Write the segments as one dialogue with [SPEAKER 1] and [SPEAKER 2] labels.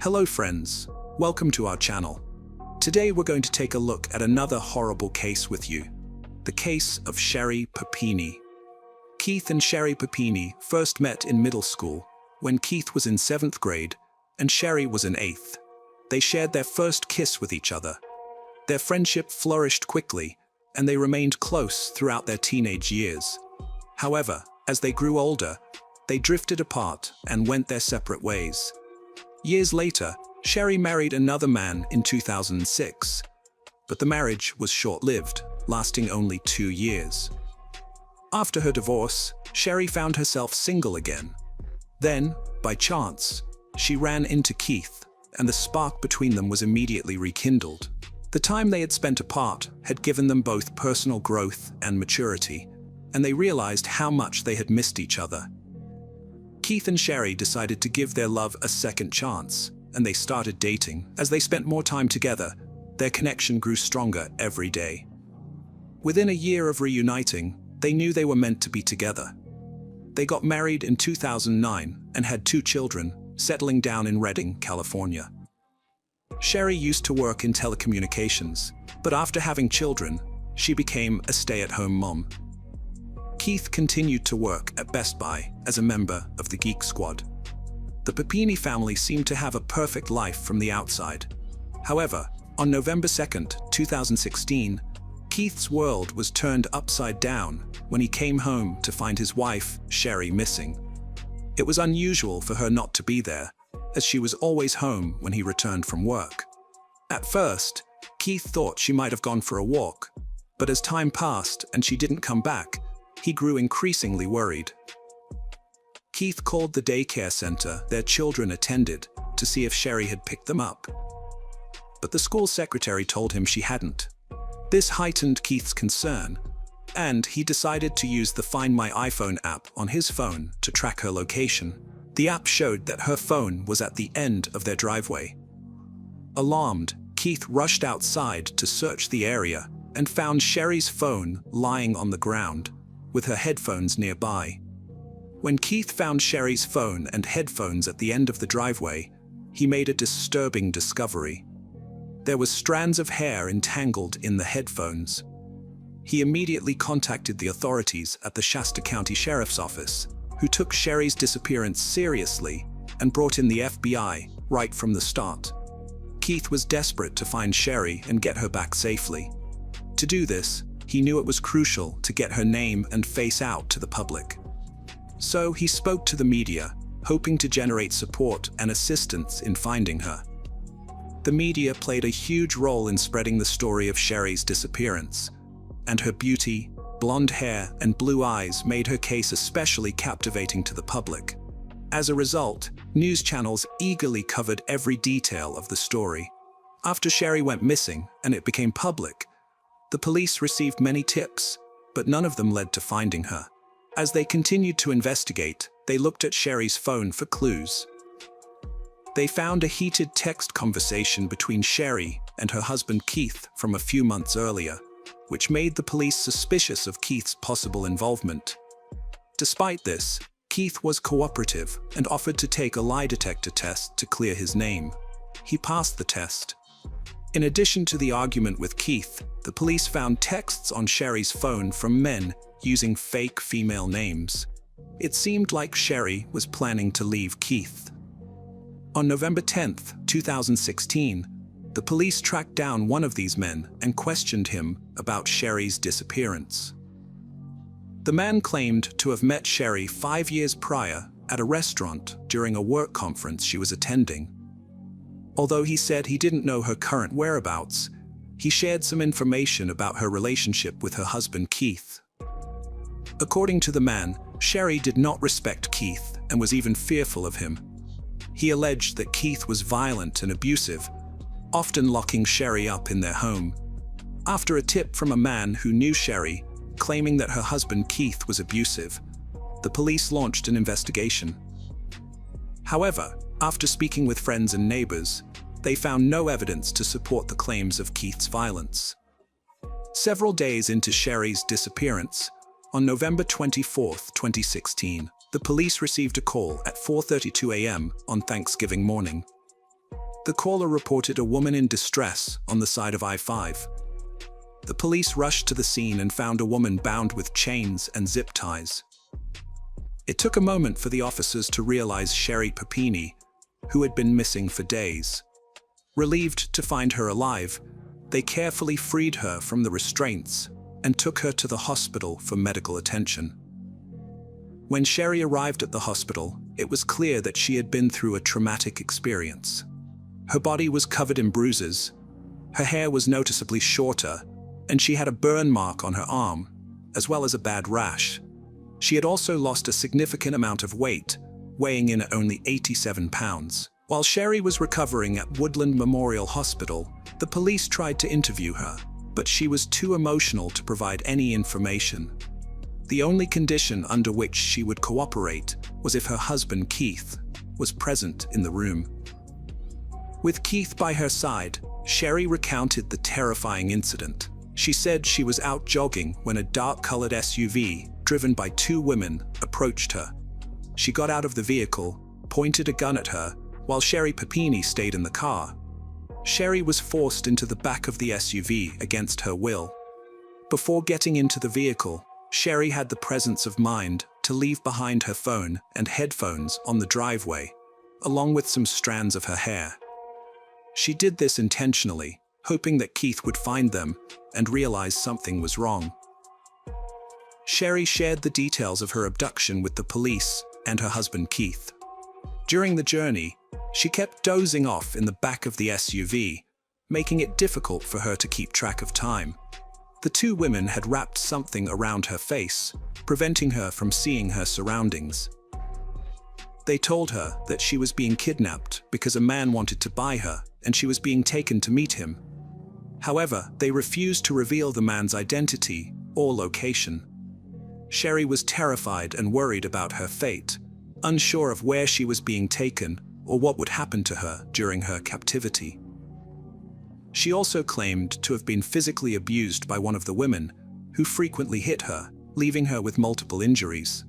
[SPEAKER 1] Hello friends, welcome to our channel. Today we're going to take a look at another horrible case with you. The case of Sherri Papini. Keith and Sherri Papini first met in middle school when Keith was in 7th grade and Sherri was in 8th. They shared their first kiss with each other. Their friendship flourished quickly and they remained close throughout their teenage years. However, as they grew older, they drifted apart and went their separate ways. Years later, Sherri married another man in 2006, but the marriage was short-lived, lasting only 2 years. After her divorce, Sherri found herself single again. Then, by chance, she ran into Keith, and the spark between them was immediately rekindled. The time they had spent apart had given them both personal growth and maturity, and they realized how much they had missed each other. Keith and Sherri decided to give their love a second chance, and they started dating. As they spent more time together, their connection grew stronger every day. Within a year of reuniting, they knew they were meant to be together. They got married in 2009 and had 2 children, settling down in Redding, California. Sherri used to work in telecommunications, but after having children, she became a stay-at-home mom. Keith continued to work at Best Buy as a member of the Geek Squad. The Papini family seemed to have a perfect life from the outside. However, on November 2nd, 2016, Keith's world was turned upside down when he came home to find his wife, Sherri, missing. It was unusual for her not to be there, as she was always home when he returned from work. At first, Keith thought she might have gone for a walk, but as time passed and she didn't come back, he grew increasingly worried. Keith called the daycare center their children attended to see if Sherri had picked them up. But the school secretary told him she hadn't. This heightened Keith's concern, and he decided to use the Find My iPhone app on his phone to track her location. The app showed that her phone was at the end of their driveway. Alarmed, Keith rushed outside to search the area and found Sherri's phone lying on the ground, with her headphones nearby. When Keith found Sherri's phone and headphones at the end of the driveway, he made a disturbing discovery. There were strands of hair entangled in the headphones. He immediately contacted the authorities at the Shasta County Sheriff's Office, who took Sherri's disappearance seriously and brought in the FBI right from the start. Keith was desperate to find Sherri and get her back safely. To do this, he knew it was crucial to get her name and face out to the public. So he spoke to the media, hoping to generate support and assistance in finding her. The media played a huge role in spreading the story of Sherri's disappearance, and her beauty, blonde hair, and blue eyes made her case especially captivating to the public. As a result, news channels eagerly covered every detail of the story. After Sherri went missing and it became public, the police received many tips, but none of them led to finding her. As they continued to investigate, they looked at Sherri's phone for clues. They found a heated text conversation between Sherri and her husband Keith from a few months earlier, which made the police suspicious of Keith's possible involvement. Despite this, Keith was cooperative and offered to take a lie detector test to clear his name. He passed the test. In addition to the argument with Keith, the police found texts on Sherri's phone from men using fake female names. It seemed like Sherri was planning to leave Keith. On November 10th, 2016, the police tracked down one of these men and questioned him about Sherri's disappearance. The man claimed to have met Sherri 5 years prior at a restaurant during a work conference she was attending. Although he said he didn't know her current whereabouts, he shared some information about her relationship with her husband Keith. According to the man, Sherri did not respect Keith and was even fearful of him. He alleged that Keith was violent and abusive, often locking Sherri up in their home. After a tip from a man who knew Sherri, claiming that her husband Keith was abusive, the police launched an investigation. However, after speaking with friends and neighbors, they found no evidence to support the claims of Keith's violence. Several days into Sherri's disappearance, on November 24, 2016, the police received a call at 4:32 a.m. on Thanksgiving morning. The caller reported a woman in distress on the side of I-5. The police rushed to the scene and found a woman bound with chains and zip ties. It took a moment for the officers to realize Sherri Papini, who had been missing for days. Relieved to find her alive, they carefully freed her from the restraints and took her to the hospital for medical attention. When Sherri arrived at the hospital, it was clear that she had been through a traumatic experience. Her body was covered in bruises, her hair was noticeably shorter, and she had a burn mark on her arm, as well as a bad rash. She had also lost a significant amount of weight, weighing in at only 87 pounds. While Sherri was recovering at Woodland Memorial Hospital, the police tried to interview her, but she was too emotional to provide any information. The only condition under which she would cooperate was if her husband, Keith, was present in the room. With Keith by her side, Sherri recounted the terrifying incident. She said she was out jogging when a dark-colored SUV, driven by two women, approached her. She got out of the vehicle, pointed a gun at her, while Sherri Papini stayed in the car. Sherri was forced into the back of the SUV against her will. Before getting into the vehicle, Sherri had the presence of mind to leave behind her phone and headphones on the driveway, along with some strands of her hair. She did this intentionally, hoping that Keith would find them and realize something was wrong. Sherri shared the details of her abduction with the police and her husband Keith. During the journey, she kept dozing off in the back of the SUV, making it difficult for her to keep track of time. The two women had wrapped something around her face, preventing her from seeing her surroundings. They told her that she was being kidnapped because a man wanted to buy her and she was being taken to meet him. However, they refused to reveal the man's identity or location. Sherri was terrified and worried about her fate, unsure of where she was being taken or what would happen to her during her captivity. She also claimed to have been physically abused by one of the women, who frequently hit her, leaving her with multiple injuries.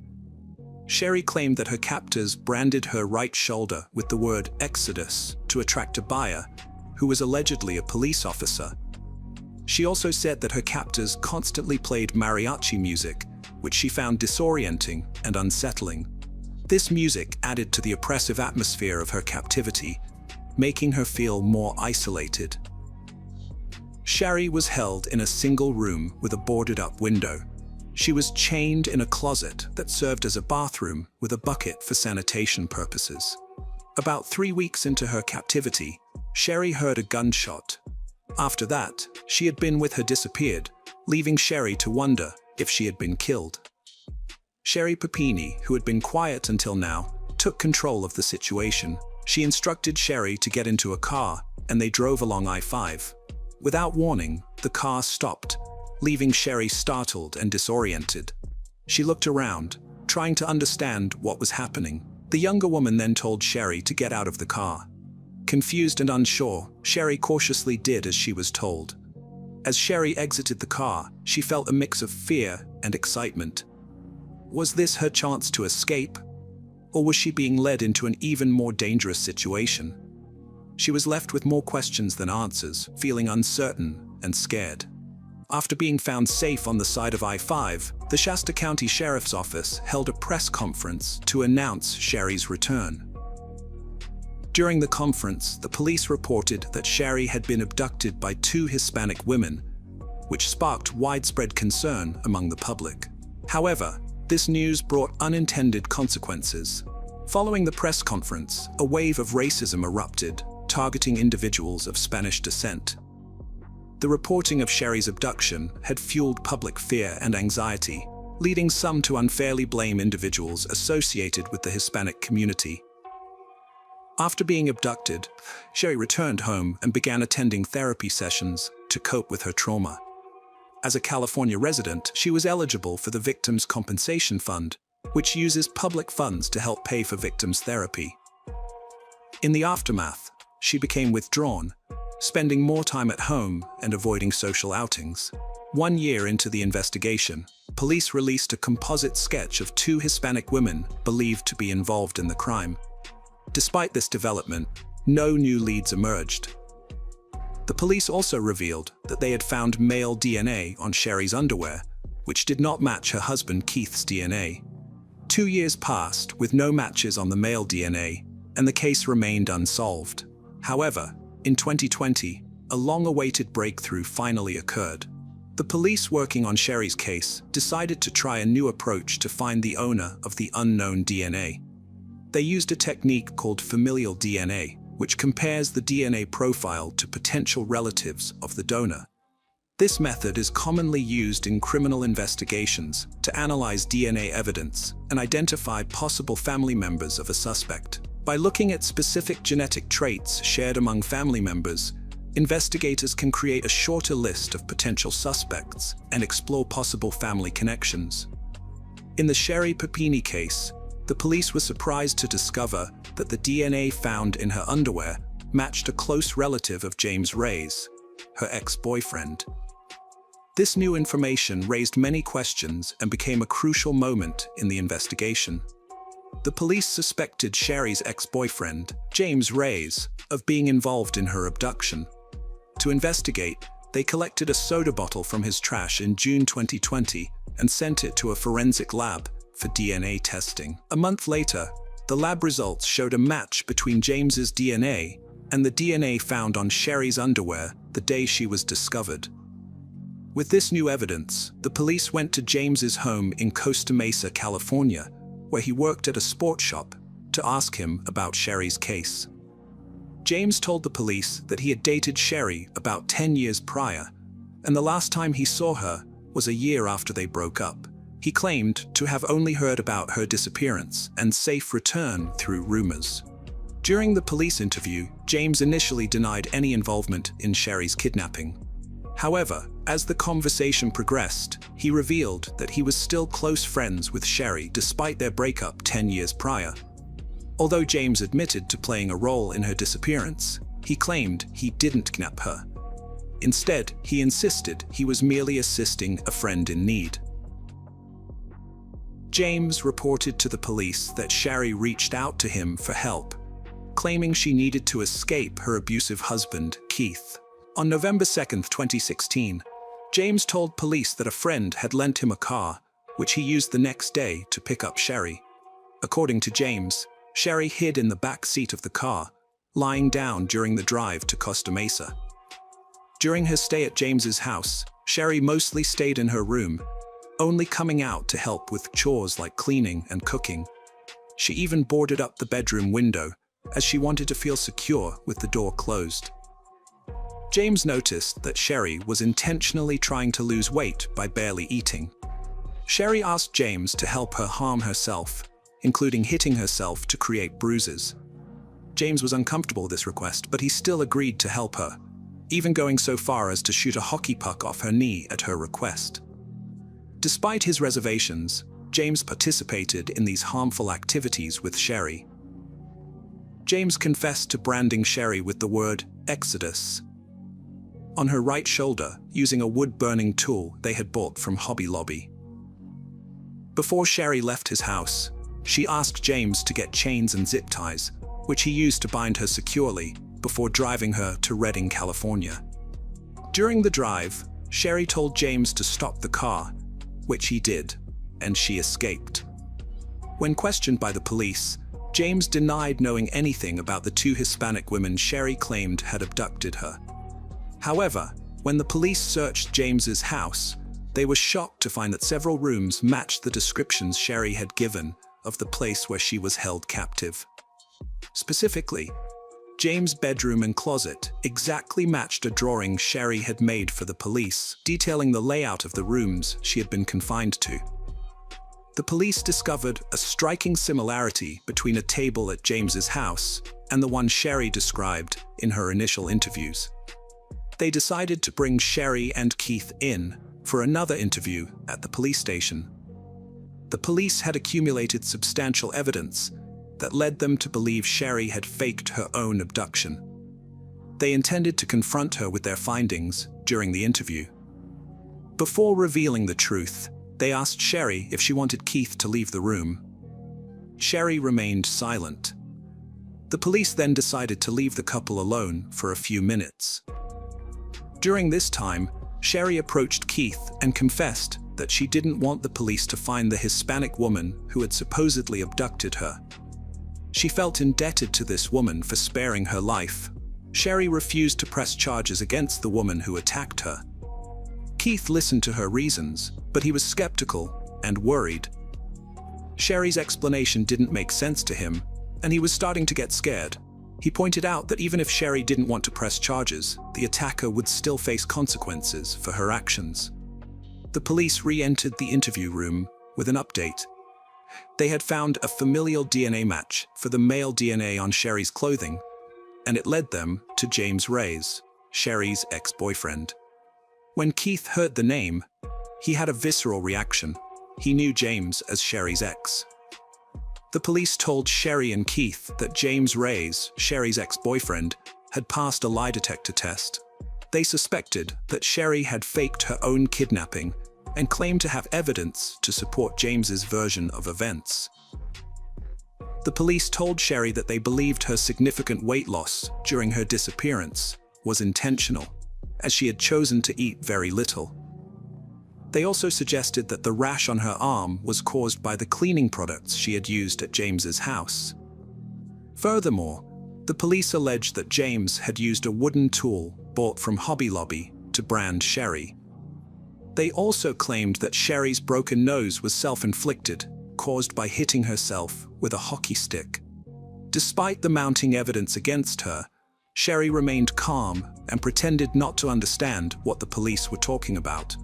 [SPEAKER 1] Sherri claimed that her captors branded her right shoulder with the word Exodus to attract a buyer, who was allegedly a police officer. She also said that her captors constantly played mariachi music, which she found disorienting and unsettling. This music added to the oppressive atmosphere of her captivity, making her feel more isolated. Sherri was held in a single room with a boarded-up window. She was chained in a closet that served as a bathroom with a bucket for sanitation purposes. About 3 weeks into her captivity, Sherri heard a gunshot. After that, she had been with her disappeared, leaving Sherri to wonder if she had been killed. Sherri Papini, who had been quiet until now, took control of the situation. She instructed Sherri to get into a car, and they drove along I-5. Without warning, the car stopped, leaving Sherri startled and disoriented. She looked around, trying to understand what was happening. The younger woman then told Sherri to get out of the car. Confused and unsure, Sherri cautiously did as she was told. As Sherri exited the car, she felt a mix of fear and excitement. Was this her chance to escape? Or was she being led into an even more dangerous situation? She was left with more questions than answers, feeling uncertain and scared. After being found safe on the side of I-5, the Shasta County Sheriff's Office held a press conference to announce Sherri's return. During the conference, the police reported that Sherri had been abducted by 2 Hispanic women, which sparked widespread concern among the public. However, this news brought unintended consequences. Following the press conference, a wave of racism erupted, targeting individuals of Spanish descent. The reporting of Sherri's abduction had fueled public fear and anxiety, leading some to unfairly blame individuals associated with the Hispanic community. After being abducted, Sherri returned home and began attending therapy sessions to cope with her trauma. As a California resident, she was eligible for the Victims' Compensation Fund, which uses public funds to help pay for victims' therapy. In the aftermath, she became withdrawn, spending more time at home and avoiding social outings. 1 year into the investigation, police released a composite sketch of 2 Hispanic women believed to be involved in the crime. Despite this development, no new leads emerged. The police also revealed that they had found male DNA on Sherri's underwear, which did not match her husband Keith's DNA. 2 years passed with no matches on the male DNA, and the case remained unsolved. However, in 2020, a long-awaited breakthrough finally occurred. The police working on Sherri's case decided to try a new approach to find the owner of the unknown DNA. They used a technique called familial DNA, which compares the DNA profile to potential relatives of the donor. This method is commonly used in criminal investigations to analyze DNA evidence and identify possible family members of a suspect. By looking at specific genetic traits shared among family members, investigators can create a shorter list of potential suspects and explore possible family connections. In the Sherri Papini case, the police were surprised to discover that the DNA found in her underwear matched a close relative of James Ray's, her ex-boyfriend. This new information raised many questions and became a crucial moment in the investigation. The police suspected Sherri's ex-boyfriend, James Ray's, of being involved in her abduction. To investigate, they collected a soda bottle from his trash in June 2020 and sent it to a forensic lab for DNA testing. A month later, the lab results showed a match between James's DNA and the DNA found on Sherri's underwear the day she was discovered. With this new evidence, the police went to James's home in Costa Mesa, California, where he worked at a sports shop, to ask him about Sherri's case. James told the police that he had dated Sherri about 10 years prior, and the last time he saw her was a year after they broke up. He claimed to have only heard about her disappearance and safe return through rumors. During the police interview, James initially denied any involvement in Sherri's kidnapping. However, as the conversation progressed, he revealed that he was still close friends with Sherri despite their breakup 10 years prior. Although James admitted to playing a role in her disappearance, he claimed he didn't kidnap her. Instead, he insisted he was merely assisting a friend in need. James reported to the police that Sherri reached out to him for help, claiming she needed to escape her abusive husband, Keith. On November 2, 2016, James told police that a friend had lent him a car, which he used the next day to pick up Sherri. According to James, Sherri hid in the back seat of the car, lying down during the drive to Costa Mesa. During her stay at James's house, Sherri mostly stayed in her room, only coming out to help with chores like cleaning and cooking. She even boarded up the bedroom window, as she wanted to feel secure with the door closed. James noticed that Sherri was intentionally trying to lose weight by barely eating. Sherri asked James to help her harm herself, including hitting herself to create bruises. James was uncomfortable with this request, but he still agreed to help her, even going so far as to shoot a hockey puck off her knee at her request. Despite his reservations, James participated in these harmful activities with Sherri. James confessed to branding Sherri with the word Exodus on her right shoulder using a wood-burning tool they had bought from Hobby Lobby. Before Sherri left his house, she asked James to get chains and zip ties, which he used to bind her securely before driving her to Redding, California. During the drive, Sherri told James to stop the car, which he did, and she escaped. When questioned by the police, James denied knowing anything about the two Hispanic women Sherri claimed had abducted her. However, when the police searched James's house, they were shocked to find that several rooms matched the descriptions Sherri had given of the place where she was held captive. Specifically, James' bedroom and closet exactly matched a drawing Sherri had made for the police, detailing the layout of the rooms she had been confined to. The police discovered a striking similarity between a table at James's house and the one Sherri described in her initial interviews. They decided to bring Sherri and Keith in for another interview at the police station. The police had accumulated substantial evidence that led them to believe Sherri had faked her own abduction. They intended to confront her with their findings during the interview. Before revealing the truth, they asked Sherri if she wanted Keith to leave the room. Sherri remained silent. The police then decided to leave the couple alone for a few minutes. During this time, Sherri approached Keith and confessed that she didn't want the police to find the Hispanic woman who had supposedly abducted her. She felt indebted to this woman for sparing her life. Sherri refused to press charges against the woman who attacked her. Keith listened to her reasons, but he was skeptical and worried. Sherri's explanation didn't make sense to him, and he was starting to get scared. He pointed out that even if Sherri didn't want to press charges, the attacker would still face consequences for her actions. The police re-entered the interview room with an update. They had found a familial DNA match for the male DNA on Sherri's clothing, and it led them to James Reyes, Sherri's ex-boyfriend. When Keith heard the name, he had a visceral reaction. He knew James as Sherri's ex. The police told Sherri and Keith that James Reyes, Sherri's ex-boyfriend, had passed a lie detector test. They suspected that Sherri had faked her own kidnapping and claimed to have evidence to support James's version of events. The police told Sherri that they believed her significant weight loss during her disappearance was intentional, as she had chosen to eat very little. They also suggested that the rash on her arm was caused by the cleaning products she had used at James's house. Furthermore, the police alleged that James had used a wooden tool bought from Hobby Lobby to brand Sherri. They also claimed that Sherri's broken nose was self-inflicted, caused by hitting herself with a hockey stick. Despite the mounting evidence against her, Sherri remained calm and pretended not to understand what the police were talking about.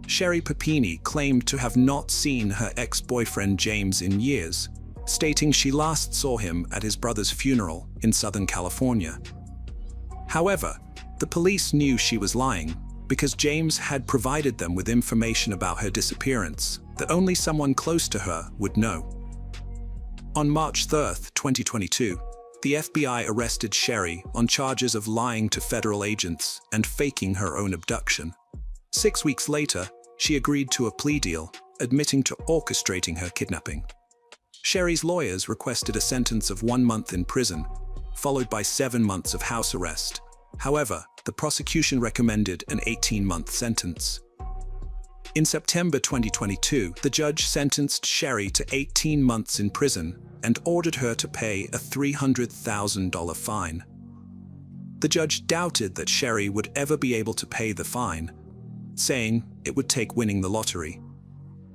[SPEAKER 1] Sherri Papini claimed to have not seen her ex-boyfriend James in years, stating she last saw him at his brother's funeral in Southern California. However, the police knew she was lying because James had provided them with information about her disappearance that only someone close to her would know. On March 3, 2022, the FBI arrested Sherri on charges of lying to federal agents and faking her own abduction. 6 weeks later, she agreed to a plea deal, admitting to orchestrating her kidnapping. Sherri's lawyers requested a sentence of 1 month in prison, followed by 7 months of house arrest. However, the prosecution recommended an 18-month sentence. In September 2022, the judge sentenced Sherri to 18 months in prison and ordered her to pay a $300,000 fine. The judge doubted that Sherri would ever be able to pay the fine, saying it would take winning the lottery.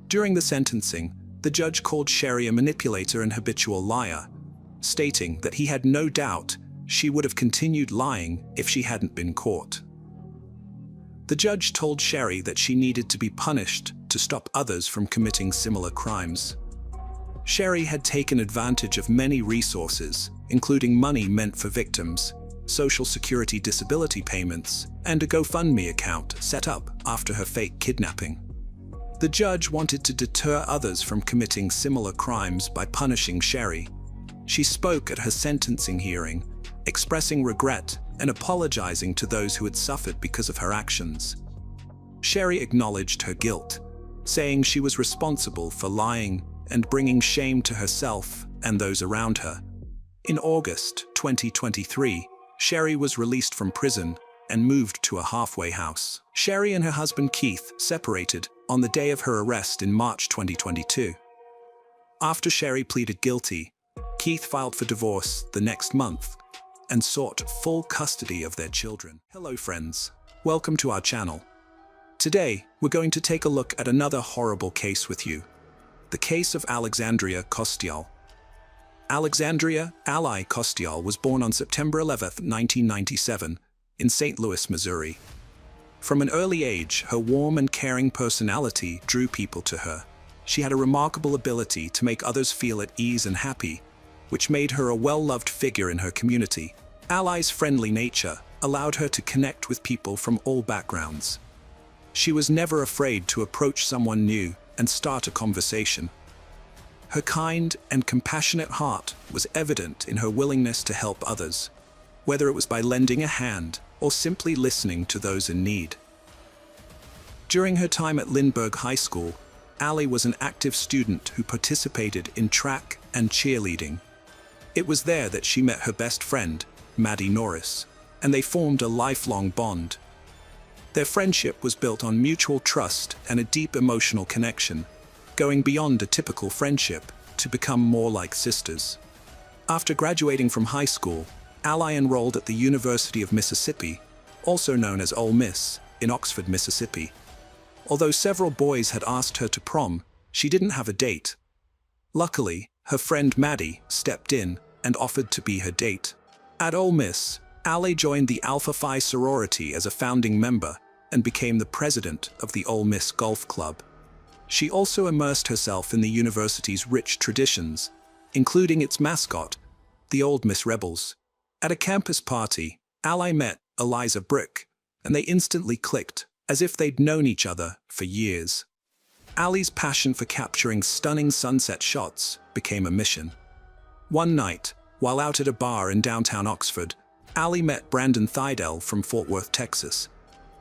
[SPEAKER 1] During the sentencing, the judge called Sherri a manipulator and habitual liar, stating that he had no doubt she would have continued lying if she hadn't been caught. The judge told Sherri that she needed to be punished to stop others from committing similar crimes. Sherri had taken advantage of many resources, including money meant for victims, Social Security disability payments, and a GoFundMe account set up after her fake kidnapping. The judge wanted to deter others from committing similar crimes by punishing Sherri. She spoke at her sentencing hearing, expressing regret and apologizing to those who had suffered because of her actions. Sherri acknowledged her guilt, saying she was responsible for lying and bringing shame to herself and those around her. In August 2023, Sherri was released from prison and moved to a halfway house. Sherri and her husband Keith separated on the day of her arrest in March 2022. After Sherri pleaded guilty, Keith filed for divorce the next month and sought full custody of their children. Hello friends, welcome to our channel. Today, we're going to take a look at another horrible case with you. The case of Alexandria Costial. Alexandria Ally Costial was born on September 11, 1997, in St. Louis, Missouri. From an early age, her warm and caring personality drew people to her. She had a remarkable ability to make others feel at ease and happy, which made her a well-loved figure in her community. Ally's friendly nature allowed her to connect with people from all backgrounds. She was never afraid to approach someone new and start a conversation. Her kind and compassionate heart was evident in her willingness to help others, whether it was by lending a hand or simply listening to those in need. During her time at Lindbergh High School, Ally was an active student who participated in track and cheerleading. It was there that she met her best friend, Maddie Norris, and they formed a lifelong bond. Their friendship was built on mutual trust and a deep emotional connection, going beyond a typical friendship to become more like sisters. After graduating from high school, Ally enrolled at the University of Mississippi, also known as Ole Miss, in Oxford, Mississippi. Although several boys had asked her to prom, she didn't have a date. Luckily, her friend Maddie stepped in and offered to be her date. At Ole Miss, Ally joined the Alpha Phi sorority as a founding member and became the president of the Ole Miss Golf Club. She also immersed herself in the university's rich traditions, including its mascot, the Ole Miss Rebels. At a campus party, Ally met Eliza Brick, and they instantly clicked, as if they'd known each other for years. Ally's passion for capturing stunning sunset shots became a mission. One night, while out at a bar in downtown Oxford, Ally met Brandon Thydell from Fort Worth, Texas.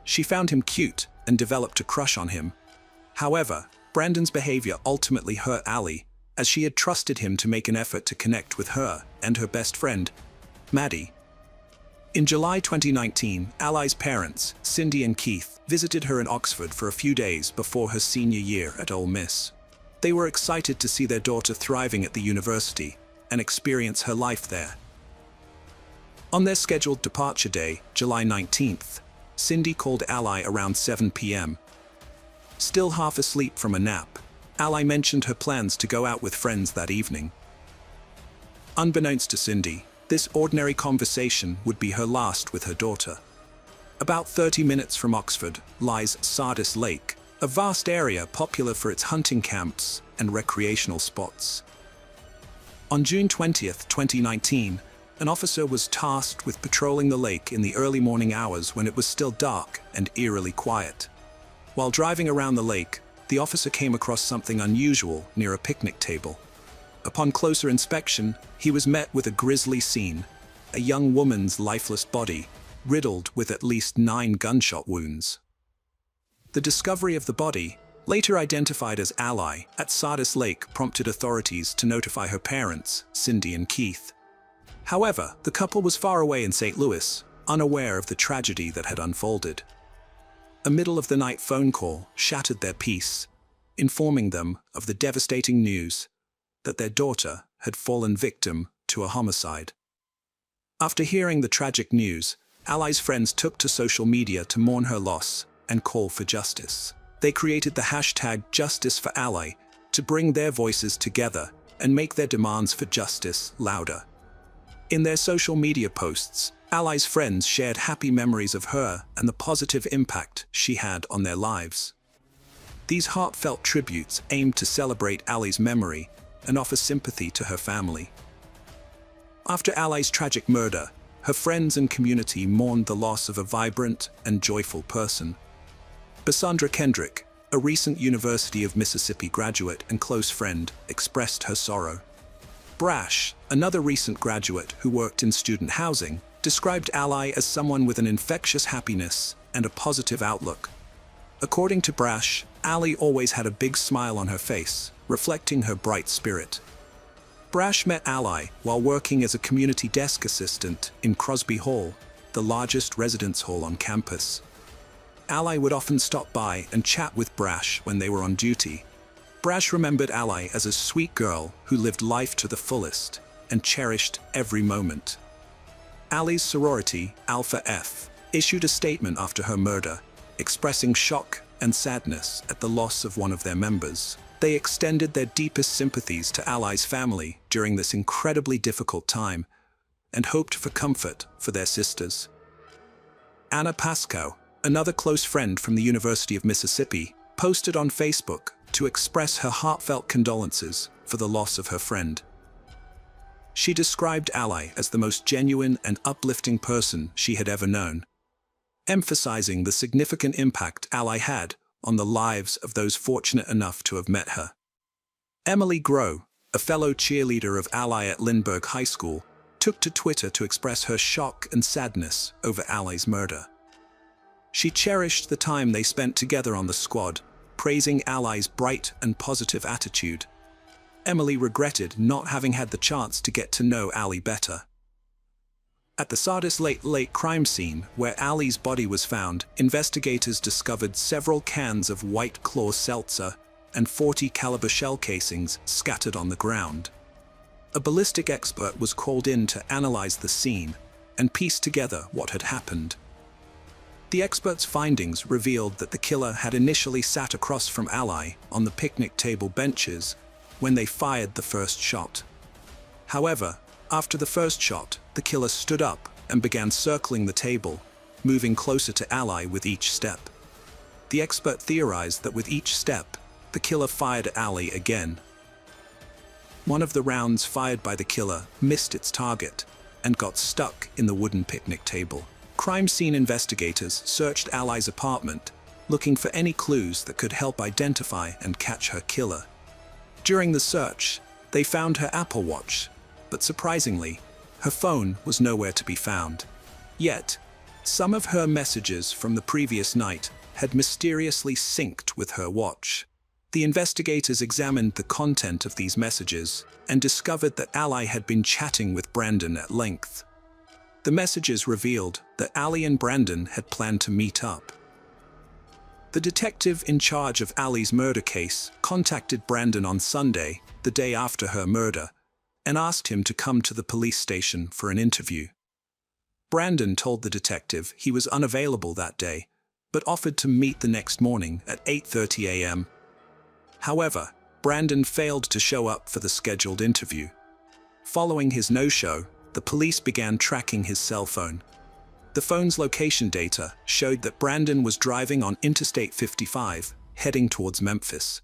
[SPEAKER 1] She found him cute and developed a crush on him. However, Brandon's behavior ultimately hurt Ally, as she had trusted him to make an effort to connect with her and her best friend, Maddie. In July 2019, Ally's parents, Cindy and Keith, visited her in Oxford for a few days before her senior year at Ole Miss. They were excited to see their daughter thriving at the university and experience her life there. On their scheduled departure day, July 19th, Cindy called Ally around 7 p.m. Still half asleep from a nap, Ally mentioned her plans to go out with friends that evening. Unbeknownst to Cindy, this ordinary conversation would be her last with her daughter. About 30 minutes from Oxford lies Sardis Lake, a vast area popular for its hunting camps and recreational spots. On June 20th, 2019, an officer was tasked with patrolling the lake in the early morning hours when it was still dark and eerily quiet. While driving around the lake, the officer came across something unusual near a picnic table. Upon closer inspection, he was met with a grisly scene: a young woman's lifeless body, riddled with at least 9 gunshot wounds. The discovery of the body, later identified as Ally, at Sardis Lake prompted authorities to notify her parents, Cindy and Keith. However, the couple was far away in St. Louis, unaware of the tragedy that had unfolded. A middle-of-the-night phone call shattered their peace, informing them of the devastating news that their daughter had fallen victim to a homicide. After hearing the tragic news, Ally's friends took to social media to mourn her loss and call for justice. They created the hashtag #JusticeForAlly to bring their voices together and make their demands for justice louder. In their social media posts, Ally's friends shared happy memories of her and the positive impact she had on their lives. These heartfelt tributes aimed to celebrate Ally's memory and offer sympathy to her family. After Ally's tragic murder, her friends and community mourned the loss of a vibrant and joyful person. Bassandra Kendrick, a recent University of Mississippi graduate and close friend, expressed her sorrow. Brash, another recent graduate who worked in student housing, described Ally as someone with an infectious happiness and a positive outlook. According to Brash, Ally always had a big smile on her face, reflecting her bright spirit. Brash met Ally while working as a community desk assistant in Crosby Hall, the largest residence hall on campus. Ally would often stop by and chat with Brash when they were on duty. Brash remembered Ally as a sweet girl who lived life to the fullest and cherished every moment. Ally's sorority, Alpha F, issued a statement after her murder, expressing shock and sadness at the loss of one of their members. They extended their deepest sympathies to Ally's family during this incredibly difficult time and hoped for comfort for their sisters. Anna Pascoe, another close friend from the University of Mississippi, posted on Facebook to express her heartfelt condolences for the loss of her friend. She described Ally as the most genuine and uplifting person she had ever known, emphasizing the significant impact Ally had on the lives of those fortunate enough to have met her. Emily Groh, a fellow cheerleader of Ally at Lindbergh High School, took to Twitter to express her shock and sadness over Ally's murder. She cherished the time they spent together on the squad, praising Ally's bright and positive attitude. Emily regretted not having had the chance to get to know Ali better. At the Sardis late crime scene, where Ali's body was found, investigators discovered several cans of White Claw seltzer and .40 caliber shell casings scattered on the ground. A ballistic expert was called in to analyze the scene and piece together what had happened. The expert's findings revealed that the killer had initially sat across from Ali on the picnic table benches when they fired the first shot. However, after the first shot, the killer stood up and began circling the table, moving closer to Ali with each step. The expert theorized that with each step, the killer fired at Ali again. One of the rounds fired by the killer missed its target and got stuck in the wooden picnic table. Crime scene investigators searched Ali's apartment, looking for any clues that could help identify and catch her killer. During the search, they found her Apple Watch, but surprisingly, her phone was nowhere to be found. Yet, some of her messages from the previous night had mysteriously synced with her watch. The investigators examined the content of these messages and discovered that Ali had been chatting with Brandon at length. The messages revealed that Ali and Brandon had planned to meet up. The detective in charge of Ali's murder case contacted Brandon on Sunday, the day after her murder, and asked him to come to the police station for an interview. Brandon told the detective he was unavailable that day, but offered to meet the next morning at 8:30 a.m. However, Brandon failed to show up for the scheduled interview. Following his no-show, the police began tracking his cell phone. The phone's location data showed that Brandon was driving on Interstate 55, heading towards Memphis.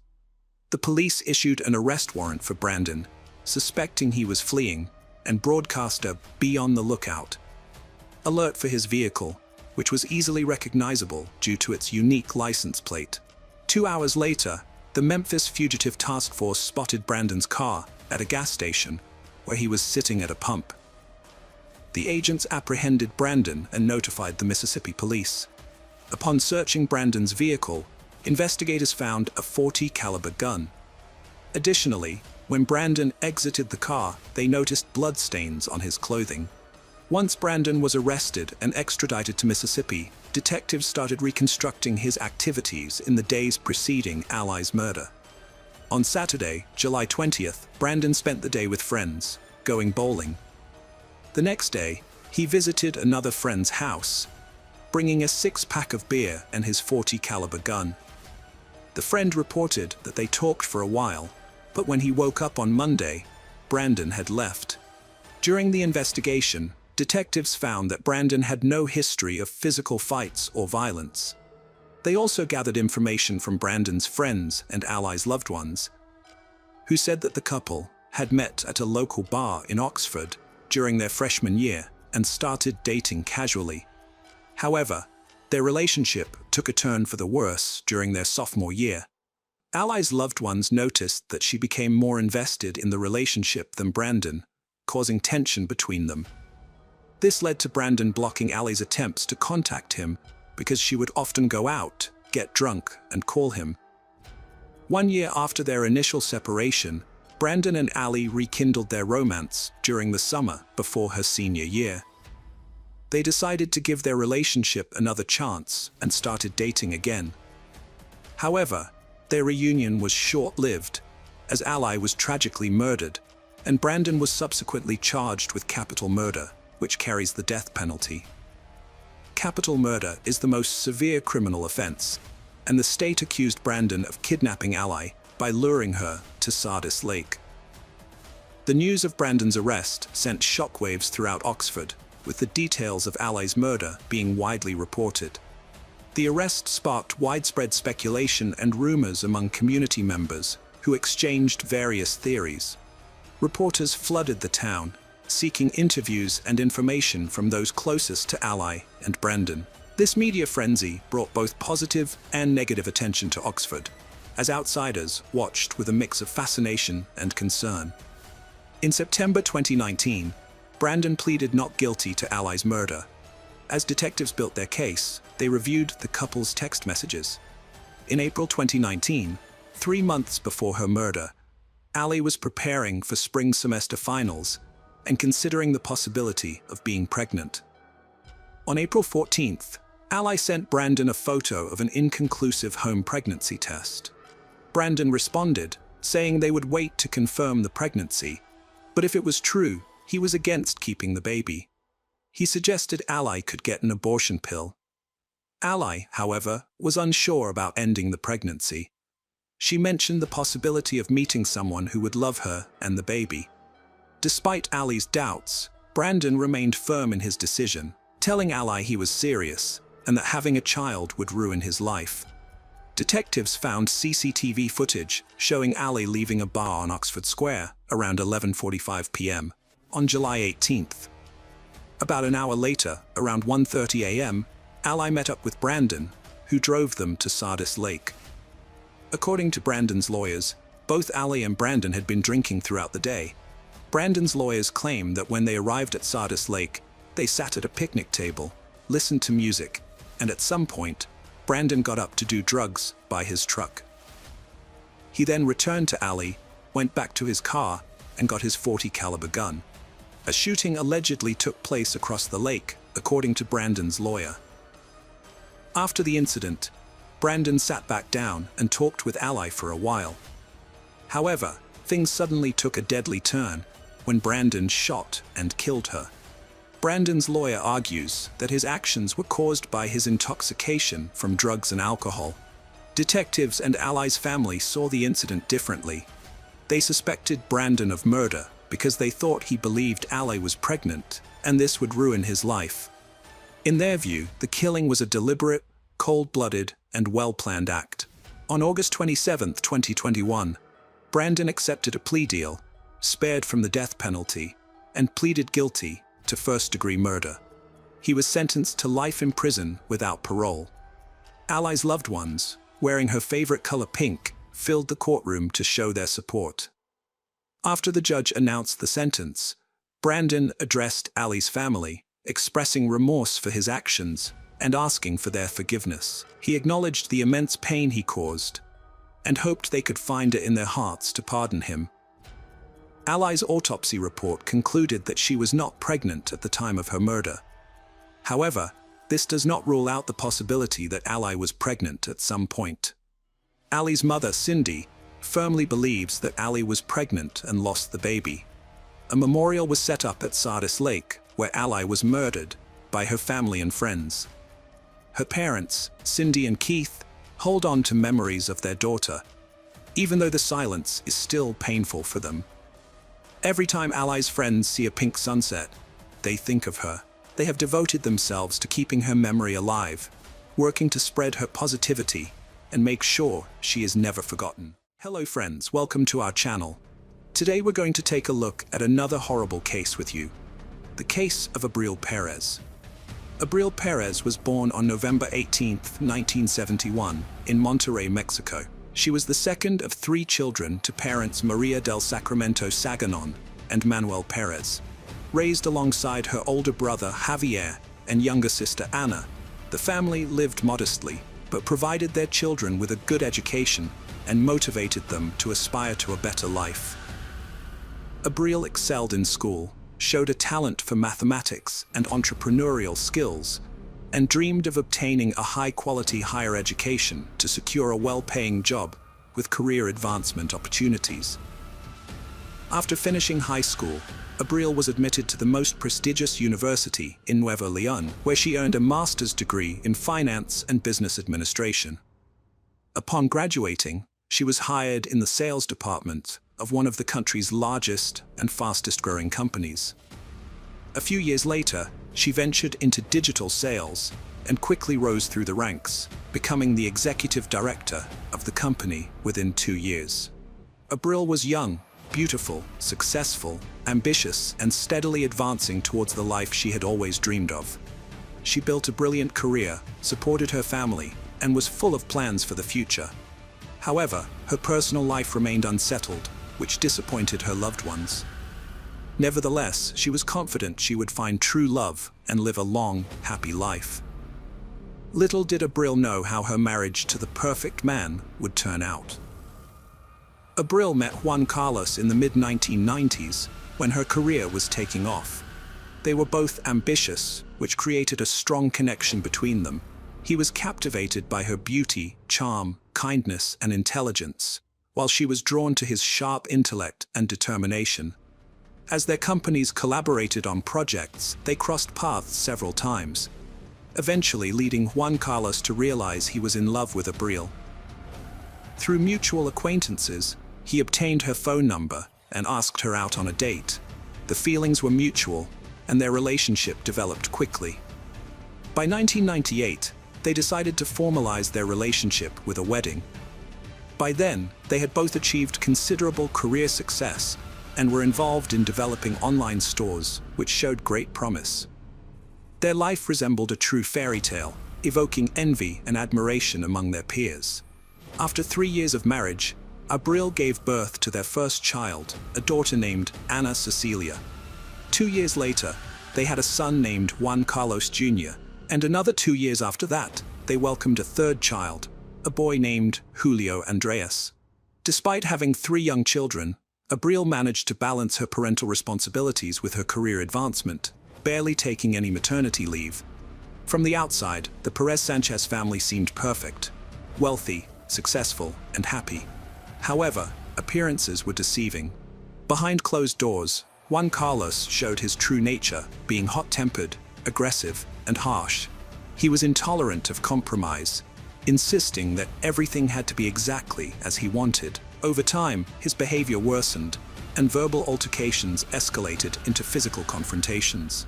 [SPEAKER 1] The police issued an arrest warrant for Brandon, suspecting he was fleeing, and broadcast a "Be on the lookout" alert for his vehicle, which was easily recognizable due to its unique license plate. 2 hours later, the Memphis Fugitive Task Force spotted Brandon's car at a gas station, where he was sitting at a pump. The agents apprehended Brandon and notified the Mississippi police. Upon searching Brandon's vehicle, investigators found a .40 caliber gun. Additionally, when Brandon exited the car, they noticed bloodstains on his clothing. Once Brandon was arrested and extradited to Mississippi, detectives started reconstructing his activities in the days preceding Ali's murder. On Saturday, July 20th, Brandon spent the day with friends, going bowling. The next day, he visited another friend's house, bringing a 6-pack of beer and his .40 caliber gun. The friend reported that they talked for a while, but when he woke up on Monday, Brandon had left. During the investigation, detectives found that Brandon had no history of physical fights or violence. They also gathered information from Brandon's friends and Ali's loved ones, who said that the couple had met at a local bar in Oxford during their freshman year and started dating casually. However, their relationship took a turn for the worse during their sophomore year. Ali's loved ones noticed that she became more invested in the relationship than Brandon, causing tension between them. This led to Brandon blocking Ali's attempts to contact him because she would often go out, get drunk, and call him. 1 year after their initial separation, Brandon and Ali rekindled their romance during the summer before her senior year. They decided to give their relationship another chance and started dating again. However, their reunion was short-lived, as Ali was tragically murdered, and Brandon was subsequently charged with capital murder, which carries the death penalty. Capital murder is the most severe criminal offense, and the state accused Brandon of kidnapping Ali by luring her to Sardis Lake. The news of Brandon's arrest sent shockwaves throughout Oxford, with the details of Ali's murder being widely reported. The arrest sparked widespread speculation and rumors among community members who exchanged various theories. Reporters flooded the town, seeking interviews and information from those closest to Ali and Brandon. This media frenzy brought both positive and negative attention to Oxford, as outsiders watched with a mix of fascination and concern. In September 2019, Brandon pleaded not guilty to Ali's murder. As detectives built their case, they reviewed the couple's text messages. In April 2019, 3 months before her murder, Ali was preparing for spring semester finals and considering the possibility of being pregnant. On April 14th, Ali sent Brandon a photo of an inconclusive home pregnancy test. Brandon responded, saying they would wait to confirm the pregnancy, but if it was true, he was against keeping the baby. He suggested Ali could get an abortion pill. Ali, however, was unsure about ending the pregnancy. She mentioned the possibility of meeting someone who would love her and the baby. Despite Ali's doubts, Brandon remained firm in his decision, telling Ali he was serious and that having a child would ruin his life. Detectives found CCTV footage showing Ali leaving a bar on Oxford Square around 11:45 p.m. on July 18th. About an hour later, around 1:30 a.m., Ali met up with Brandon, who drove them to Sardis Lake. According to Brandon's lawyers, both Ali and Brandon had been drinking throughout the day. Brandon's lawyers claim that when they arrived at Sardis Lake, they sat at a picnic table, listened to music, and at some point, Brandon got up to do drugs by his truck. He then returned to Ali, went back to his car, and got his .40 caliber gun. A shooting allegedly took place across the lake, according to Brandon's lawyer. After the incident, Brandon sat back down and talked with Ali for a while. However, things suddenly took a deadly turn when Brandon shot and killed her. Brandon's lawyer argues that his actions were caused by his intoxication from drugs and alcohol. Detectives and Ali's family saw the incident differently. They suspected Brandon of murder because they thought he believed Ali was pregnant and this would ruin his life. In their view, the killing was a deliberate, cold-blooded, and well-planned act. On August 27, 2021, Brandon accepted a plea deal, spared from the death penalty, and pleaded guilty to first-degree murder. He was sentenced to life in prison without parole. Ali's loved ones, wearing her favorite color pink, filled the courtroom to show their support. After the judge announced the sentence, Brandon addressed Ali's family, expressing remorse for his actions and asking for their forgiveness. He acknowledged the immense pain he caused and hoped they could find it in their hearts to pardon him. Ali's autopsy report concluded that she was not pregnant at the time of her murder. However, this does not rule out the possibility that Ali was pregnant at some point. Ali's mother, Cindy, firmly believes that Ali was pregnant and lost the baby. A memorial was set up at Sardis Lake, where Ali was murdered by her family and friends. Her parents, Cindy and Keith, hold on to memories of their daughter, even though the silence is still painful for them. Every time Ali's friends see a pink sunset, they think of her. They have devoted themselves to keeping her memory alive, working to spread her positivity and make sure she is never forgotten. Hello friends, welcome to our channel. Today we're going to take a look at another horrible case with you. The case of Abril Perez. Abril Perez was born on November 18, 1971, in Monterrey, Mexico. She was the second of 3 children to parents Maria del Sacramento Saganon and Manuel Perez. Raised alongside her older brother Javier and younger sister Ana, the family lived modestly, but provided their children with a good education and motivated them to aspire to a better life. Abril excelled in school, showed a talent for mathematics and entrepreneurial skills, and dreamed of obtaining a high-quality higher education to secure a well-paying job with career advancement opportunities. After finishing high school, Abril was admitted to the most prestigious university in Nuevo León, where she earned a master's degree in finance and business administration. Upon graduating, she was hired in the sales department of one of the country's largest and fastest-growing companies. A few years later, she ventured into digital sales and quickly rose through the ranks, becoming the executive director of the company within 2 years. Abril was young, beautiful, successful, ambitious, and steadily advancing towards the life she had always dreamed of. She built a brilliant career, supported her family, and was full of plans for the future. However, her personal life remained unsettled, which disappointed her loved ones. Nevertheless, she was confident she would find true love and live a long, happy life. Little did Abril know how her marriage to the perfect man would turn out. Abril met Juan Carlos in the mid-1990s when her career was taking off. They were both ambitious, which created a strong connection between them. He was captivated by her beauty, charm, kindness, and intelligence, while she was drawn to his sharp intellect and determination. As their companies collaborated on projects, they crossed paths several times, eventually leading Juan Carlos to realize he was in love with Abril. Through mutual acquaintances, he obtained her phone number and asked her out on a date. The feelings were mutual, and their relationship developed quickly. By 1998, they decided to formalize their relationship with a wedding. By then, they had both achieved considerable career success and were involved in developing online stores, which showed great promise. Their life resembled a true fairy tale, evoking envy and admiration among their peers. After 3 years of marriage, Abril gave birth to their first child, a daughter named Ana Cecilia. 2 years later, they had a son named Juan Carlos Jr., and another 2 years after that, they welcomed a third child, a boy named Julio Andreas. Despite having 3 young children, Abril managed to balance her parental responsibilities with her career advancement, barely taking any maternity leave. From the outside, the Perez Sanchez family seemed perfect, wealthy, successful, and happy. However, appearances were deceiving. Behind closed doors, Juan Carlos showed his true nature, being hot-tempered, aggressive, and harsh. He was intolerant of compromise, insisting that everything had to be exactly as he wanted. Over time, his behavior worsened, and verbal altercations escalated into physical confrontations.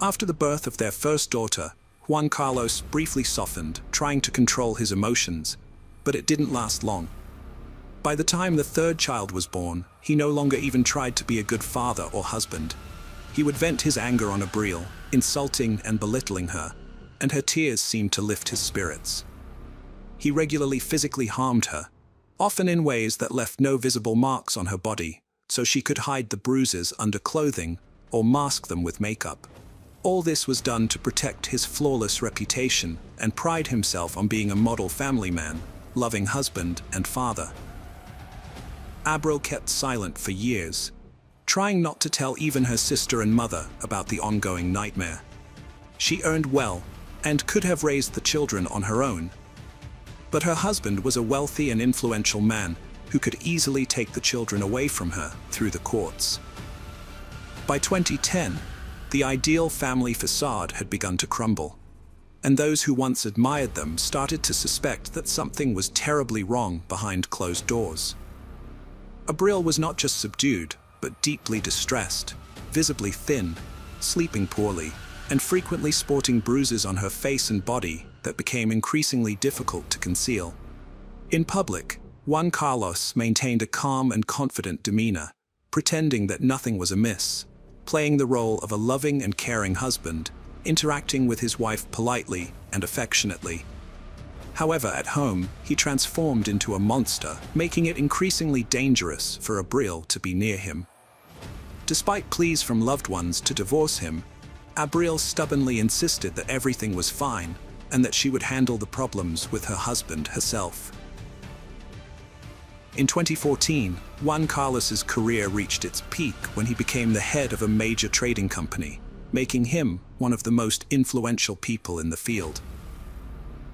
[SPEAKER 1] After the birth of their first daughter, Juan Carlos briefly softened, trying to control his emotions, but it didn't last long. By the time the third child was born, he no longer even tried to be a good father or husband. He would vent his anger on Abril, insulting and belittling her, and her tears seemed to lift his spirits. He regularly physically harmed her, often in ways that left no visible marks on her body, so she could hide the bruises under clothing or mask them with makeup. All this was done to protect his flawless reputation and pride himself on being a model family man, loving husband and father. Abril kept silent for years, trying not to tell even her sister and mother about the ongoing nightmare. She earned well and could have raised the children on her own, but her husband was a wealthy and influential man who could easily take the children away from her through the courts. By 2010, the ideal family facade had begun to crumble, and those who once admired them started to suspect that something was terribly wrong behind closed doors. Abril was not just subdued, but deeply distressed, visibly thin, sleeping poorly, and frequently sporting bruises on her face and body that became increasingly difficult to conceal. In public, Juan Carlos maintained a calm and confident demeanor, pretending that nothing was amiss, playing the role of a loving and caring husband, interacting with his wife politely and affectionately. However, at home, he transformed into a monster, making it increasingly dangerous for Abril to be near him. Despite pleas from loved ones to divorce him, Abril stubbornly insisted that everything was fine and that she would handle the problems with her husband herself. In 2014, Juan Carlos's career reached its peak when he became the head of a major trading company, making him one of the most influential people in the field.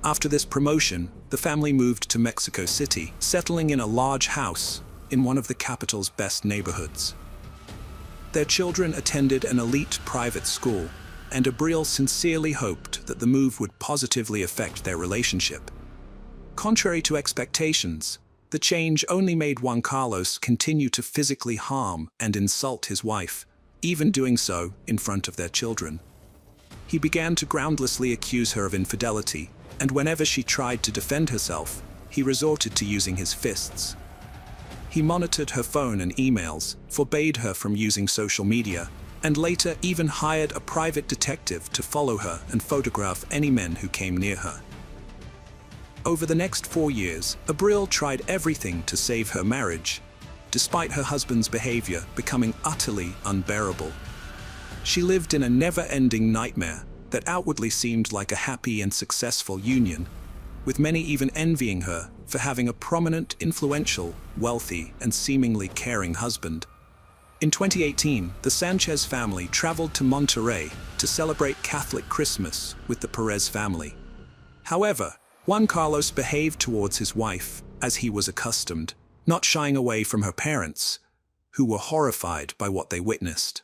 [SPEAKER 1] After this promotion, the family moved to Mexico City, settling in a large house in one of the capital's best neighborhoods. Their children attended an elite private school, and Abril sincerely hoped that the move would positively affect their relationship. Contrary to expectations, the change only made Juan Carlos continue to physically harm and insult his wife, even doing so in front of their children. He began to groundlessly accuse her of infidelity, and whenever she tried to defend herself, he resorted to using his fists. He monitored her phone and emails, forbade her from using social media, and later even hired a private detective to follow her and photograph any men who came near her. Over the next 4 years, Abril tried everything to save her marriage, despite her husband's behavior becoming utterly unbearable. She lived in a never-ending nightmare that outwardly seemed like a happy and successful union, with many even envying her for having a prominent, influential, wealthy, and seemingly caring husband. In 2018, the Sanchez family traveled to Monterrey to celebrate Catholic Christmas with the Perez family. However, Juan Carlos behaved towards his wife as he was accustomed, not shying away from her parents, who were horrified by what they witnessed.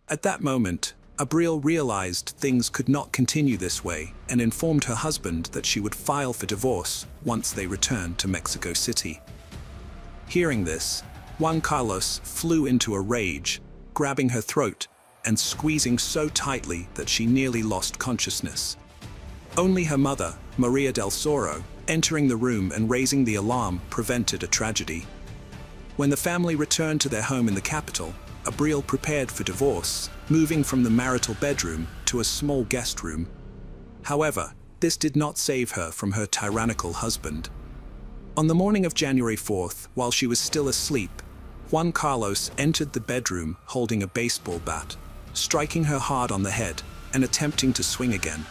[SPEAKER 1] At that moment, Abril realized things could not continue this way and informed her husband that she would file for divorce once they returned to Mexico City. Hearing this, Juan Carlos flew into a rage, grabbing her throat and squeezing so tightly that she nearly lost consciousness. Only her mother, Maria del Soro, entering the room and raising the alarm prevented a tragedy. When the family returned to their home in the capital, Abril prepared for divorce, moving from the marital bedroom to a small guest room. However, this did not save her from her tyrannical husband. On the morning of January 4th, while she was still asleep, Juan Carlos entered the bedroom holding a baseball bat, striking her hard on the head and attempting to swing again.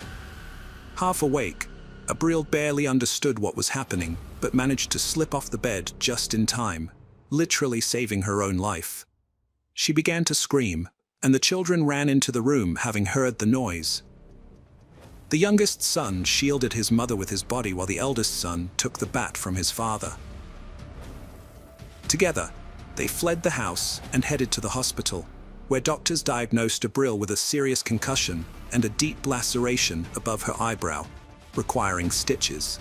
[SPEAKER 1] Half awake, Abril barely understood what was happening, but managed to slip off the bed just in time, literally saving her own life. She began to scream, and the children ran into the room having heard the noise. The youngest son shielded his mother with his body while the eldest son took the bat from his father. Together, they fled the house and headed to the hospital, where doctors diagnosed Abril with a serious concussion and a deep laceration above her eyebrow, requiring stitches.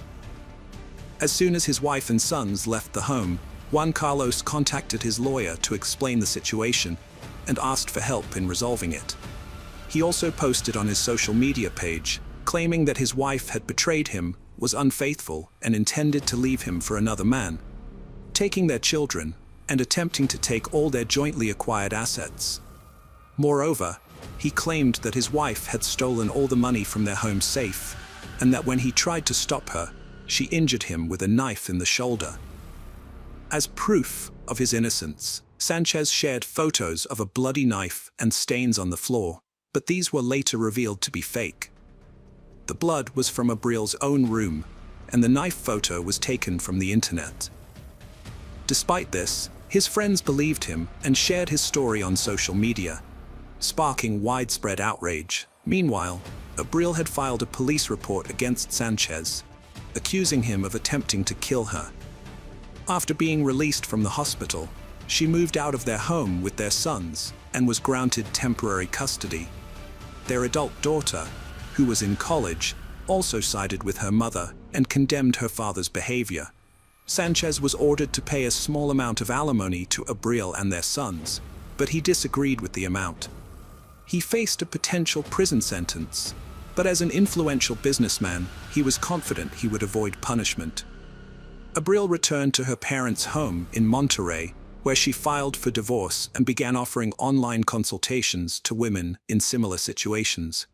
[SPEAKER 1] As soon as his wife and sons left the home, Juan Carlos contacted his lawyer to explain the situation and asked for help in resolving it. He also posted on his social media page, claiming that his wife had betrayed him, was unfaithful, and intended to leave him for another man, taking their children and attempting to take all their jointly acquired assets. Moreover, he claimed that his wife had stolen all the money from their home safe, and that when he tried to stop her, she injured him with a knife in the shoulder. As proof of his innocence, Sanchez shared photos of a bloody knife and stains on the floor, but these were later revealed to be fake. The blood was from Abril's own room, and the knife photo was taken from the internet. Despite this, his friends believed him and shared his story on social media, sparking widespread outrage. Meanwhile, Abril had filed a police report against Sanchez, accusing him of attempting to kill her. After being released from the hospital, she moved out of their home with their sons and was granted temporary custody. Their adult daughter, who was in college, also sided with her mother and condemned her father's behavior. Sanchez was ordered to pay a small amount of alimony to Abril and their sons, but he disagreed with the amount. He faced a potential prison sentence, but as an influential businessman, he was confident he would avoid punishment. Abril returned to her parents' home in Monterrey, where she filed for divorce and began offering online consultations to women in similar situations.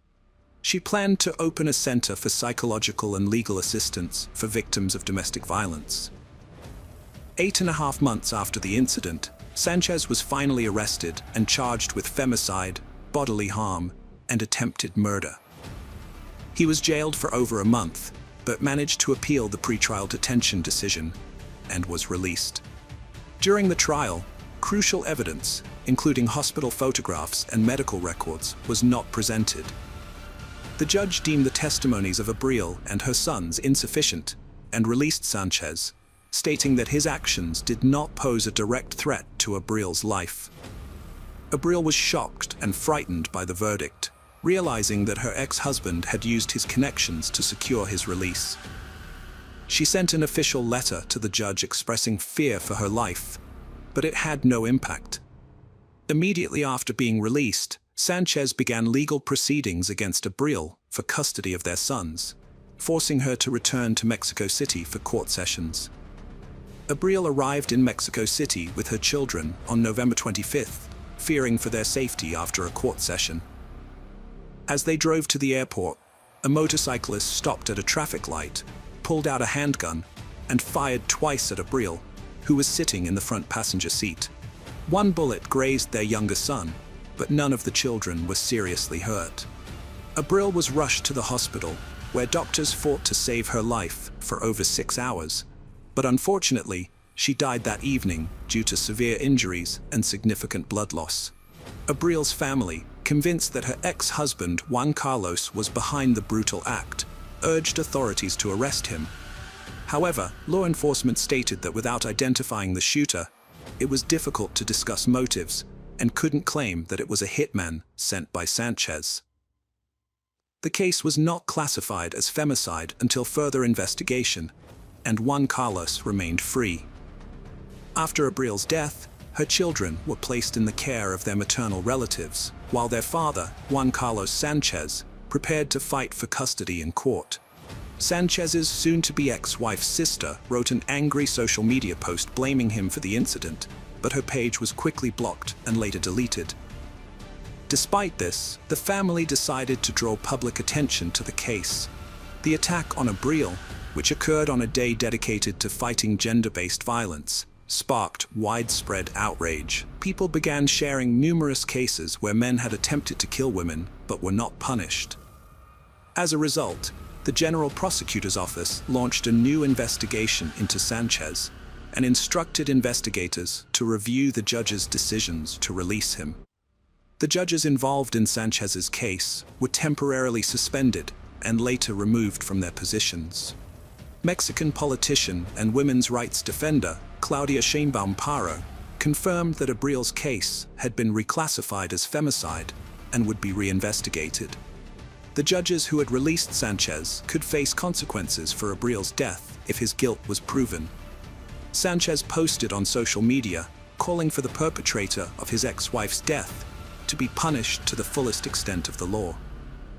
[SPEAKER 1] She planned to open a center for psychological and legal assistance for victims of domestic violence. 8.5 months after the incident, Sanchez was finally arrested and charged with femicide, bodily harm, and attempted murder. He was jailed for over a month, but managed to appeal the pretrial detention decision and was released. During the trial, crucial evidence, including hospital photographs and medical records, was not presented. The judge deemed the testimonies of Abril and her sons insufficient and released Sanchez, stating that his actions did not pose a direct threat to Abril's life. Abril was shocked and frightened by the verdict, realizing that her ex-husband had used his connections to secure his release. She sent an official letter to the judge expressing fear for her life, but it had no impact. Immediately after being released, Sanchez began legal proceedings against Abril for custody of their sons, forcing her to return to Mexico City for court sessions. Abril arrived in Mexico City with her children on November 25th, fearing for their safety after a court session. As they drove to the airport, a motorcyclist stopped at a traffic light, pulled out a handgun, and fired twice at Abril, who was sitting in the front passenger seat. One bullet grazed their younger son, but none of the children were seriously hurt. Abril was rushed to the hospital, where doctors fought to save her life, for over 6 hours, but unfortunately, she died that evening due to severe injuries and significant blood loss. Abrile's family, convinced that her ex-husband Juan Carlos was behind the brutal act, urged authorities to arrest him. However, law enforcement stated that without identifying the shooter, it was difficult to discuss motives and couldn't claim that it was a hitman sent by Sanchez. The case was not classified as femicide until further investigation, and Juan Carlos remained free. After Abrile's death, her children were placed in the care of their maternal relatives, while their father, Juan Carlos Sanchez, prepared to fight for custody in court. Sanchez's soon-to-be ex-wife's sister wrote an angry social media post blaming him for the incident, but her page was quickly blocked and later deleted. Despite this, the family decided to draw public attention to the case. The attack on Abrile, which occurred on a day dedicated to fighting gender-based violence, sparked widespread outrage. People began sharing numerous cases where men had attempted to kill women but were not punished. As a result, the General Prosecutor's Office launched a new investigation into Sanchez and instructed investigators to review the judge's decisions to release him. The judges involved in Sanchez's case were temporarily suspended and later removed from their positions. Mexican politician and women's rights defender Claudia Sheinbaum Parro confirmed that Abrile's case had been reclassified as femicide and would be reinvestigated. The judges who had released Sanchez could face consequences for Abrile's death if his guilt was proven. Sanchez posted on social media, calling for the perpetrator of his ex-wife's death to be punished to the fullest extent of the law.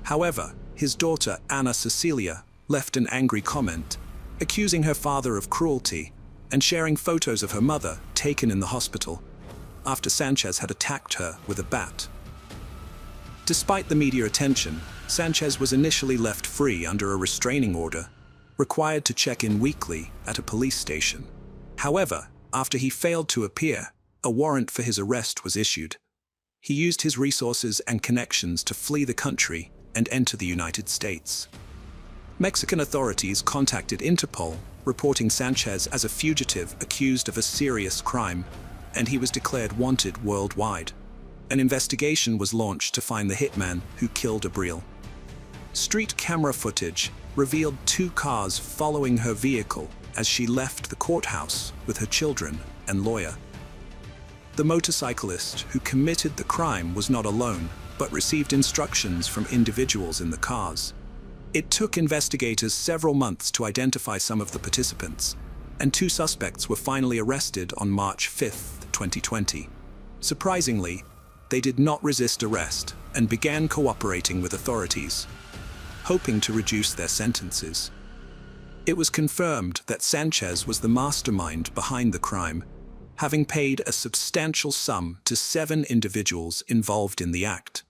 [SPEAKER 1] However, his daughter Ana Cecilia left an angry comment, accusing her father of cruelty and sharing photos of her mother taken in the hospital after Sanchez had attacked her with a bat. Despite the media attention, Sanchez was initially left free under a restraining order, required to check in weekly at a police station. However, after he failed to appear, a warrant for his arrest was issued. He used his resources and connections to flee the country and enter the United States. Mexican authorities contacted Interpol, reporting Sanchez as a fugitive accused of a serious crime, and he was declared wanted worldwide. An investigation was launched to find the hitman who killed Abrile. Street camera footage revealed 2 cars following her vehicle as she left the courthouse with her children and lawyer. The motorcyclist who committed the crime was not alone, but received instructions from individuals in the cars. It took investigators several months to identify some of the participants, and 2 suspects were finally arrested on March 5, 2020. Surprisingly, they did not resist arrest and began cooperating with authorities, hoping to reduce their sentences. It was confirmed that Sanchez was the mastermind behind the crime, having paid a substantial sum to 7 individuals involved in the act.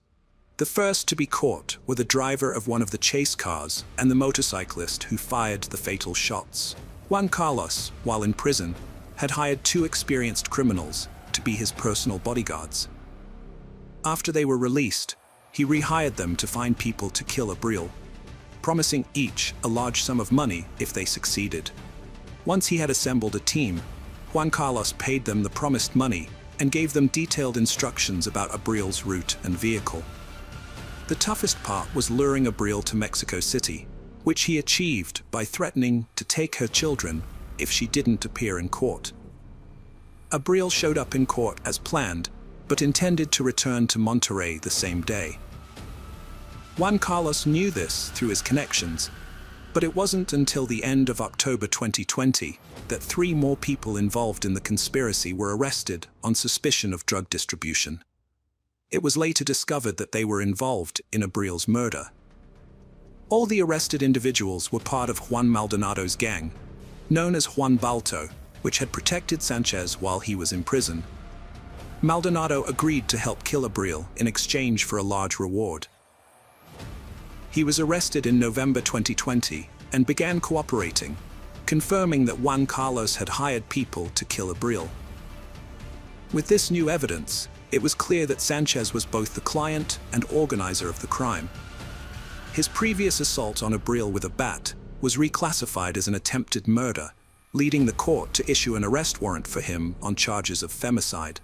[SPEAKER 1] The first to be caught were the driver of one of the chase cars and the motorcyclist who fired the fatal shots. Juan Carlos, while in prison, had hired 2 experienced criminals to be his personal bodyguards. After they were released, he rehired them to find people to kill Abrile, promising each a large sum of money if they succeeded. Once he had assembled a team, Juan Carlos paid them the promised money and gave them detailed instructions about Abrile's route and vehicle. The toughest part was luring Abrile to Mexico City, which he achieved by threatening to take her children if she didn't appear in court. Abrile showed up in court as planned, but intended to return to Monterrey the same day. Juan Carlos knew this through his connections, but it wasn't until the end of October 2020 that 3 more people involved in the conspiracy were arrested on suspicion of drug distribution. It was later discovered that they were involved in Abrile's murder. All the arrested individuals were part of Juan Maldonado's gang, known as Juan Balto, which had protected Sanchez while he was in prison. Maldonado agreed to help kill Abrile in exchange for a large reward. He was arrested in November 2020 and began cooperating, confirming that Juan Carlos had hired people to kill Abrile. With this new evidence, it was clear that Sanchez was both the client and organizer of the crime. His previous assault on Abrile with a bat was reclassified as an attempted murder, leading the court to issue an arrest warrant for him on charges of femicide.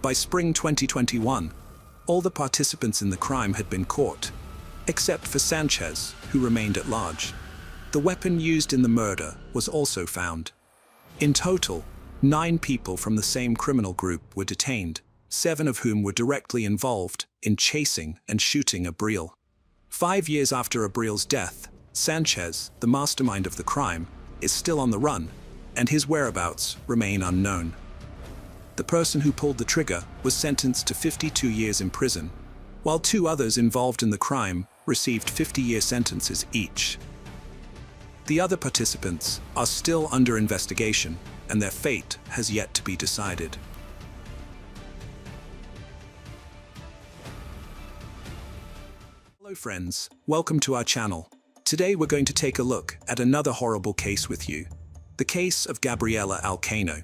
[SPEAKER 1] By spring 2021, all the participants in the crime had been caught, except for Sanchez, who remained at large. The weapon used in the murder was also found. In total, 9 people from the same criminal group were detained, 7 of whom were directly involved in chasing and shooting Abril. 5 years after Abril's death, Sanchez, the mastermind of the crime, is still on the run, and his whereabouts remain unknown. The person who pulled the trigger was sentenced to 52 years in prison, while 2 others involved in the crime received 50-year sentences each. The other participants are still under investigation, and their fate has yet to be decided. Hello friends, welcome to our channel. Today we're going to take a look at another horrible case with you, the case of Gabriela Alcaino.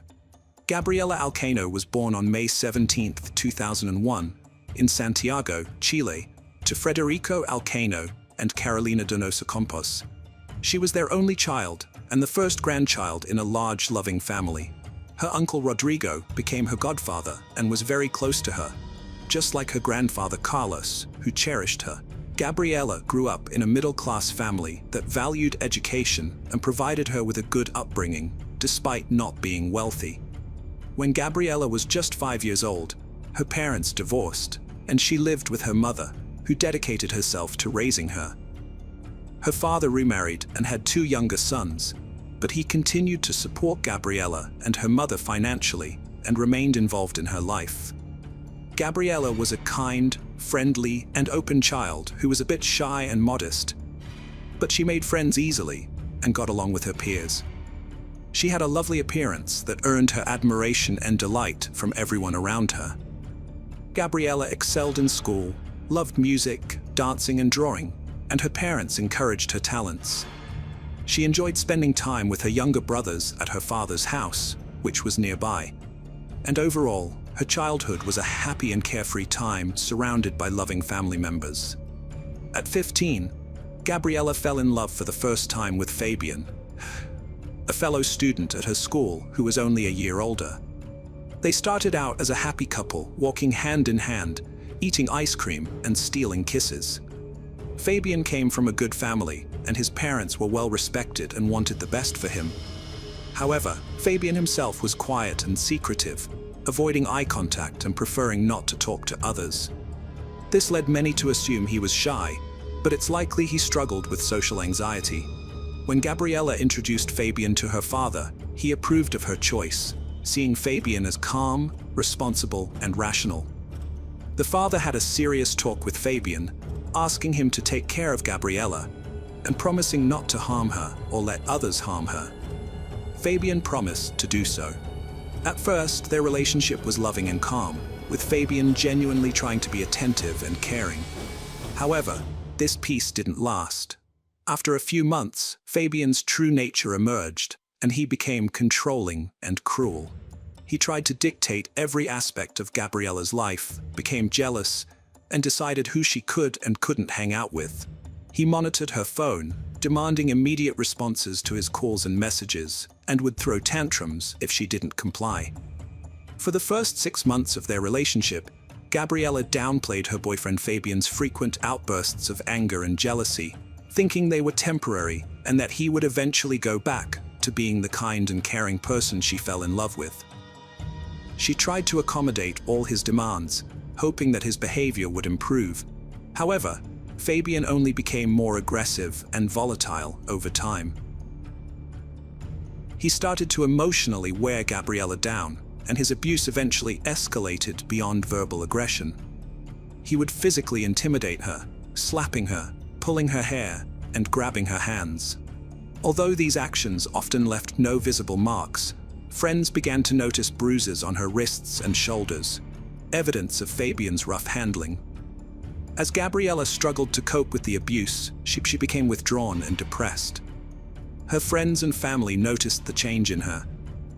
[SPEAKER 1] Gabriela Alcaino was born on May 17, 2001, in Santiago, Chile, to Federico Alcaino and Carolina Donoso Campos. She was their only child and the first grandchild in a large, loving family. Her uncle Rodrigo became her godfather and was very close to her, just like her grandfather Carlos, who cherished her. Gabriela grew up in a middle-class family that valued education and provided her with a good upbringing, despite not being wealthy. When Gabriela was just 5 years old, her parents divorced, and she lived with her mother, who dedicated herself to raising her. Her father remarried and had 2 younger sons, but he continued to support Gabriela and her mother financially and remained involved in her life. Gabriela was a kind, friendly, and open child who was a bit shy and modest, but she made friends easily and got along with her peers. She had a lovely appearance that earned her admiration and delight from everyone around her. Gabriela excelled in school, loved music, dancing, and drawing, and her parents encouraged her talents. She enjoyed spending time with her younger brothers at her father's house, which was nearby. And overall, her childhood was a happy and carefree time surrounded by loving family members. At 15, Gabriela fell in love for the first time with Fabian, a fellow student at her school who was only a year older. They started out as a happy couple, walking hand in hand, eating ice cream and stealing kisses. Fabian came from a good family, and his parents were well respected and wanted the best for him. However, Fabian himself was quiet and secretive, avoiding eye contact and preferring not to talk to others. This led many to assume he was shy, but it's likely he struggled with social anxiety. When Gabriela introduced Fabian to her father, he approved of her choice, seeing Fabian as calm, responsible, and rational. The father had a serious talk with Fabian, asking him to take care of Gabriela and promising not to harm her or let others harm her. Fabian promised to do so. At first, their relationship was loving and calm, with Fabian genuinely trying to be attentive and caring. However, this peace didn't last. After a few months, Fabian's true nature emerged, and he became controlling and cruel. He tried to dictate every aspect of Gabriela's life, became jealous, and decided who she could and couldn't hang out with. He monitored her phone, demanding immediate responses to his calls and messages, and would throw tantrums if she didn't comply. For the first 6 months of their relationship, Gabriela downplayed her boyfriend Fabian's frequent outbursts of anger and jealousy, thinking they were temporary and that he would eventually go back to being the kind and caring person she fell in love with. She tried to accommodate all his demands, hoping that his behavior would improve. However, Fabian only became more aggressive and volatile over time. He started to emotionally wear Gabriela down, and his abuse eventually escalated beyond verbal aggression. He would physically intimidate her, slapping her, pulling her hair, and grabbing her hands. Although these actions often left no visible marks, friends began to notice bruises on her wrists and shoulders, evidence of Fabian's rough handling. As Gabriela struggled to cope with the abuse, she became withdrawn and depressed. Her friends and family noticed the change in her,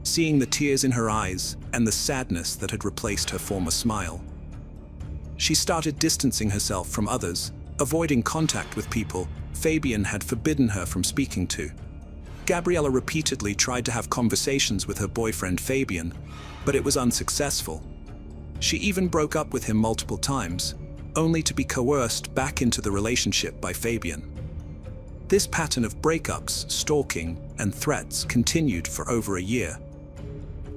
[SPEAKER 1] seeing the tears in her eyes and the sadness that had replaced her former smile. She started distancing herself from others, avoiding contact with people, Fabian had forbidden her from speaking to. Gabriella repeatedly tried to have conversations with her boyfriend Fabian, but it was unsuccessful. She even broke up with him multiple times, only to be coerced back into the relationship by Fabian. This pattern of breakups, stalking, and threats continued for over a year.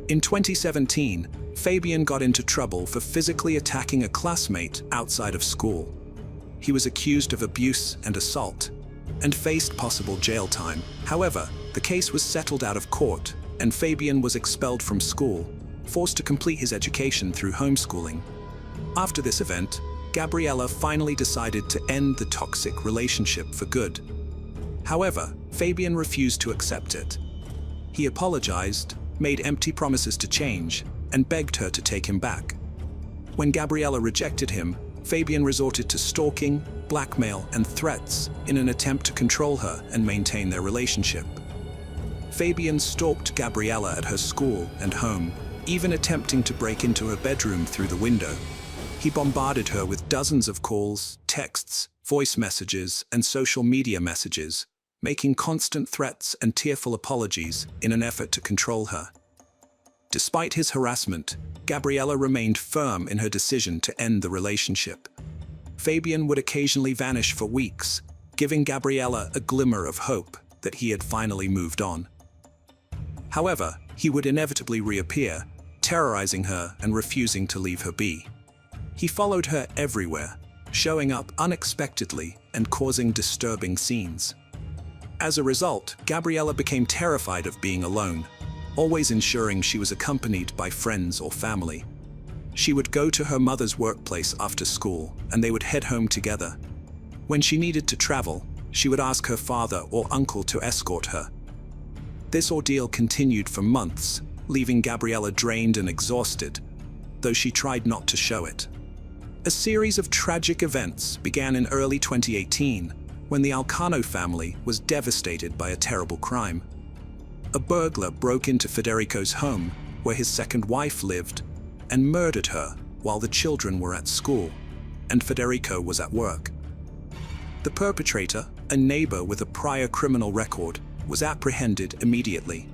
[SPEAKER 1] In 2017, Fabian got into trouble for physically attacking a classmate outside of school. He was accused of abuse and assault, and faced possible jail time. However, the case was settled out of court, and Fabian was expelled from school, forced to complete his education through homeschooling. After this event, Gabriella finally decided to end the toxic relationship for good. However, Fabian refused to accept it. He apologized, made empty promises to change, and begged her to take him back. When Gabriella rejected him, Fabian resorted to stalking, blackmail, and threats in an attempt to control her and maintain their relationship. Fabian stalked Gabriella at her school and home, even attempting to break into her bedroom through the window. He bombarded her with dozens of calls, texts, voice messages, and social media messages, making constant threats and tearful apologies in an effort to control her. Despite his harassment, Gabriella remained firm in her decision to end the relationship. Fabian would occasionally vanish for weeks, giving Gabriella a glimmer of hope that he had finally moved on. However, he would inevitably reappear, terrorizing her and refusing to leave her be. He followed her everywhere, showing up unexpectedly and causing disturbing scenes. As a result, Gabriella became terrified of being alone, always ensuring she was accompanied by friends or family. She would go to her mother's workplace after school, and they would head home together. When she needed to travel, she would ask her father or uncle to escort her. This ordeal continued for months, leaving Gabriella drained and exhausted, though she tried not to show it. A series of tragic events began in early 2018, when the Alcano family was devastated by a terrible crime. A burglar broke into Federico's home, where his second wife lived, and murdered her while the children were at school, and Federico was at work. The perpetrator, a neighbor with a prior criminal record, was apprehended immediately.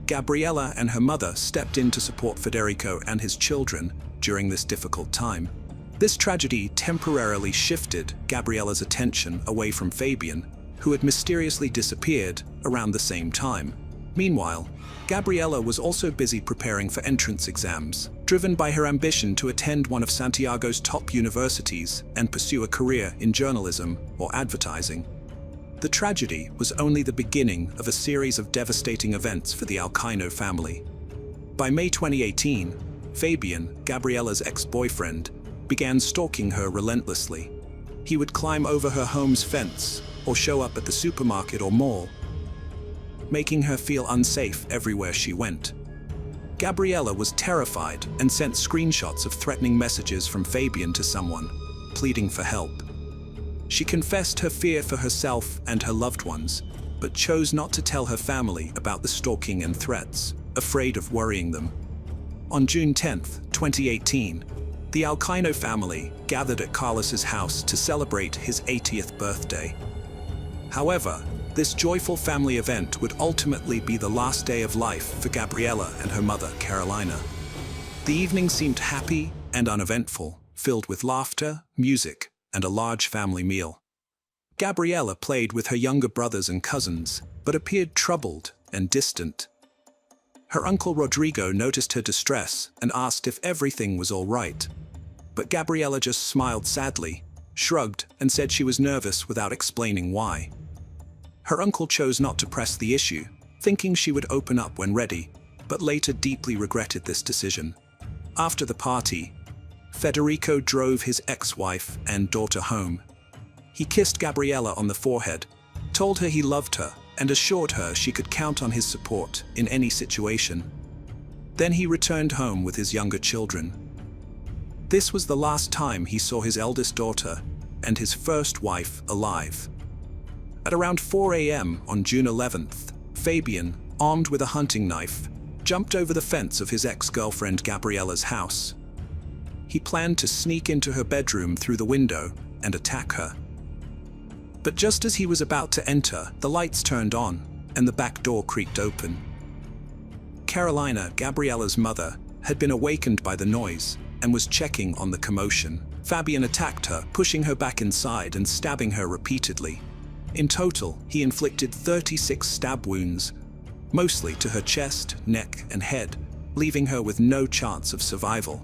[SPEAKER 1] Gabriella and her mother stepped in to support Federico and his children during this difficult time. This tragedy temporarily shifted Gabriella's attention away from Fabian, who had mysteriously disappeared around the same time. Meanwhile, Gabriella was also busy preparing for entrance exams, driven by her ambition to attend one of Santiago's top universities and pursue a career in journalism or advertising. The tragedy was only the beginning of a series of devastating events for the Alcano family. By May 2018, Fabian, Gabriella's ex-boyfriend, began stalking her relentlessly. He would climb over her home's fence or show up at the supermarket or mall, making her feel unsafe everywhere she went. Gabriella was terrified and sent screenshots of threatening messages from Fabian to someone, pleading for help. She confessed her fear for herself and her loved ones, but chose not to tell her family about the stalking and threats, afraid of worrying them. On June 10, 2018, the Alcano family gathered at Carlos's house to celebrate his 80th birthday. However, this joyful family event would ultimately be the last day of life for Gabriella and her mother, Carolina. The evening seemed happy and uneventful, filled with laughter, music, and a large family meal. Gabriella played with her younger brothers and cousins, but appeared troubled and distant. Her uncle Rodrigo noticed her distress and asked if everything was all right. But Gabriella just smiled sadly, shrugged, and said she was nervous without explaining why. Her uncle chose not to press the issue, thinking she would open up when ready, but later deeply regretted this decision. After the party, Federico drove his ex-wife and daughter home. He kissed Gabriella on the forehead, told her he loved her, and assured her she could count on his support in any situation. Then he returned home with his younger children. This was the last time he saw his eldest daughter and his first wife alive. At around 4 a.m. on June 11th, Fabian, armed with a hunting knife, jumped over the fence of his ex-girlfriend Gabriella's house. He planned to sneak into her bedroom through the window and attack her. But just as he was about to enter, the lights turned on, and the back door creaked open. Carolina, Gabriella's mother, had been awakened by the noise and was checking on the commotion. Fabian attacked her, pushing her back inside and stabbing her repeatedly. In total, he inflicted 36 stab wounds, mostly to her chest, neck, and head, leaving her with no chance of survival.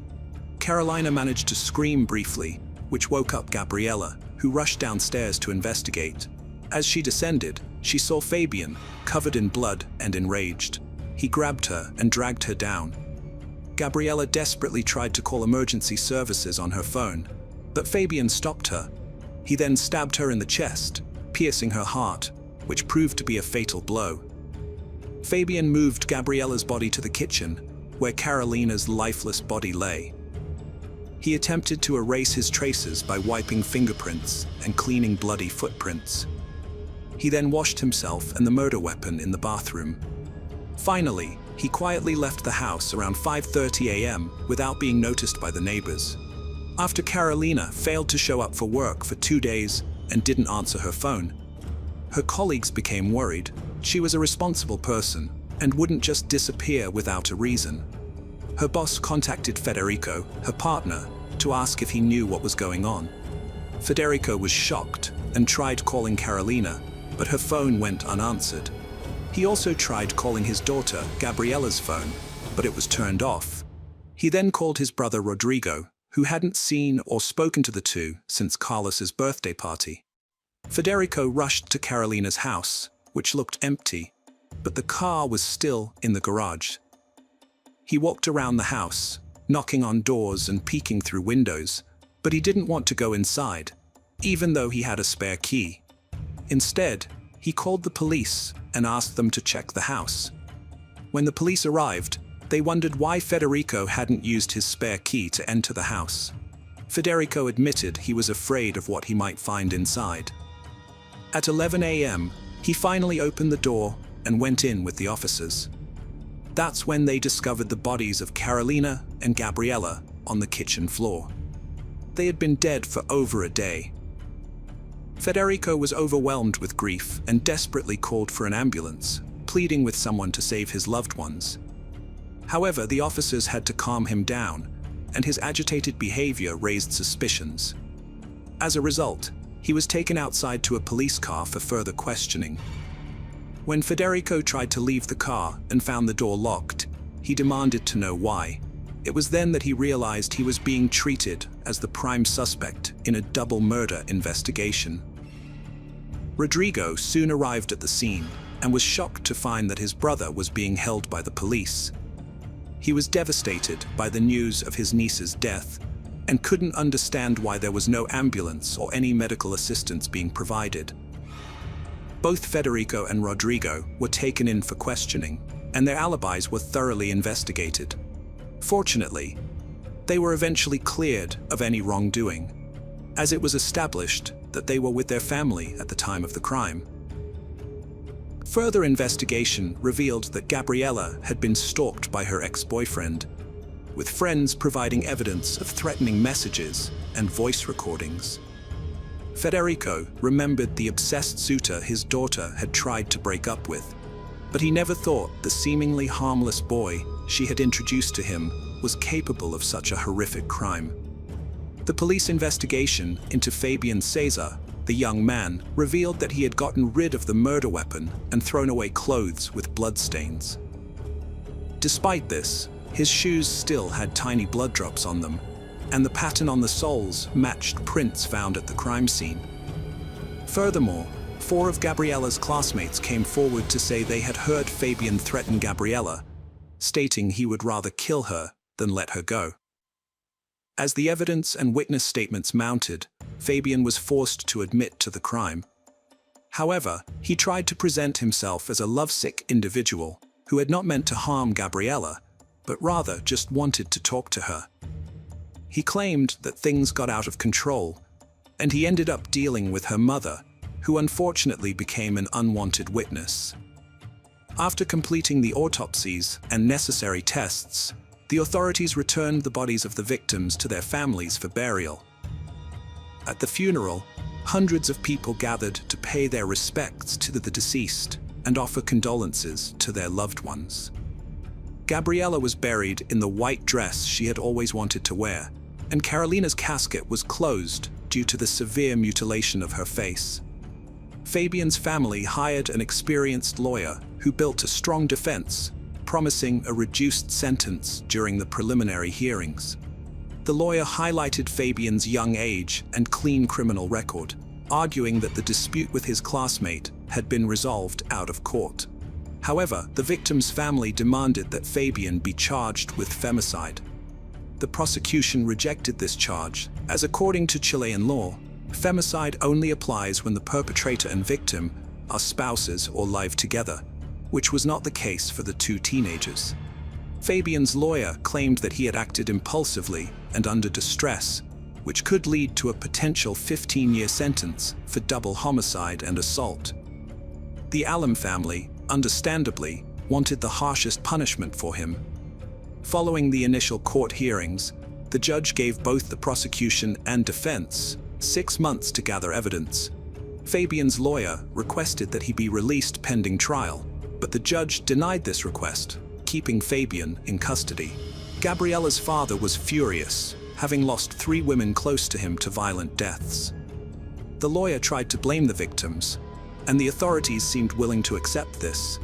[SPEAKER 1] Carolina managed to scream briefly, which woke up Gabriella, who rushed downstairs to investigate. As she descended, she saw Fabian, covered in blood and enraged. He grabbed her and dragged her down. Gabriella desperately tried to call emergency services on her phone, but Fabian stopped her. He then stabbed her in the chest, piercing her heart, which proved to be a fatal blow. Fabian moved Gabriella's body to the kitchen, where Carolina's lifeless body lay. He attempted to erase his traces by wiping fingerprints and cleaning bloody footprints. He then washed himself and the murder weapon in the bathroom. Finally, he quietly left the house around 5:30 a.m. without being noticed by the neighbors. After Carolina failed to show up for work for 2 days and didn't answer her phone, her colleagues became worried. She was a responsible person and wouldn't just disappear without a reason. Her boss contacted Federico, her partner, to ask if he knew what was going on. Federico was shocked and tried calling Carolina, but her phone went unanswered. He also tried calling his daughter, Gabriella's phone, but it was turned off. He then called his brother Rodrigo, who hadn't seen or spoken to the two since Carlos's birthday party. Federico rushed to Carolina's house, which looked empty, but the car was still in the garage. He walked around the house, knocking on doors and peeking through windows, but he didn't want to go inside, even though he had a spare key. Instead, he called the police and asked them to check the house. When the police arrived, they wondered why Federico hadn't used his spare key to enter the house. Federico admitted he was afraid of what he might find inside. At 11 a.m., he finally opened the door and went in with the officers. That's when they discovered the bodies of Carolina and Gabriella on the kitchen floor. They had been dead for over a day. Federico was overwhelmed with grief and desperately called for an ambulance, pleading with someone to save his loved ones. However, the officers had to calm him down, and his agitated behavior raised suspicions. As a result, he was taken outside to a police car for further questioning. When Federico tried to leave the car and found the door locked, he demanded to know why. It was then that he realized he was being treated as the prime suspect in a double murder investigation. Rodrigo soon arrived at the scene and was shocked to find that his brother was being held by the police. He was devastated by the news of his niece's death and couldn't understand why there was no ambulance or any medical assistance being provided. Both Federico and Rodrigo were taken in for questioning, and their alibis were thoroughly investigated. Fortunately, they were eventually cleared of any wrongdoing, as it was established that they were with their family at the time of the crime. Further investigation revealed that Gabriella had been stalked by her ex-boyfriend, with friends providing evidence of threatening messages and voice recordings. Federico remembered the obsessed suitor his daughter had tried to break up with, but he never thought the seemingly harmless boy she had introduced to him was capable of such a horrific crime. The police investigation into Fabian Cesar, the young man, revealed that he had gotten rid of the murder weapon and thrown away clothes with bloodstains. Despite this, his shoes still had tiny blood drops on them, and the pattern on the soles matched prints found at the crime scene. Furthermore, 4 of Gabriella's classmates came forward to say they had heard Fabian threaten Gabriella, stating he would rather kill her than let her go. As the evidence and witness statements mounted, Fabian was forced to admit to the crime. However, he tried to present himself as a lovesick individual who had not meant to harm Gabriella, but rather just wanted to talk to her. He claimed that things got out of control, and he ended up dealing with her mother, who unfortunately became an unwanted witness. After completing the autopsies and necessary tests, the authorities returned the bodies of the victims to their families for burial. At the funeral, Hundreds of people gathered to pay their respects to the deceased and offer condolences to their loved ones. Gabriella was buried in the white dress she had always wanted to wear, and Carolina's casket was closed due to the severe mutilation of her face. Fabian's family hired an experienced lawyer who built a strong defense, promising a reduced sentence during the preliminary hearings. The lawyer highlighted Fabian's young age and clean criminal record, arguing that the dispute with his classmate had been resolved out of court. However, the victim's family demanded that Fabian be charged with femicide. The prosecution rejected this charge, as according to Chilean law, femicide only applies when the perpetrator and victim are spouses or live together, which was not the case for the two teenagers. Fabian's lawyer claimed that he had acted impulsively and under distress, which could lead to a potential 15-year sentence for double homicide and assault. The Allen family, understandably, wanted the harshest punishment for him. Following the initial court hearings, the judge gave both the prosecution and defense 6 months to gather evidence. Fabian's lawyer requested that he be released pending trial, but the judge denied this request, keeping Fabian in custody. Gabriella's father was furious, having lost 3 women close to him to violent deaths. The lawyer tried to blame the victims, and the authorities seemed willing to accept this.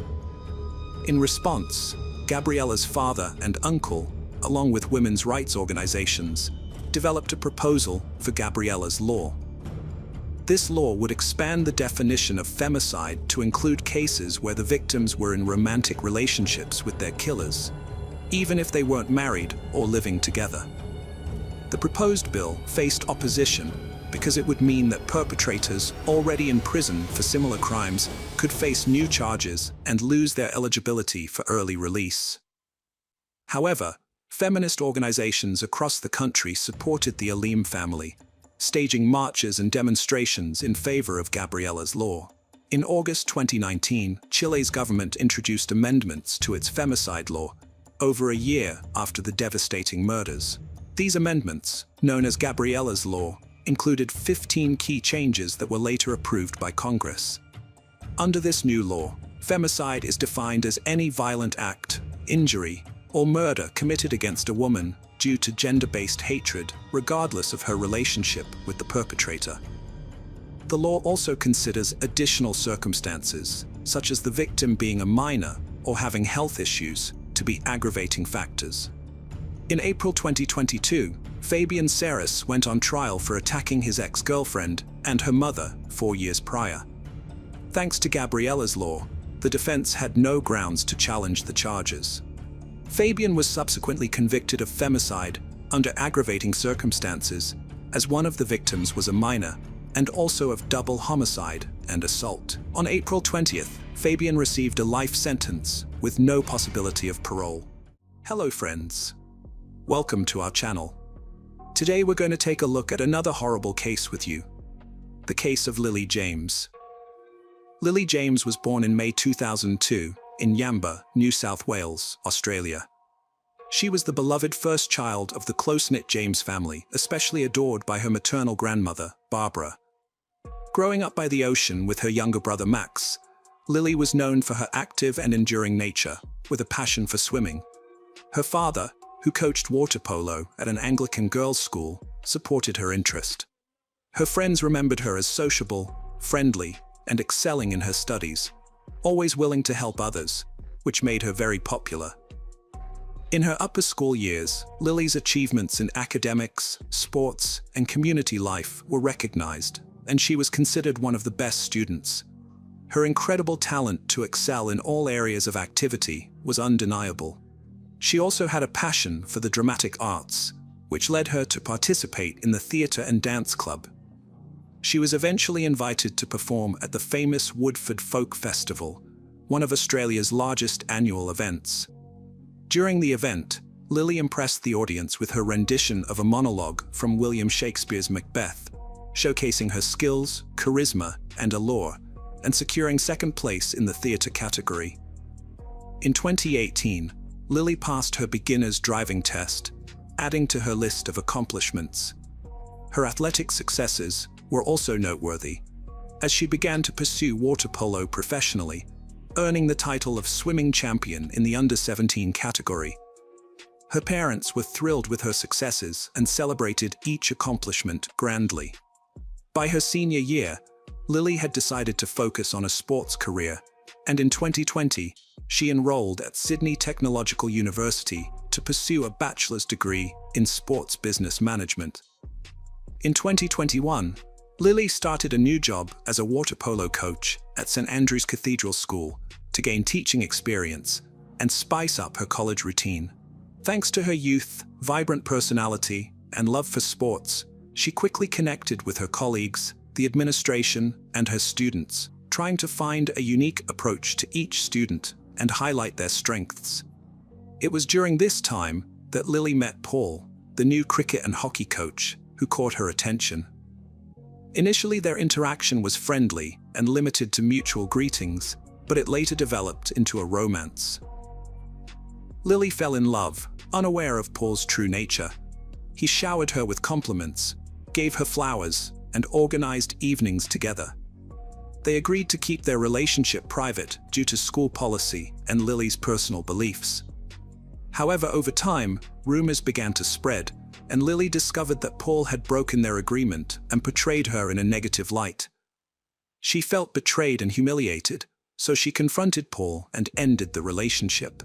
[SPEAKER 1] In response, Gabriella's father and uncle, along with women's rights organizations, developed a proposal for Gabriella's law. This law would expand the definition of femicide to include cases where the victims were in romantic relationships with their killers, even if they weren't married or living together. The proposed bill faced opposition because it would mean that perpetrators already in prison for similar crimes could face new charges and lose their eligibility for early release. However, feminist organizations across the country supported the Alim family, staging marches and demonstrations in favor of Gabriella's law. In August 2019, Chile's government introduced amendments to its femicide law, over a year after the devastating murders. These amendments, known as Gabriella's law, included 15 key changes that were later approved by Congress. Under this new law, femicide is defined as any violent act, injury, or murder committed against a woman due to gender-based hatred, regardless of her relationship with the perpetrator. The law also considers additional circumstances, such as the victim being a minor or having health issues, to be aggravating factors. In April 2022, Fabian Ceres went on trial for attacking his ex-girlfriend and her mother 4 years prior. Thanks to Gabriella's law, the defense had no grounds to challenge the charges. Fabian was subsequently convicted of femicide under aggravating circumstances, as one of the victims was a minor, and also of double homicide and assault. On April 20th, Fabian received a life sentence with no possibility of parole. Hello friends. Welcome to our channel. Today we're going to take a look at another horrible case with you. The case of Lily James. Lily James was born in May 2002 in Yarborough, New South Wales, Australia. She was the beloved first child of the close-knit James family, especially adored by her maternal grandmother, Barbara. Growing up by the ocean with her younger brother Max, Lily was known for her active and enduring nature, with a passion for swimming. Her father, who coached water polo at an Anglican girls' school, supported her interest. Her friends remembered her as sociable, friendly, and excelling in her studies, always willing to help others, which made her very popular. In her upper school years, Lily's achievements in academics, sports, and community life were recognized, and she was considered one of the best students. Her incredible talent to excel in all areas of activity was undeniable. She also had a passion for the dramatic arts, which led her to participate in the theatre and dance club. She was eventually invited to perform at the famous Woodford Folk Festival, one of Australia's largest annual events. During the event, Lily impressed the audience with her rendition of a monologue from William Shakespeare's Macbeth, showcasing her skills, charisma, and allure, and securing second place in the theatre category. In 2018, Lily passed her beginner's driving test, adding to her list of accomplishments. Her athletic successes were also noteworthy, as she began to pursue water polo professionally, earning the title of swimming champion in the under-17 category. Her parents were thrilled with her successes and celebrated each accomplishment grandly. By her senior year, Lily had decided to focus on a sports career, and in 2020, she enrolled at Sydney Technological University to pursue a bachelor's degree in sports business management. In 2021, Lily started a new job as a water polo coach at St Andrew's Cathedral School to gain teaching experience and spice up her college routine. Thanks to her youth, vibrant personality, and love for sports, she quickly connected with her colleagues, the administration, and her students, trying to find a unique approach to each student and highlight their strengths. It was during this time that Lily met Paul, the new cricket and hockey coach, who caught her attention. Initially, their interaction was friendly and limited to mutual greetings, but it later developed into a romance. Lily fell in love, unaware of Paul's true nature. He showered her with compliments, gave her flowers, and organized evenings together. They agreed to keep their relationship private due to school policy and Lily's personal beliefs. However, over time, rumors began to spread, and Lily discovered that Paul had broken their agreement and portrayed her in a negative light. She felt betrayed and humiliated, so she confronted Paul and ended the relationship.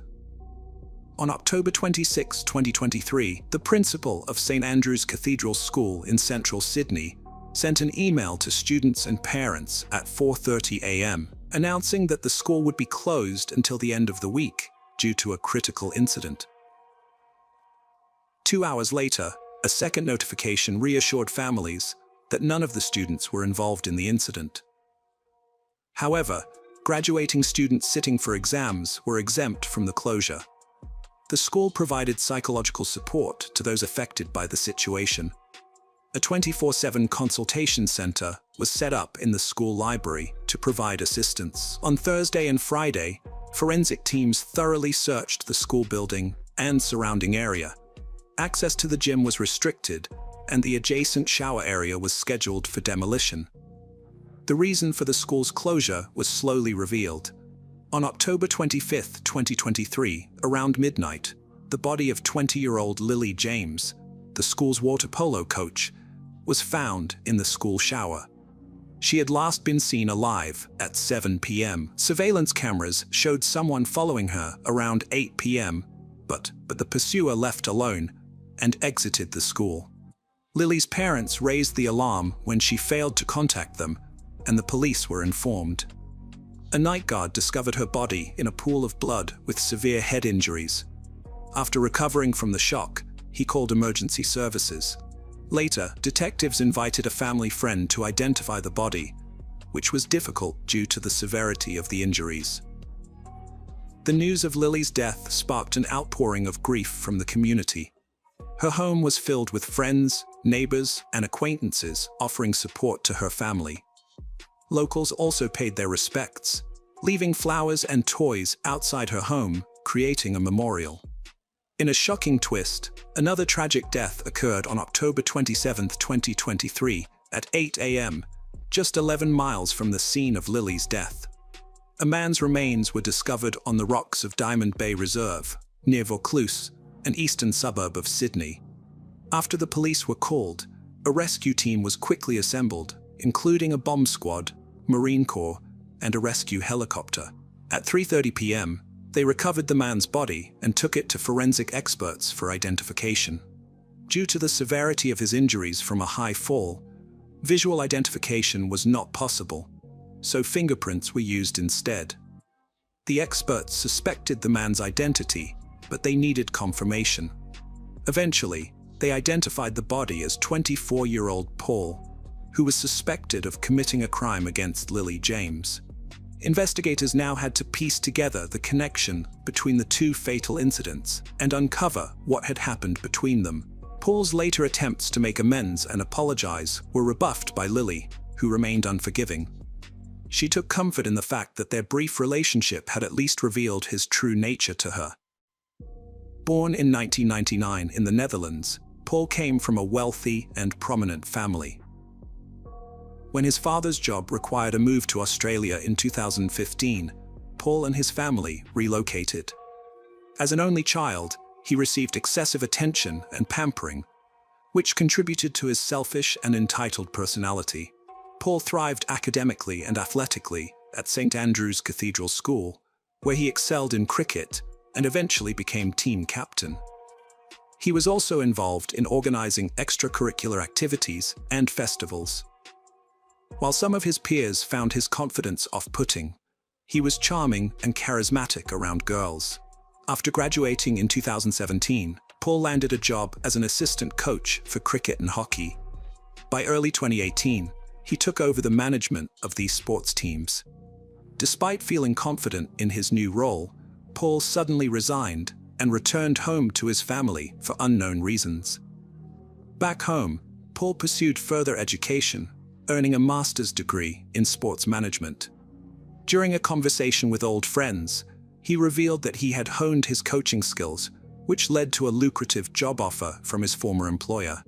[SPEAKER 1] On October 26, 2023, the principal of St Andrew's Cathedral School in central Sydney sent an email to students and parents at 4:30 a.m. announcing that the school would be closed until the end of the week due to a critical incident. 2 hours later, a second notification reassured families that none of the students were involved in the incident. However, graduating students sitting for exams were exempt from the closure. The school provided psychological support to those affected by the situation. A 24/7 consultation center was set up in the school library to provide assistance. On Thursday and Friday, forensic teams thoroughly searched the school building and surrounding area. Access to the gym was restricted, and the adjacent shower area was scheduled for demolition. The reason for the school's closure was slowly revealed. On October 25, 2023, around midnight, the body of 20-year-old Lily James, the school's water polo coach, was found in the school shower. She had last been seen alive at 7 p.m. Surveillance cameras showed someone following her around 8 p.m., but the pursuer left alone and exited the school. Lily's parents raised the alarm when she failed to contact them, and the police were informed. A night guard discovered her body in a pool of blood with severe head injuries. After recovering from the shock, he called emergency services. Later, detectives invited a family friend to identify the body, which was difficult due to the severity of the injuries. The news of Lily's death sparked an outpouring of grief from the community. Her home was filled with friends, neighbors, and acquaintances offering support to her family. Locals also paid their respects, leaving flowers and toys outside her home, creating a memorial. In a shocking twist, another tragic death occurred on October 27, 2023, at 8 a.m., just 11 miles from the scene of Lily's death. A man's remains were discovered on the rocks of Diamond Bay Reserve, near Vaucluse, an eastern suburb of Sydney. After the police were called, a rescue team was quickly assembled, including a bomb squad, Marine Corps, and a rescue helicopter. At 3:30 p.m., they recovered the man's body and took it to forensic experts for identification. Due to the severity of his injuries from a high fall, visual identification was not possible, so fingerprints were used instead. The experts suspected the man's identity, but they needed confirmation. Eventually, they identified the body as 24-year-old Paul, who was suspected of committing a crime against Lily James. Investigators now had to piece together the connection between the two fatal incidents and uncover what had happened between them. Paul's later attempts to make amends and apologize were rebuffed by Lily, who remained unforgiving. She took comfort in the fact that their brief relationship had at least revealed his true nature to her. Born in 1999 in the Netherlands, Paul came from a wealthy and prominent family. When his father's job required a move to Australia in 2015, Paul and his family relocated. As an only child, he received excessive attention and pampering, which contributed to his selfish and entitled personality. Paul thrived academically and athletically at St. Andrew's Cathedral School, where he excelled in cricket and eventually became team captain. He was also involved in organizing extracurricular activities and festivals. While some of his peers found his confidence off-putting, he was charming and charismatic around girls. After graduating in 2017, Paul landed a job as an assistant coach for cricket and hockey. By early 2018, he took over the management of these sports teams. Despite feeling confident in his new role, Paul suddenly resigned and returned home to his family for unknown reasons. Back home, Paul pursued further education, earning a master's degree in sports management. During a conversation with old friends, he revealed that he had honed his coaching skills, which led to a lucrative job offer from his former employer.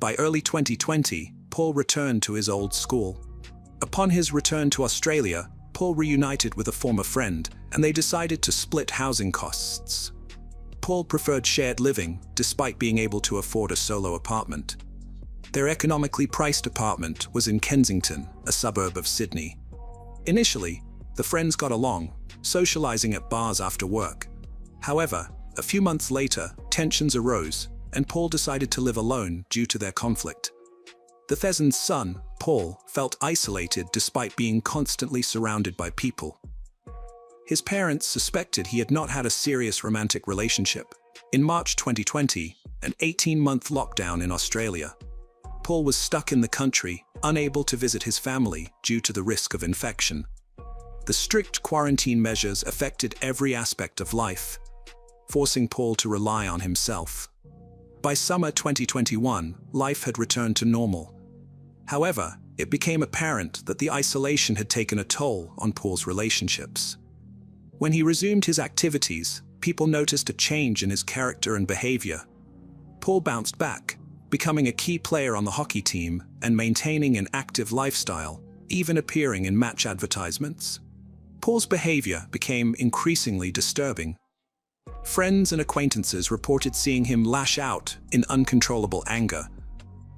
[SPEAKER 1] By early 2020, Paul returned to his old school. Upon his return to Australia, Paul reunited with a former friend, and they decided to split housing costs. Paul preferred shared living, despite being able to afford a solo apartment. Their economically priced apartment was in Kensington, a suburb of Sydney. Initially, the friends got along, socializing at bars after work. However, a few months later, tensions arose, and Paul decided to live alone due to their conflict. The Theson's son, Paul, felt isolated despite being constantly surrounded by people. His parents suspected he had not had a serious romantic relationship. In March 2020, an 18-month lockdown in Australia, Paul was stuck in the country, unable to visit his family due to the risk of infection. The strict quarantine measures affected every aspect of life, forcing Paul to rely on himself. By summer 2021, life had returned to normal. However, it became apparent that the isolation had taken a toll on Paul's relationships. When he resumed his activities, people noticed a change in his character and behavior. Paul bounced back, becoming a key player on the hockey team and maintaining an active lifestyle, even appearing in match advertisements. Paul's behavior became increasingly disturbing. Friends and acquaintances reported seeing him lash out in uncontrollable anger,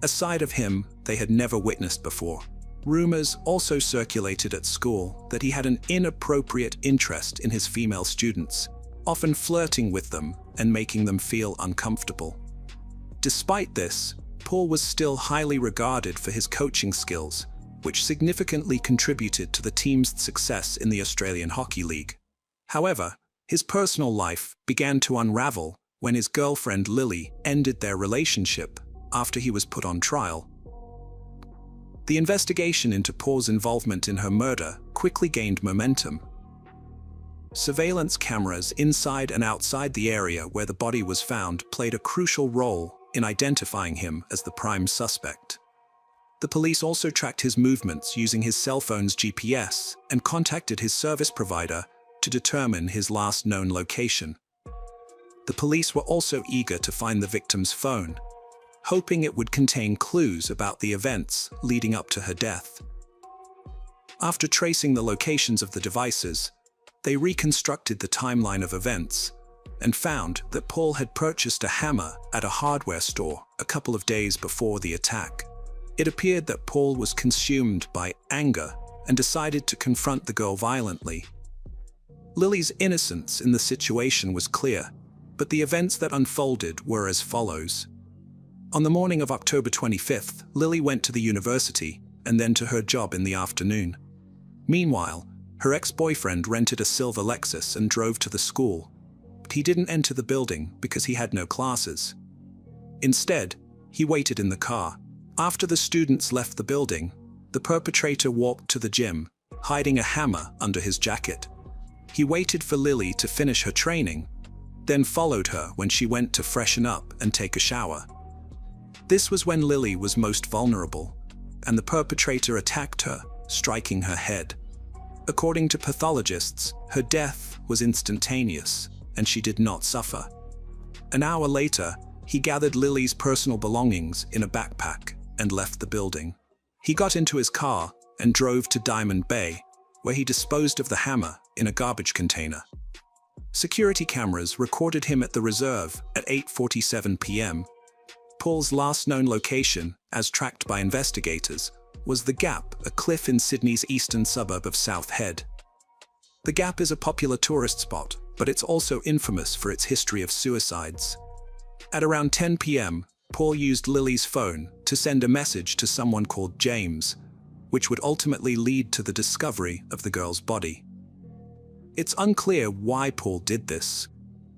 [SPEAKER 1] a side of him they had never witnessed before. Rumors also circulated at school that he had an inappropriate interest in his female students, often flirting with them and making them feel uncomfortable. Despite this, Paul was still highly regarded for his coaching skills, which significantly contributed to the team's success in the Australian Hockey League. However, his personal life began to unravel when his girlfriend Lily ended their relationship after he was put on trial. The investigation into Paul's involvement in her murder quickly gained momentum. Surveillance cameras inside and outside the area where the body was found played a crucial role in identifying him as the prime suspect. The police also tracked his movements using his cell phone's GPS and contacted his service provider to determine his last known location. The police were also eager to find the victim's phone, hoping it would contain clues about the events leading up to her death. After tracing the locations of the devices, they reconstructed the timeline of events and found that Paul had purchased a hammer at a hardware store a couple of days before the attack. It appeared that Paul was consumed by anger and decided to confront the girl violently. Lily's innocence in the situation was clear, but the events that unfolded were as follows. On the morning of October 25th, Lily went to the university and then to her job in the afternoon. Meanwhile, her ex-boyfriend rented a silver Lexus and drove to the school, but he didn't enter the building because he had no classes. Instead, he waited in the car. After the students left the building, the perpetrator walked to the gym, hiding a hammer under his jacket. He waited for Lily to finish her training, then followed her when she went to freshen up and take a shower. This was when Lily was most vulnerable, and the perpetrator attacked her, striking her head. According to pathologists, her death was instantaneous, and she did not suffer. An hour later, He gathered Lily's personal belongings in a backpack and left the building. He got into his car and drove to Diamond Bay, where he disposed of the hammer in a garbage container. Security cameras recorded him at the reserve at 8:47 p.m. Paul's last known location, as tracked by investigators, was The Gap, a cliff in Sydney's eastern suburb of South Head. The Gap is a popular tourist spot, but it's also infamous for its history of suicides. At around 10 p.m., Paul used Lily's phone to send a message to someone called James, which would ultimately lead to the discovery of the girl's body. It's unclear why Paul did this.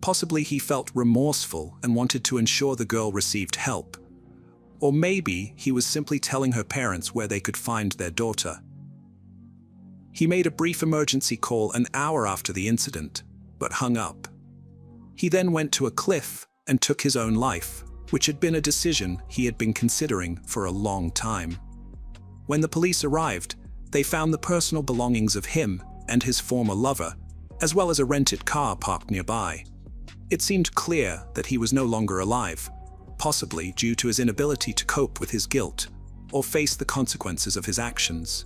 [SPEAKER 1] Possibly he felt remorseful and wanted to ensure the girl received help. Or maybe he was simply telling her parents where they could find their daughter. He made a brief emergency call an hour after the incident, but hung up. He then went to a cliff and took his own life, which had been a decision he had been considering for a long time. When the police arrived, they found the personal belongings of him and his former lover, as well as a rented car parked nearby. It seemed clear that he was no longer alive, possibly due to his inability to cope with his guilt or face the consequences of his actions.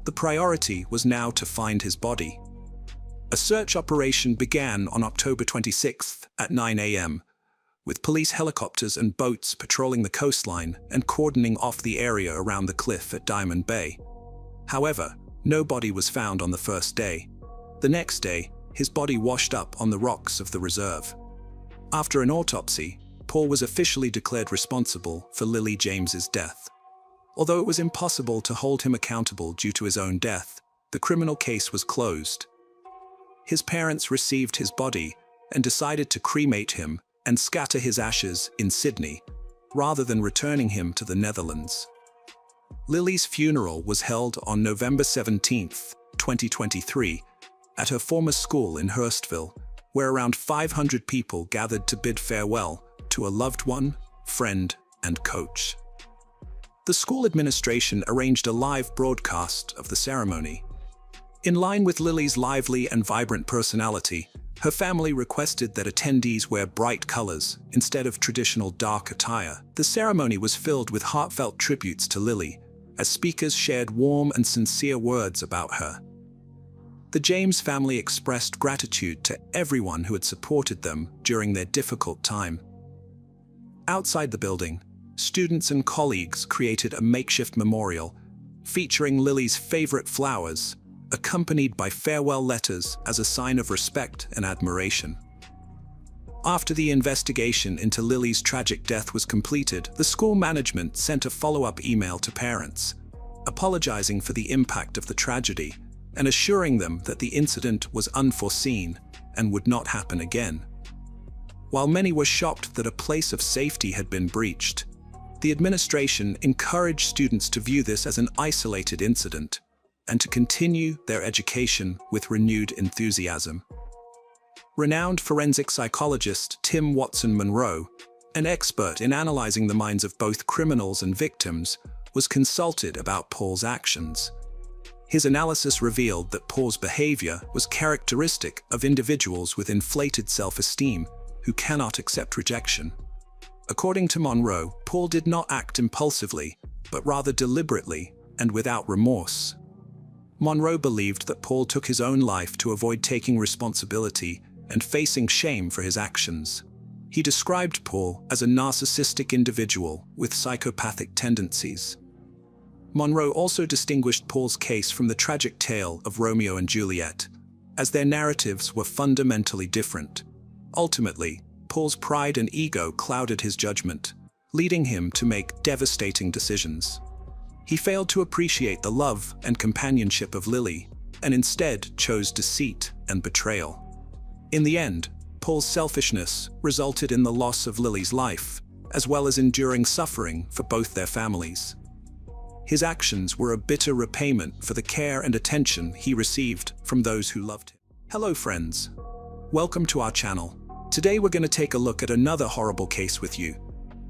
[SPEAKER 1] The priority was now to find his body. A search operation began on October 26th at 9 a.m., with police helicopters and boats patrolling the coastline and cordoning off the area around the cliff at Diamond Bay. However, no body was found on the first day. The next day, his body washed up on the rocks of the reserve. After an autopsy, Paul was officially declared responsible for Lily James's death. Although it was impossible to hold him accountable due to his own death, the criminal case was closed. His parents received his body and decided to cremate him and scatter his ashes in Sydney, rather than returning him to the Netherlands. Lily's funeral was held on November 17, 2023, at her former school in Hurstville, where around 500 people gathered to bid farewell to a loved one, friend, and coach. The school administration arranged a live broadcast of the ceremony. In line with Lily's lively and vibrant personality, her family requested that attendees wear bright colors instead of traditional dark attire. The ceremony was filled with heartfelt tributes to Lily, as speakers shared warm and sincere words about her. The James family expressed gratitude to everyone who had supported them during their difficult time. Outside the building, students and colleagues created a makeshift memorial featuring Lily's favorite flowers, accompanied by farewell letters as a sign of respect and admiration. After the investigation into Lily's tragic death was completed, the school management sent a follow-up email to parents, apologizing for the impact of the tragedy and assuring them that the incident was unforeseen and would not happen again. While many were shocked that a place of safety had been breached, the administration encouraged students to view this as an isolated incident and to continue their education with renewed enthusiasm. Renowned forensic psychologist Tim Watson-Monroe, an expert in analyzing the minds of both criminals and victims, was consulted about Paul's actions. His analysis revealed that Paul's behavior was characteristic of individuals with inflated self-esteem who cannot accept rejection. According to Monroe, Paul did not act impulsively, but rather deliberately and without remorse. Monroe believed that Paul took his own life to avoid taking responsibility and facing shame for his actions. He described Paul as a narcissistic individual with psychopathic tendencies. Monroe also distinguished Paul's case from the tragic tale of Romeo and Juliet, as their narratives were fundamentally different. Ultimately, Paul's pride and ego clouded his judgment, leading him to make devastating decisions. He failed to appreciate the love and companionship of Lily, and instead chose deceit and betrayal. In the end, Paul's selfishness resulted in the loss of Lily's life, as well as enduring suffering for both their families. His actions were a bitter repayment for the care and attention he received from those who loved him. Hello friends, welcome to our channel. Today we're going to take a look at another horrible case with you,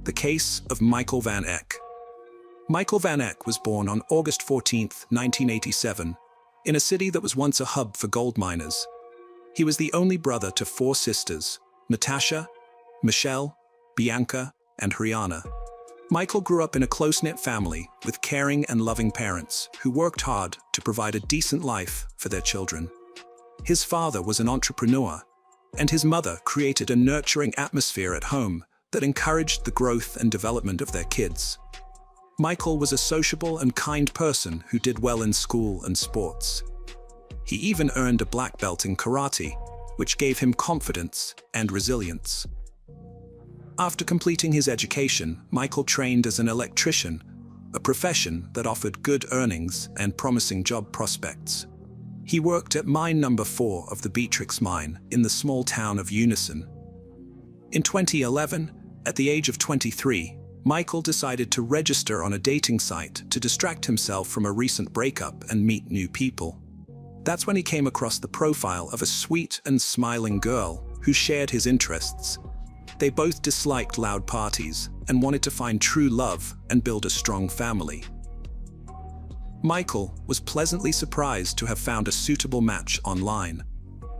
[SPEAKER 1] the case of Michael Van Eck. Michael Van Eck was born on August 14, 1987, in a city that was once a hub for gold miners. He was the only brother to 4 sisters, Natasha, Michelle, Bianca, and Rihanna. Michael grew up in a close-knit family with caring and loving parents who worked hard to provide a decent life for their children. His father was an entrepreneur, and his mother created a nurturing atmosphere at home that encouraged the growth and development of their kids. Michael was a sociable and kind person who did well in school and sports. He even earned a black belt in karate, which gave him confidence and resilience. After completing his education, Michael trained as an electrician, a profession that offered good earnings and promising job prospects. He worked at mine number 4 of the Beatrix mine in the small town of Unison. In 2011, at the age of 23, Michael decided to register on a dating site to distract himself from a recent breakup and meet new people. That's when he came across the profile of a sweet and smiling girl who shared his interests. They both disliked loud parties and wanted to find true love and build a strong family. Michael was pleasantly surprised to have found a suitable match online.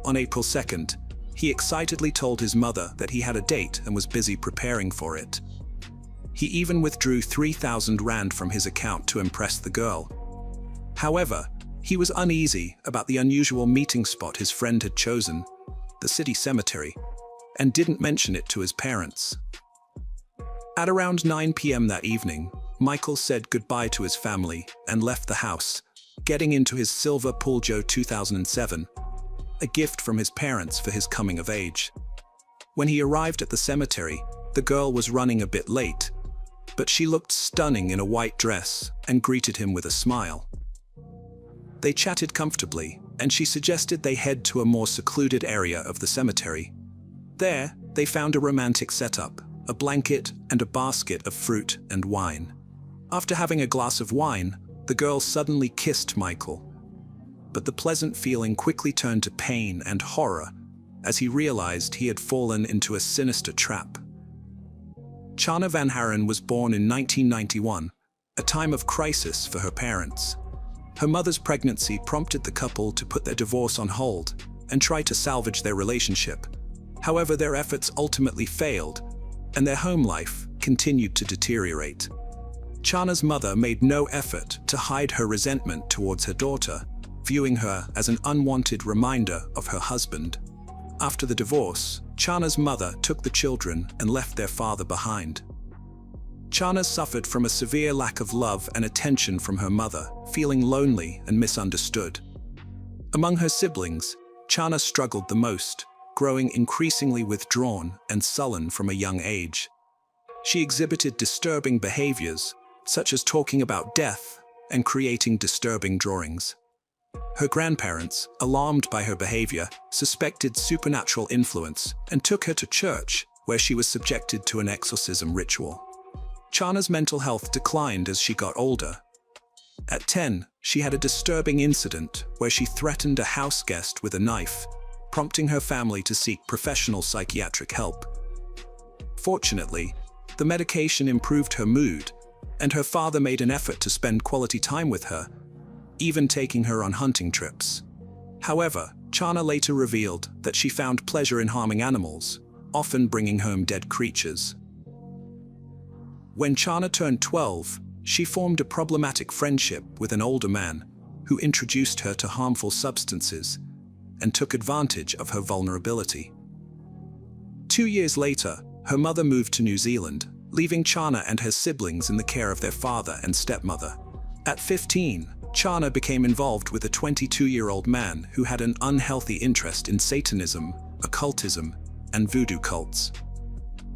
[SPEAKER 1] On April 2nd, he excitedly told his mother that he had a date and was busy preparing for it. He even withdrew 3,000 rand from his account to impress the girl. However, he was uneasy about the unusual meeting spot his friend had chosen, the city cemetery, and didn't mention it to his parents. At around 9 p.m. that evening, Michael said goodbye to his family and left the house, getting into his silver Peugeot 2007, a gift from his parents for his coming of age. When he arrived at the cemetery, the girl was running a bit late, but she looked stunning in a white dress and greeted him with a smile. They chatted comfortably, and she suggested they head to a more secluded area of the cemetery. There, they found a romantic setup, a blanket and a basket of fruit and wine. After having a glass of wine, the girl suddenly kissed Michael. But the pleasant feeling quickly turned to pain and horror as he realized he had fallen into a sinister trap. Chana Van Haren was born in 1991, a time of crisis for her parents. Her mother's pregnancy prompted the couple to put their divorce on hold and try to salvage their relationship. However, their efforts ultimately failed, and their home life continued to deteriorate. Chana's mother made no effort to hide her resentment towards her daughter, viewing her as an unwanted reminder of her husband. After the divorce, Chana's mother took the children and left their father behind. Chana suffered from a severe lack of love and attention from her mother, feeling lonely and misunderstood. Among her siblings, Chana struggled the most, growing increasingly withdrawn and sullen from a young age. She exhibited disturbing behaviors, such as talking about death and creating disturbing drawings. Her grandparents, alarmed by her behavior, suspected supernatural influence and took her to church, where she was subjected to an exorcism ritual. Chana's mental health declined as she got older. At 10, she had a disturbing incident where she threatened a house guest with a knife, prompting her family to seek professional psychiatric help. Fortunately, the medication improved her mood, and her father made an effort to spend quality time with her, even taking her on hunting trips. However, Chana later revealed that she found pleasure in harming animals, often bringing home dead creatures. When Chana turned 12, she formed a problematic friendship with an older man who introduced her to harmful substances and took advantage of her vulnerability. 2 years later, her mother moved to New Zealand, leaving Chana and her siblings in the care of their father and stepmother. At 15, Chana became involved with a 22-year-old man who had an unhealthy interest in Satanism, occultism, and voodoo cults.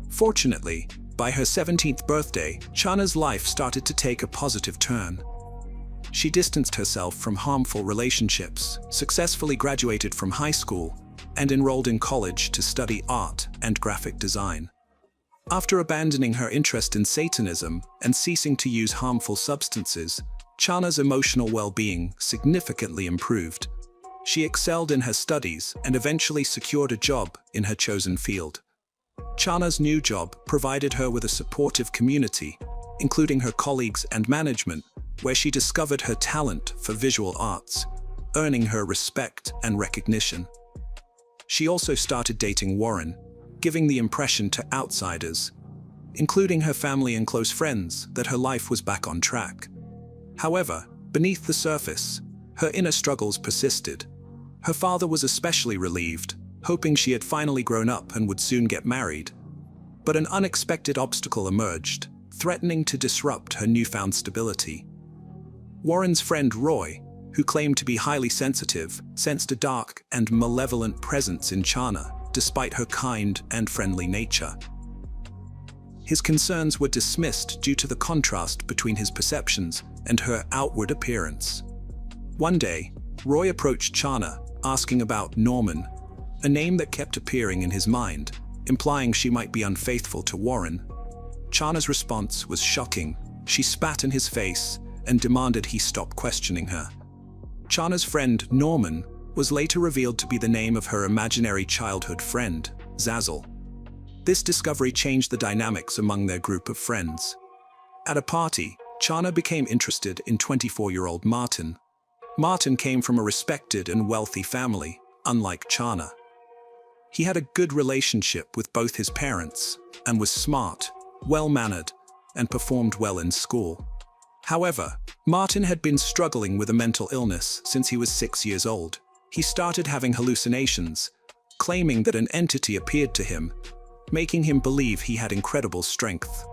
[SPEAKER 1] Fortunately, by her 17th birthday, Chana's life started to take a positive turn. She distanced herself from harmful relationships, successfully graduated from high school, and enrolled in college to study art and graphic design. After abandoning her interest in Satanism and ceasing to use harmful substances, Chana's emotional well-being significantly improved. She excelled in her studies and eventually secured a job in her chosen field. Chana's new job provided her with a supportive community, including her colleagues and management, where she discovered her talent for visual arts, earning her respect and recognition. She also started dating Warren, giving the impression to outsiders including her family and close friends, that her life was back on track. However, beneath the surface, her inner struggles persisted. Her father was especially relieved, hoping she had finally grown up and would soon get married. But an unexpected obstacle emerged, threatening to disrupt her newfound stability. Warren's friend Roy, who claimed to be highly sensitive, sensed a dark and malevolent presence in Chana, despite her kind and friendly nature. His concerns were dismissed due to the contrast between his perceptions and her outward appearance. One day, Roy approached Chana, asking about Norman, a name that kept appearing in his mind, implying she might be unfaithful to Warren. Chana's response was shocking. She spat in his face and demanded he stop questioning her. Chana's friend, Norman, was later revealed to be the name of her imaginary childhood friend, Zazzle. This discovery changed the dynamics among their group of friends. At a party, Chana became interested in 24-year-old Martin. Martin came from a respected and wealthy family, unlike Chana. He had a good relationship with both his parents and was smart, well-mannered, and performed well in school. However, Martin had been struggling with a mental illness since he was 6 years old. He started having hallucinations, claiming that an entity appeared to him, making him believe he had incredible strength.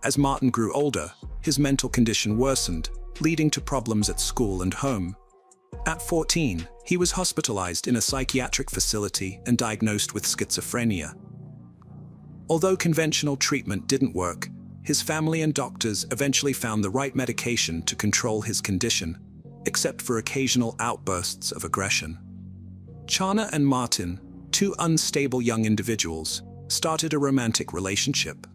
[SPEAKER 1] As Martin grew older, his mental condition worsened, leading to problems at school and home. At 14, he was hospitalized in a psychiatric facility and diagnosed with schizophrenia. Although conventional treatment didn't work, his family and doctors eventually found the right medication to control his condition, except for occasional outbursts of aggression. Chana and Martin, two unstable young individuals, started a romantic relationship.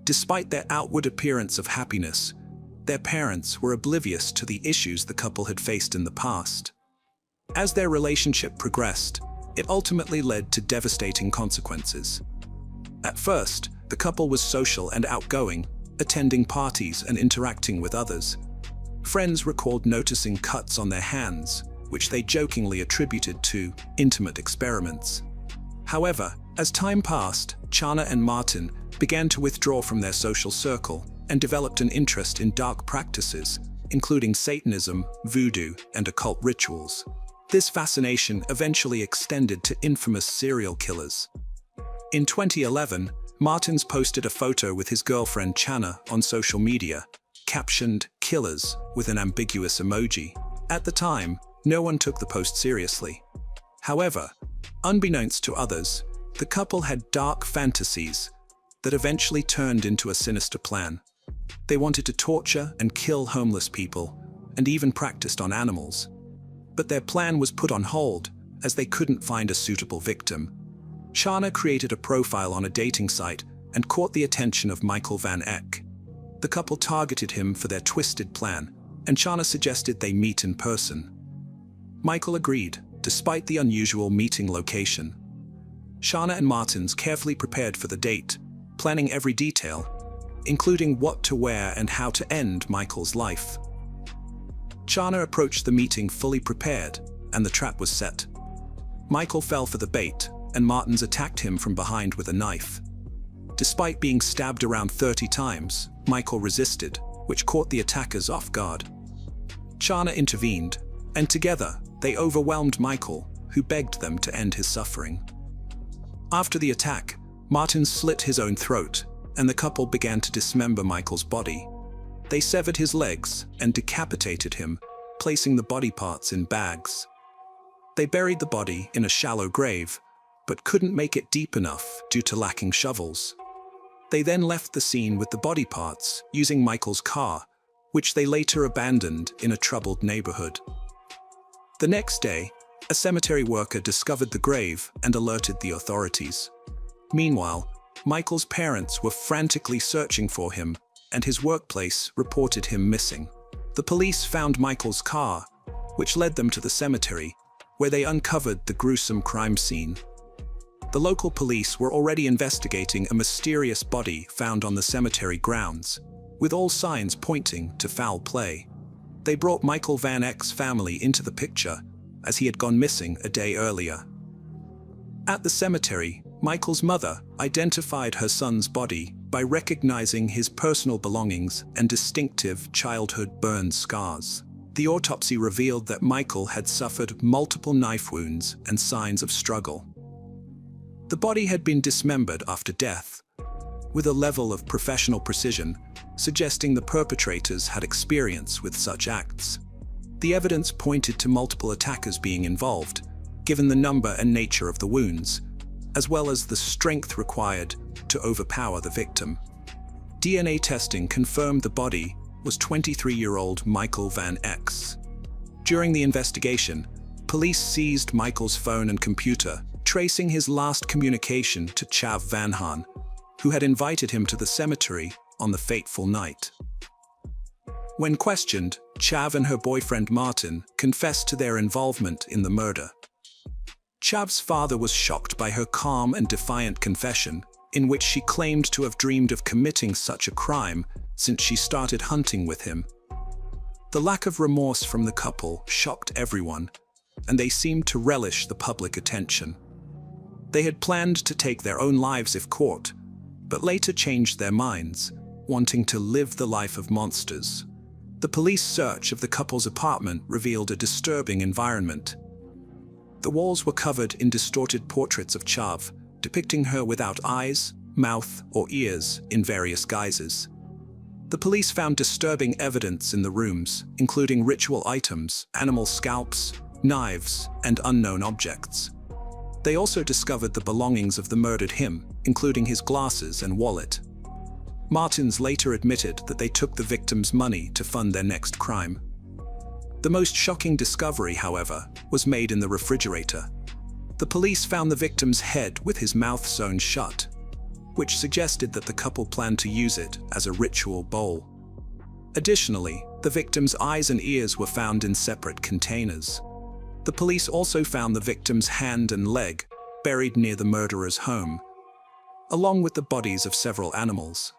[SPEAKER 1] Despite their outward appearance of happiness, their parents were oblivious to the issues the couple had faced in the past. As their relationship progressed, it ultimately led to devastating consequences. At first, the couple was social and outgoing, attending parties and interacting with others. Friends recalled noticing cuts on their hands, which they jokingly attributed to intimate experiments. However, as time passed, Chana and Martin began to withdraw from their social circle and developed an interest in dark practices, including Satanism, voodoo, and occult rituals. This fascination eventually extended to infamous serial killers. In 2011, Martins posted a photo with his girlfriend Chana on social media, captioned "Killers" with an ambiguous emoji. At the time, no one took the post seriously. However, unbeknownst to others, the couple had dark fantasies that eventually turned into a sinister plan. They wanted to torture and kill homeless people, and even practiced on animals. But their plan was put on hold, as they couldn't find a suitable victim. Chana created a profile on a dating site and caught the attention of Michael Van Eck. The couple targeted him for their twisted plan, and Chana suggested they meet in person. Michael agreed, despite the unusual meeting location. Chana and Martins carefully prepared for the date, planning every detail, including what to wear and how to end Michael's life. Chana approached the meeting fully prepared, and the trap was set. Michael fell for the bait, and Martins attacked him from behind with a knife. Despite being stabbed around 30 times, Michael resisted, which caught the attackers off guard. Chana intervened, and together, they overwhelmed Michael, who begged them to end his suffering. After the attack, Martin slit his own throat, and the couple began to dismember Michael's body. They severed his legs and decapitated him, placing the body parts in bags. They buried the body in a shallow grave, but couldn't make it deep enough due to lacking shovels. They then left the scene with the body parts using Michael's car, which they later abandoned in a troubled neighborhood. The next day, a cemetery worker discovered the grave and alerted the authorities. Meanwhile, Michael's parents were frantically searching for him, and his workplace reported him missing. The police found Michael's car, which led them to the cemetery, where they uncovered the gruesome crime scene. The local police were already investigating a mysterious body found on the cemetery grounds, with all signs pointing to foul play. They brought Michael Van Eck's family into the picture, as he had gone missing a day earlier. At the cemetery, Michael's mother identified her son's body by recognizing his personal belongings and distinctive childhood burn scars. The autopsy revealed that Michael had suffered multiple knife wounds and signs of struggle. The body had been dismembered after death, with a level of professional precision suggesting the perpetrators had experience with such acts. The evidence pointed to multiple attackers being involved, given the number and nature of the wounds, as well as the strength required to overpower the victim. DNA testing confirmed the body was 23-year-old Michael Van X. During the investigation, police seized Michael's phone and computer, tracing his last communication to Chav Van Haan, who had invited him to the cemetery on the fateful night. When questioned, Chav and her boyfriend Martin confessed to their involvement in the murder. Chav's father was shocked by her calm and defiant confession, in which she claimed to have dreamed of committing such a crime since she started hunting with him. The lack of remorse from the couple shocked everyone, and they seemed to relish the public attention. They had planned to take their own lives if caught, but later changed their minds, wanting to live the life of monsters. The police search of the couple's apartment revealed a disturbing environment. The walls were covered in distorted portraits of Chav, depicting her without eyes, mouth, or ears in various guises. The police found disturbing evidence in the rooms, including ritual items, animal scalps, knives, and unknown objects. They also discovered the belongings of the murdered him, including his glasses and wallet. Martins later admitted that they took the victim's money to fund their next crime. The most shocking discovery, however, was made in the refrigerator. The police found the victim's head with his mouth sewn shut, which suggested that the couple planned to use it as a ritual bowl. Additionally, the victim's eyes and ears were found in separate containers. The police also found the victim's hand and leg buried near the murderer's home, along with the bodies of several animals.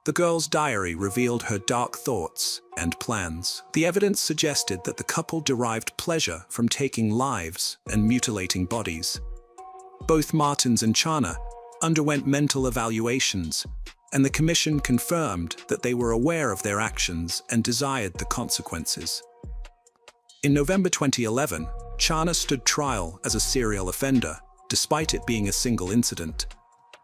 [SPEAKER 1] The girl's diary revealed her dark thoughts and plans. The evidence suggested that the couple derived pleasure from taking lives and mutilating bodies. Both Martins and Chana underwent mental evaluations, and the commission confirmed that they were aware of their actions and desired the consequences. In November 2011, Chana stood trial as a serial offender, despite it being a single incident.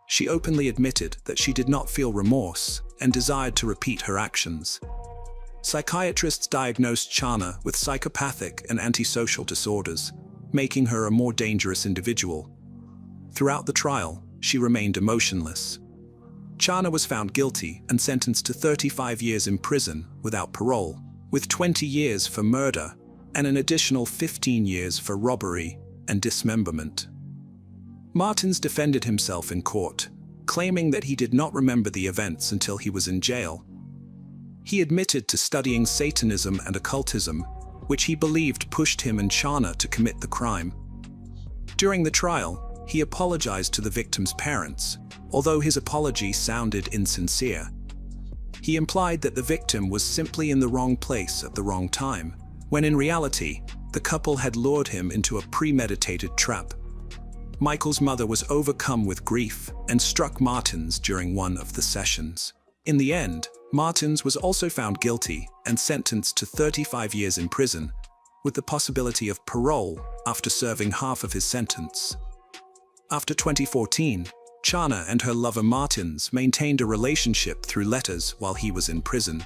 [SPEAKER 1] She openly admitted that she did not feel remorse and desired to repeat her actions. Psychiatrists diagnosed Chana with psychopathic and antisocial disorders, making her a more dangerous individual. Throughout the trial, she remained emotionless. Chana was found guilty and sentenced to 35 years in prison without parole, with 20 years for murder and an additional 15 years for robbery and dismemberment. Martins defended himself in court, claiming that he did not remember the events until he was in jail. He admitted to studying Satanism and occultism, which he believed pushed him and Chana to commit the crime. During the trial, he apologized to the victim's parents, although his apology sounded insincere. He implied that the victim was simply in the wrong place at the wrong time, when in reality, the couple had lured him into a premeditated trap. Michael's mother was overcome with grief and struck Martins during one of the sessions. In the end, Martins was also found guilty and sentenced to 35 years in prison, with the possibility of parole after serving half of his sentence. After 2014, Chana and her lover Martins maintained a relationship through letters while he was in prison.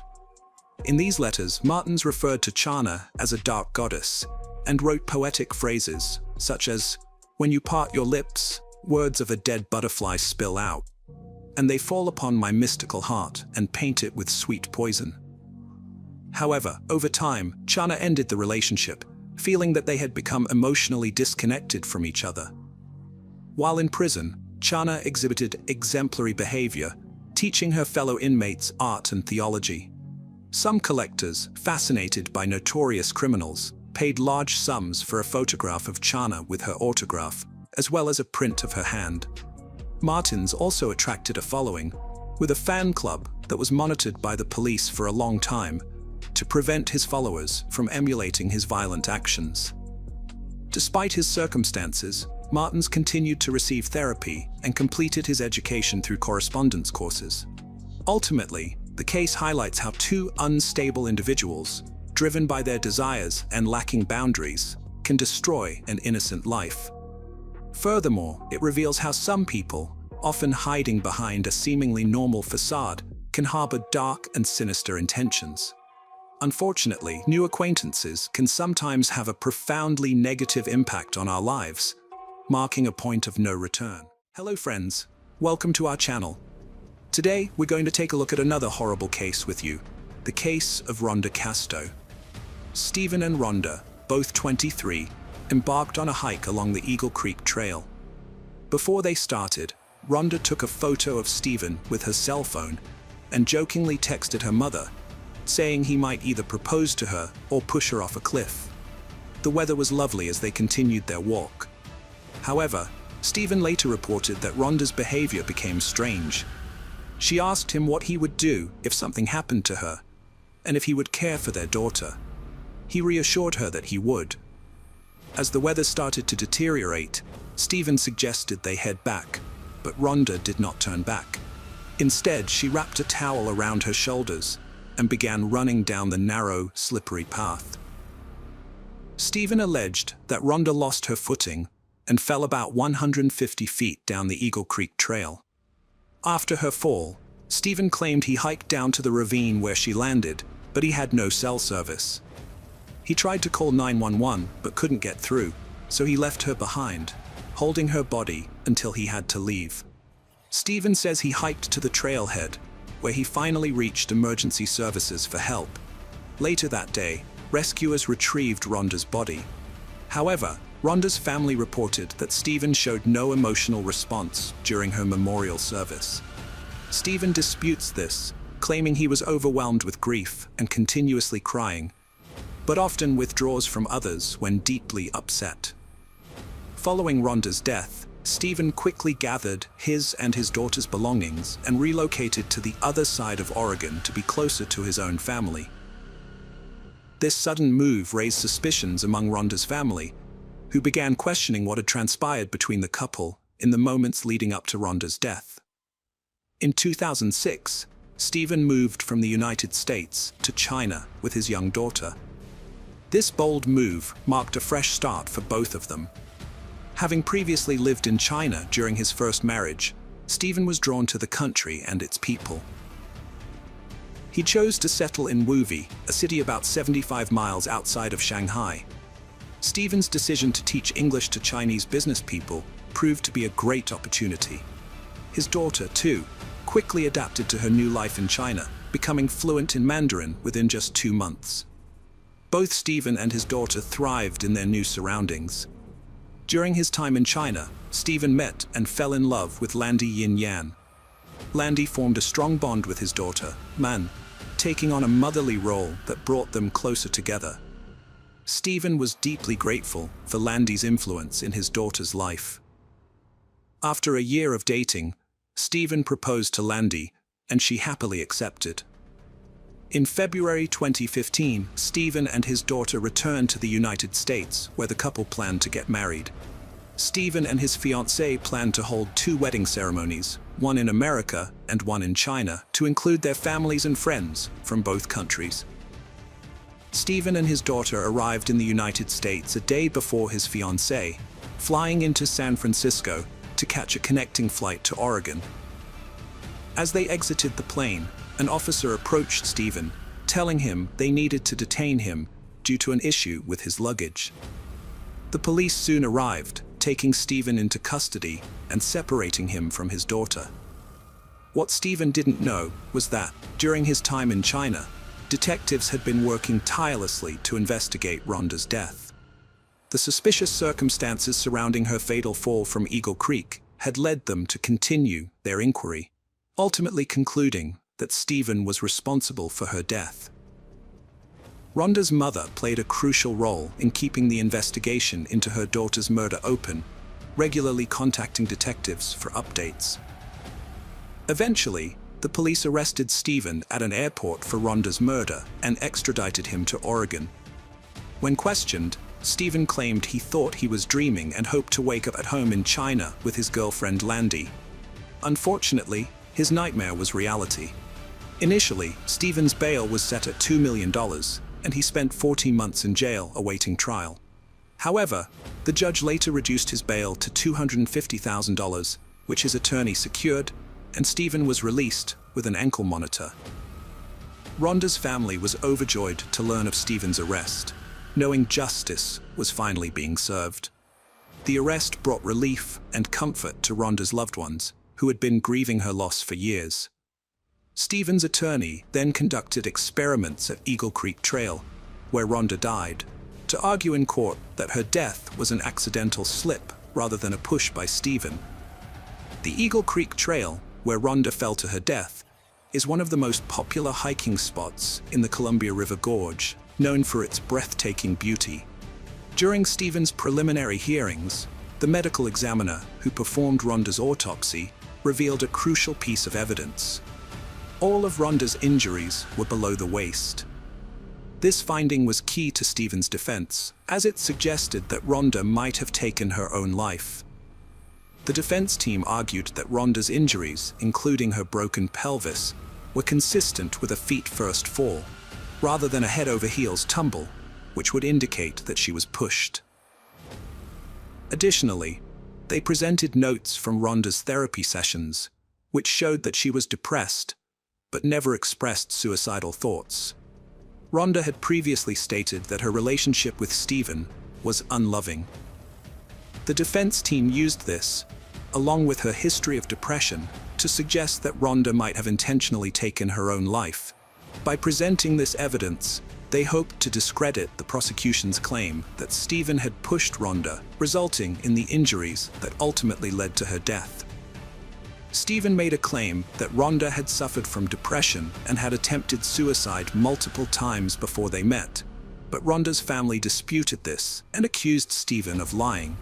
[SPEAKER 1] In these letters, Martins referred to Chana as a dark goddess and wrote poetic phrases such as, "When you part your lips, words of a dead butterfly spill out, and they fall upon my mystical heart and paint it with sweet poison." However, over time, Chana ended the relationship, feeling that they had become emotionally disconnected from each other. While in prison, Chana exhibited exemplary behavior, teaching her fellow inmates art and theology. Some collectors, fascinated by notorious criminals, paid large sums for a photograph of Chana with her autograph, as well as a print of her hand. Martins also attracted a following, with a fan club that was monitored by the police for a long time to prevent his followers from emulating his violent actions. Despite his circumstances, Martins continued to receive therapy and completed his education through correspondence courses. Ultimately, the case highlights how two unstable individuals, driven by their desires and lacking boundaries, can destroy an innocent life. Furthermore, it reveals how some people, often hiding behind a seemingly normal facade, can harbor dark and sinister intentions. Unfortunately, new acquaintances can sometimes have a profoundly negative impact on our lives, marking a point of no return. Hello friends, welcome to our channel. Today, we're going to take a look at another horrible case with you, the case of Rhonda Casto. Stephen and Rhonda, both 23, embarked on a hike along the Eagle Creek Trail. Before they started, Rhonda took a photo of Stephen with her cell phone and jokingly texted her mother, saying he might either propose to her or push her off a cliff. The weather was lovely as they continued their walk. However, Stephen later reported that Rhonda's behavior became strange. She asked him what he would do if something happened to her, and if he would care for their daughter. He reassured her that he would. As the weather started to deteriorate, Stephen suggested they head back, but Rhonda did not turn back. Instead, she wrapped a towel around her shoulders and began running down the narrow, slippery path. Stephen alleged that Rhonda lost her footing and fell about 150 feet down the Eagle Creek Trail. After her fall, Stephen claimed he hiked down to the ravine where she landed, but he had no cell service. He tried to call 911 but couldn't get through, so he left her behind, holding her body until he had to leave. Stephen says he hiked to the trailhead, where he finally reached emergency services for help. Later that day, rescuers retrieved Rhonda's body. However, Rhonda's family reported that Stephen showed no emotional response during her memorial service. Stephen disputes this, claiming he was overwhelmed with grief and continuously crying, but often withdraws from others when deeply upset. Following Rhonda's death, Stephen quickly gathered his and his daughter's belongings and relocated to the other side of Oregon to be closer to his own family. This sudden move raised suspicions among Rhonda's family, who began questioning what had transpired between the couple in the moments leading up to Rhonda's death. In 2006, Stephen moved from the United States to China with his young daughter. This bold move marked a fresh start for both of them. Having previously lived in China during his first marriage, Stephen was drawn to the country and its people. He chose to settle in Wuvi, a city about 75 miles outside of Shanghai. Stephen's decision to teach English to Chinese business people proved to be a great opportunity. His daughter, too, quickly adapted to her new life in China, becoming fluent in Mandarin within just 2 months. Both Stephen and his daughter thrived in their new surroundings. During his time in China, Stephen met and fell in love with Landy Yin Yan. Landy formed a strong bond with his daughter, Man, taking on a motherly role that brought them closer together. Stephen was deeply grateful for Landy's influence in his daughter's life. After a year of dating, Stephen proposed to Landy, and she happily accepted. In February 2015, Stephen and his daughter returned to the United States, where the couple planned to get married. Stephen and his fiancée planned to hold 2 wedding ceremonies, one in America and one in China, to include their families and friends from both countries. Stephen and his daughter arrived in the United States a day before his fiancée, flying into San Francisco to catch a connecting flight to Oregon. As they exited the plane, an officer approached Stephen, telling him they needed to detain him due to an issue with his luggage. The police soon arrived, taking Stephen into custody and separating him from his daughter. What Stephen didn't know was that, during his time in China, detectives had been working tirelessly to investigate Rhonda's death. The suspicious circumstances surrounding her fatal fall from Eagle Creek had led them to continue their inquiry, ultimately concluding that Stephen was responsible for her death. Rhonda's mother played a crucial role in keeping the investigation into her daughter's murder open, regularly contacting detectives for updates. Eventually, the police arrested Stephen at an airport for Rhonda's murder and extradited him to Oregon. When questioned, Stephen claimed he thought he was dreaming and hoped to wake up at home in China with his girlfriend Landy. Unfortunately, his nightmare was reality. Initially, Stephen's bail was set at $2 million, and he spent 14 months in jail awaiting trial. However, the judge later reduced his bail to $250,000, which his attorney secured, and Stephen was released with an ankle monitor. Rhonda's family was overjoyed to learn of Stephen's arrest, knowing justice was finally being served. The arrest brought relief and comfort to Rhonda's loved ones, who had been grieving her loss for years. Stephen's attorney then conducted experiments at Eagle Creek Trail, where Rhonda died, to argue in court that her death was an accidental slip rather than a push by Stephen. The Eagle Creek Trail, where Rhonda fell to her death, is one of the most popular hiking spots in the Columbia River Gorge, known for its breathtaking beauty. During Stephen's preliminary hearings, the medical examiner who performed Rhonda's autopsy revealed a crucial piece of evidence. All of Rhonda's injuries were below the waist. This finding was key to Stephen's defense, as it suggested that Rhonda might have taken her own life. The defense team argued that Rhonda's injuries, including her broken pelvis, were consistent with a feet-first fall, rather than a head-over-heels tumble, which would indicate that she was pushed. Additionally, they presented notes from Rhonda's therapy sessions, which showed that she was depressed, but never expressed suicidal thoughts. Rhonda had previously stated that her relationship with Stephen was unloving. The defense team used this, along with her history of depression, to suggest that Rhonda might have intentionally taken her own life. By presenting this evidence, they hoped to discredit the prosecution's claim that Stephen had pushed Rhonda, resulting in the injuries that ultimately led to her death. Stephen made a claim that Rhonda had suffered from depression and had attempted suicide multiple times before they met, but Rhonda's family disputed this and accused Stephen of lying.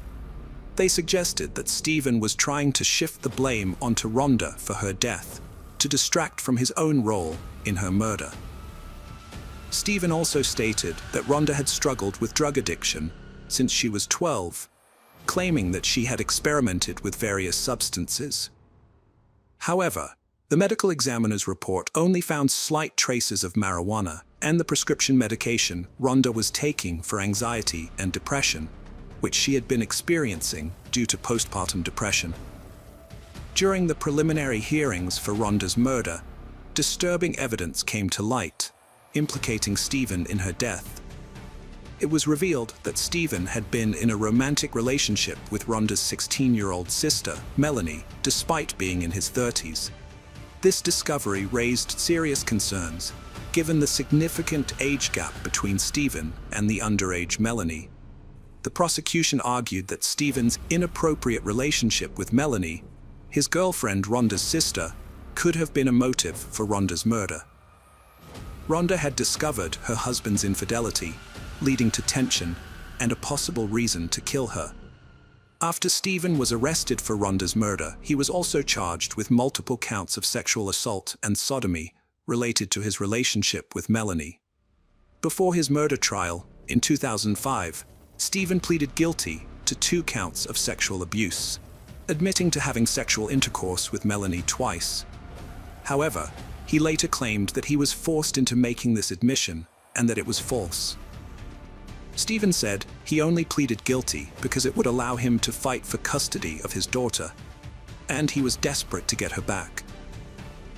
[SPEAKER 1] They suggested that Stephen was trying to shift the blame onto Rhonda for her death, to distract from his own role in her murder. Stephen also stated that Rhonda had struggled with drug addiction since she was 12, claiming that she had experimented with various substances. However, the medical examiner's report only found slight traces of marijuana and the prescription medication Rhonda was taking for anxiety and depression, which she had been experiencing due to postpartum depression. During the preliminary hearings for Rhonda's murder, disturbing evidence came to light, implicating Stephen in her death. It was revealed that Stephen had been in a romantic relationship with Rhonda's 16-year-old sister, Melanie, despite being in his 30s. This discovery raised serious concerns, given the significant age gap between Stephen and the underage Melanie. The prosecution argued that Stephen's inappropriate relationship with Melanie, his girlfriend Rhonda's sister, could have been a motive for Rhonda's murder. Rhonda had discovered her husband's infidelity, leading to tension and a possible reason to kill her. After Stephen was arrested for Rhonda's murder, he was also charged with multiple counts of sexual assault and sodomy related to his relationship with Melanie. Before his murder trial, in 2005, Stephen pleaded guilty to 2 counts of sexual abuse, admitting to having sexual intercourse with Melanie twice. However, he later claimed that he was forced into making this admission and that it was false. Stephen said he only pleaded guilty because it would allow him to fight for custody of his daughter, and he was desperate to get her back.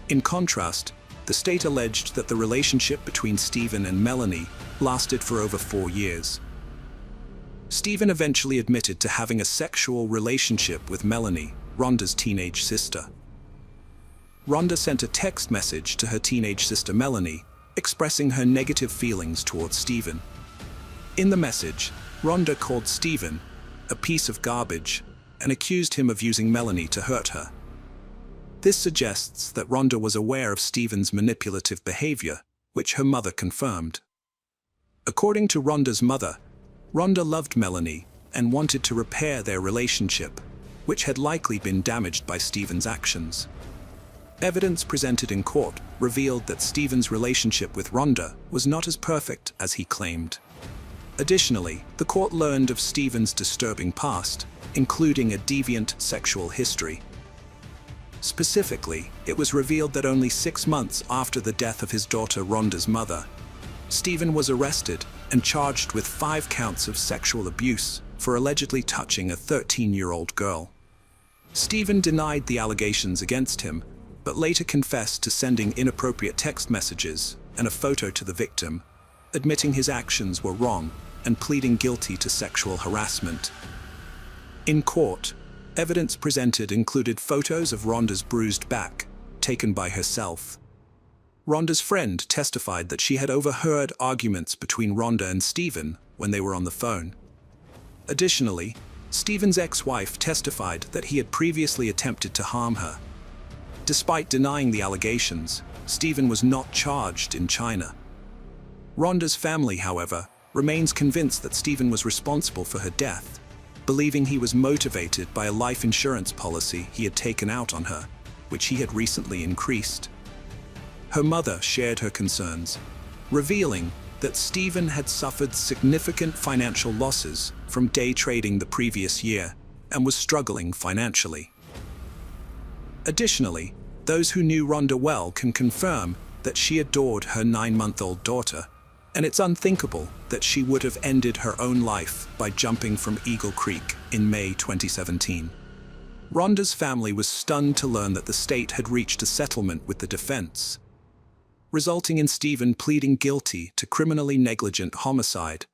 [SPEAKER 1] In contrast, the state alleged that the relationship between Stephen and Melanie lasted for over 4 years. Stephen eventually admitted to having a sexual relationship with Melanie, Rhonda's teenage sister. Rhonda sent a text message to her teenage sister Melanie, expressing her negative feelings towards Stephen. In the message, Rhonda called Stephen a piece of garbage and accused him of using Melanie to hurt her. This suggests that Rhonda was aware of Stephen's manipulative behavior, which her mother confirmed. According to Rhonda's mother, Rhonda loved Melanie and wanted to repair their relationship, which had likely been damaged by Stephen's actions. Evidence presented in court revealed that Stephen's relationship with Rhonda was not as perfect as he claimed. Additionally, the court learned of Stephen's disturbing past, including a deviant sexual history. Specifically, it was revealed that only 6 months after the death of his daughter Rhonda's mother, Stephen was arrested and charged with 5 counts of sexual abuse for allegedly touching a 13-year-old girl. Stephen denied the allegations against him, but later confessed to sending inappropriate text messages and a photo to the victim, admitting his actions were wrong and pleading guilty to sexual harassment. In court, evidence presented included photos of Rhonda's bruised back, taken by herself. Rhonda's friend testified that she had overheard arguments between Rhonda and Stephen when they were on the phone. Additionally, Stephen's ex-wife testified that he had previously attempted to harm her. Despite denying the allegations, Stephen was not charged in China. Rhonda's family, however, remains convinced that Stephen was responsible for her death, believing he was motivated by a life insurance policy he had taken out on her, which he had recently increased. Her mother shared her concerns, revealing that Stephen had suffered significant financial losses from day trading the previous year and was struggling financially. Additionally, those who knew Rhonda well can confirm that she adored her 9-month-old daughter, and it's unthinkable that she would have ended her own life by jumping from Eagle Creek in May 2017. Rhonda's family was stunned to learn that the state had reached a settlement with the defense, resulting in Stephen pleading guilty to criminally negligent homicide,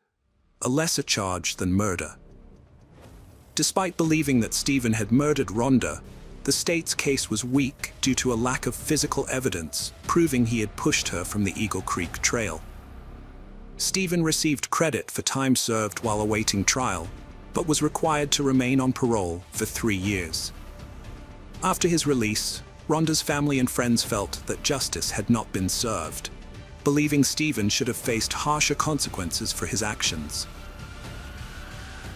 [SPEAKER 1] a lesser charge than murder. Despite believing that Stephen had murdered Rhonda, the state's case was weak due to a lack of physical evidence proving he had pushed her from the Eagle Creek Trail. Stephen received credit for time served while awaiting trial, but was required to remain on parole for 3 years. After his release, Rhonda's family and friends felt that justice had not been served, believing Stephen should have faced harsher consequences for his actions.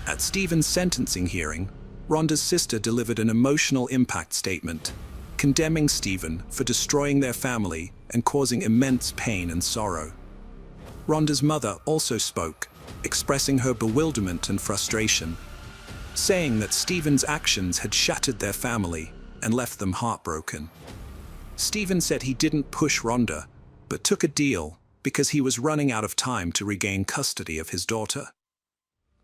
[SPEAKER 1] At Stephen's sentencing hearing, Rhonda's sister delivered an emotional impact statement, condemning Stephen for destroying their family and causing immense pain and sorrow. Rhonda's mother also spoke, expressing her bewilderment and frustration, saying that Stephen's actions had shattered their family and left them heartbroken. Stephen said he didn't push Rhonda, but took a deal because he was running out of time to regain custody of his daughter.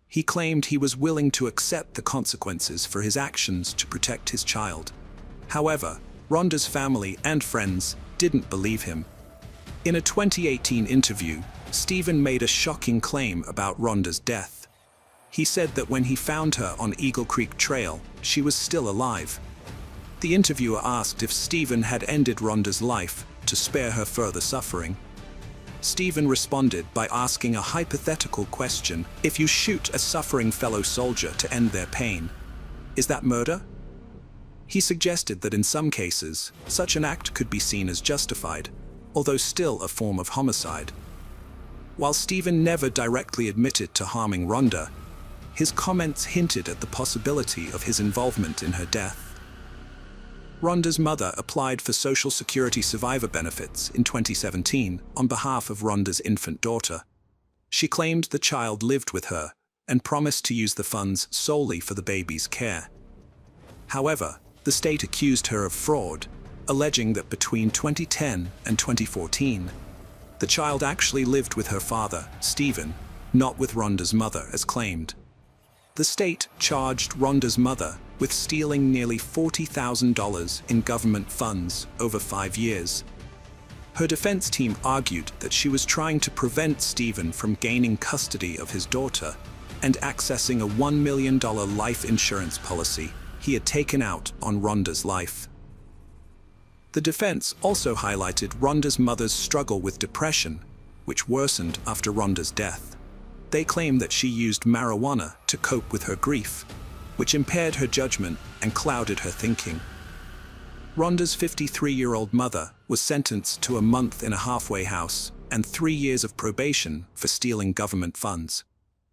[SPEAKER 1] He claimed he was willing to accept the consequences for his actions to protect his child. However, Rhonda's family and friends didn't believe him. In a 2018 interview, Stephen made a shocking claim about Rhonda's death. He said that when he found her on Eagle Creek Trail, she was still alive. The interviewer asked if Stephen had ended Rhonda's life to spare her further suffering. Stephen responded by asking a hypothetical question: if you shoot a suffering fellow soldier to end their pain, is that murder? He suggested that in some cases, such an act could be seen as justified, although still a form of homicide. While Stephen never directly admitted to harming Rhonda, his comments hinted at the possibility of his involvement in her death. Rhonda's mother applied for Social Security survivor benefits in 2017 on behalf of Rhonda's infant daughter. She claimed the child lived with her and promised to use the funds solely for the baby's care. However, the state accused her of fraud, alleging that between 2010 and 2014, the child actually lived with her father, Stephen, not with Rhonda's mother as claimed. The state charged Rhonda's mother with stealing nearly $40,000 in government funds over 5 years. Her defense team argued that she was trying to prevent Stephen from gaining custody of his daughter and accessing a $1 million life insurance policy he had taken out on Rhonda's life. The defense also highlighted Rhonda's mother's struggle with depression, which worsened after Rhonda's death. They claim that she used marijuana to cope with her grief, which impaired her judgment and clouded her thinking. Rhonda's 53-year-old mother was sentenced to a month in a halfway house and 3 years of probation for stealing government funds.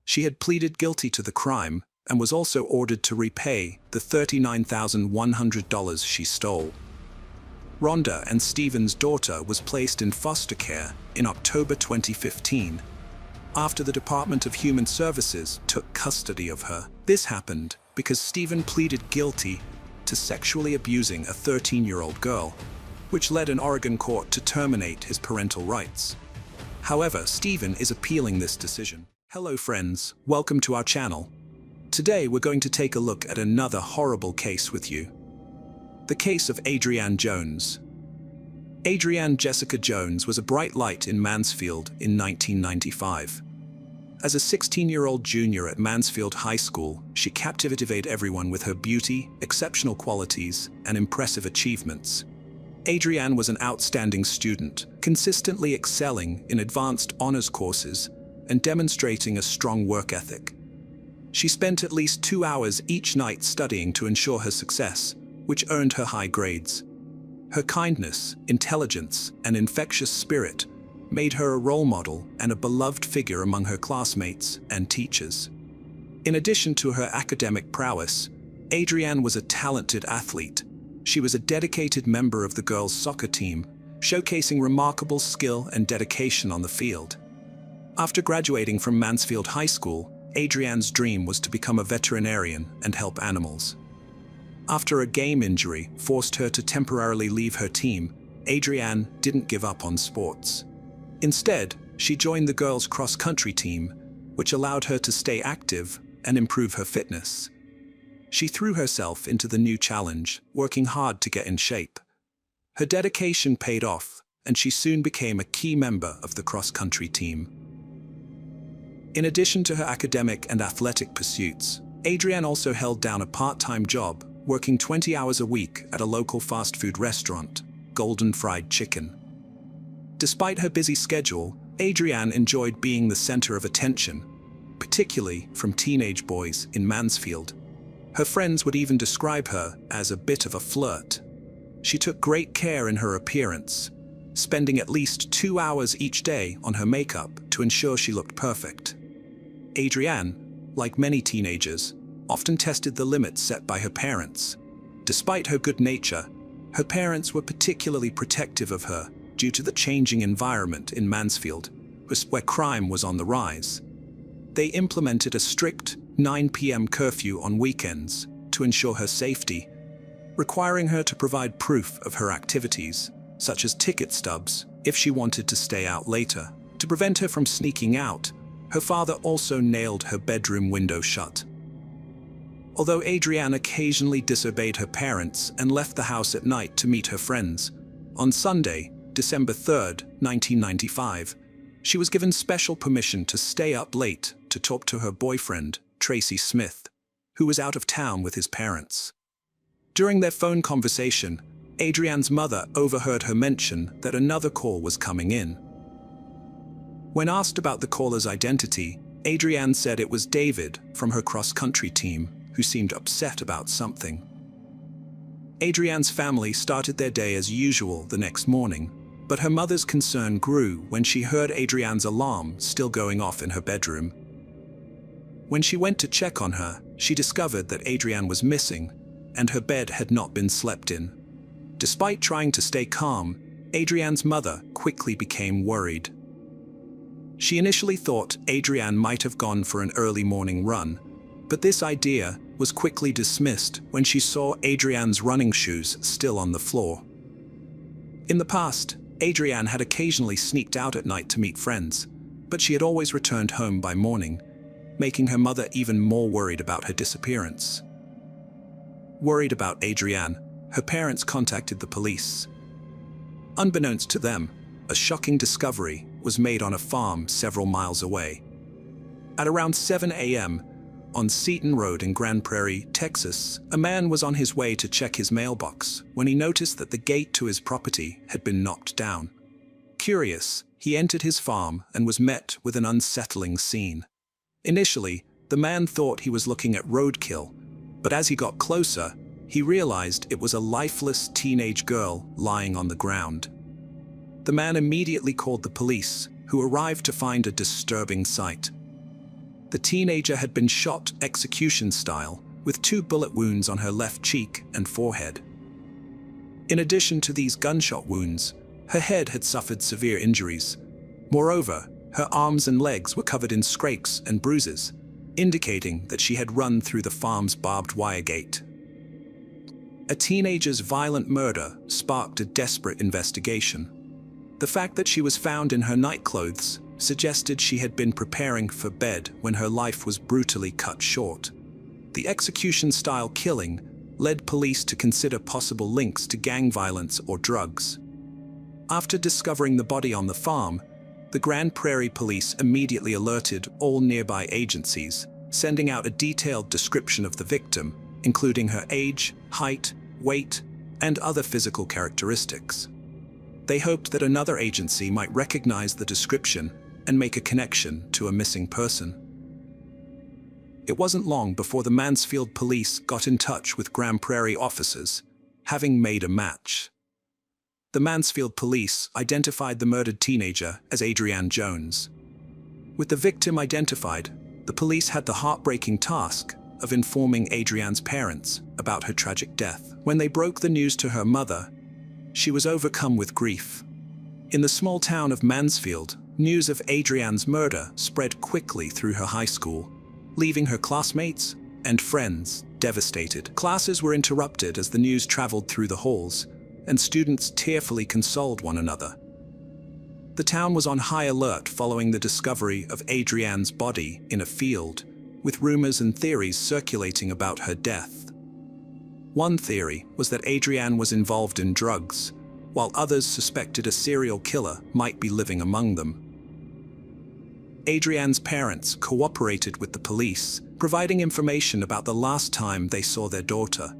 [SPEAKER 1] She had pleaded guilty to the crime and was also ordered to repay the $39,100 she stole. Rhonda and Stephen's daughter was placed in foster care in October 2015. after the Department of Human Services took custody of her. This happened because Stephen pleaded guilty to sexually abusing a 13-year-old girl, which led an Oregon court to terminate his parental rights. However, Stephen is appealing this decision. Hello friends, welcome to our channel. Today we're going to take a look at another horrible case with you. The case of Adrienne Jones. Adrienne Jessica Jones was a bright light in Mansfield in 1995. As a 16-year-old junior at Mansfield High School, she captivated everyone with her beauty, exceptional qualities, and impressive achievements. Adrienne was an outstanding student, consistently excelling in advanced honors courses and demonstrating a strong work ethic. She spent at least 2 hours each night studying to ensure her success, which earned her high grades. Her kindness, intelligence, and infectious spirit made her a role model and a beloved figure among her classmates and teachers. In addition to her academic prowess, Adrienne was a talented athlete. She was a dedicated member of the girls' soccer team, showcasing remarkable skill and dedication on the field. After graduating from Mansfield High School, Adrienne's dream was to become a veterinarian and help animals. After a game injury forced her to temporarily leave her team, Adrienne didn't give up on sports. Instead, she joined the girls' cross-country team, which allowed her to stay active and improve her fitness. She threw herself into the new challenge, working hard to get in shape. Her dedication paid off, and she soon became a key member of the cross-country team. In addition to her academic and athletic pursuits, Adrienne also held down a part-time job, working 20 hours a week at a local fast food restaurant, Golden Fried Chicken. Despite her busy schedule, Adrienne enjoyed being the center of attention, particularly from teenage boys in Mansfield. Her friends would even describe her as a bit of a flirt. She took great care in her appearance, spending at least 2 hours each day on her makeup to ensure she looked perfect. Adrienne, like many teenagers, often tested the limits set by her parents. Despite her good nature, her parents were particularly protective of her due to the changing environment in Mansfield, where crime was on the rise. They implemented a strict 9 p.m. curfew on weekends to ensure her safety, requiring her to provide proof of her activities, such as ticket stubs, if she wanted to stay out later. To prevent her from sneaking out, her father also nailed her bedroom window shut. Although Adrienne occasionally disobeyed her parents and left the house at night to meet her friends, on Sunday, December 3rd, 1995, she was given special permission to stay up late to talk to her boyfriend, Tracy Smith, who was out of town with his parents. During their phone conversation, Adrienne's mother overheard her mention that another call was coming in. When asked about the caller's identity, Adrienne said it was David from her cross-country team, who seemed upset about something. Adrienne's family started their day as usual the next morning, but her mother's concern grew when she heard Adrienne's alarm still going off in her bedroom. When she went to check on her, she discovered that Adrienne was missing, and her bed had not been slept in. Despite trying to stay calm, Adrienne's mother quickly became worried. She initially thought Adrienne might have gone for an early morning run, but this idea was quickly dismissed when she saw Adrienne's running shoes still on the floor. In the past, Adrienne had occasionally sneaked out at night to meet friends, but she had always returned home by morning, making her mother even more worried about her disappearance. Worried about Adrienne, her parents contacted the police. Unbeknownst to them, a shocking discovery was made on a farm several miles away. At around 7 a.m., on Seaton Road in Grand Prairie, Texas, a man was on his way to check his mailbox when he noticed that the gate to his property had been knocked down. Curious, he entered his farm and was met with an unsettling scene. Initially, the man thought he was looking at roadkill, but as he got closer, he realized it was a lifeless teenage girl lying on the ground. The man immediately called the police, who arrived to find a disturbing sight. The teenager had been shot execution-style, with 2 bullet wounds on her left cheek and forehead. In addition to these gunshot wounds, her head had suffered severe injuries. Moreover, Her arms and legs were covered in scrapes and bruises, indicating that she had run through the farm's barbed wire gate. A teenager's violent murder sparked a desperate investigation. The fact that she was found in her nightclothes suggested she had been preparing for bed when her life was brutally cut short. The execution-style killing led police to consider possible links to gang violence or drugs. After discovering the body on the farm, the Grand Prairie Police immediately alerted all nearby agencies, sending out a detailed description of the victim, including her age, height, weight, and other physical characteristics. They hoped that another agency might recognize the description and make a connection to a missing person. It wasn't long before the Mansfield police got in touch with Grand Prairie officers, having made a match. The Mansfield police identified the murdered teenager as Adrienne Jones. With the victim identified, the police had the heartbreaking task of informing Adrienne's parents about her tragic death. When they broke the news to her mother, she was overcome with grief. In the small town of Mansfield, news of Adrienne's murder spread quickly through her high school, leaving her classmates and friends devastated. Classes were interrupted as the news traveled through the halls, and students tearfully consoled one another. The town was on high alert following the discovery of Adrienne's body in a field, with rumors and theories circulating about her death. One theory was that Adrienne was involved in drugs, while others suspected a serial killer might be living among them. Adrienne's parents cooperated with the police, providing information about the last time they saw their daughter.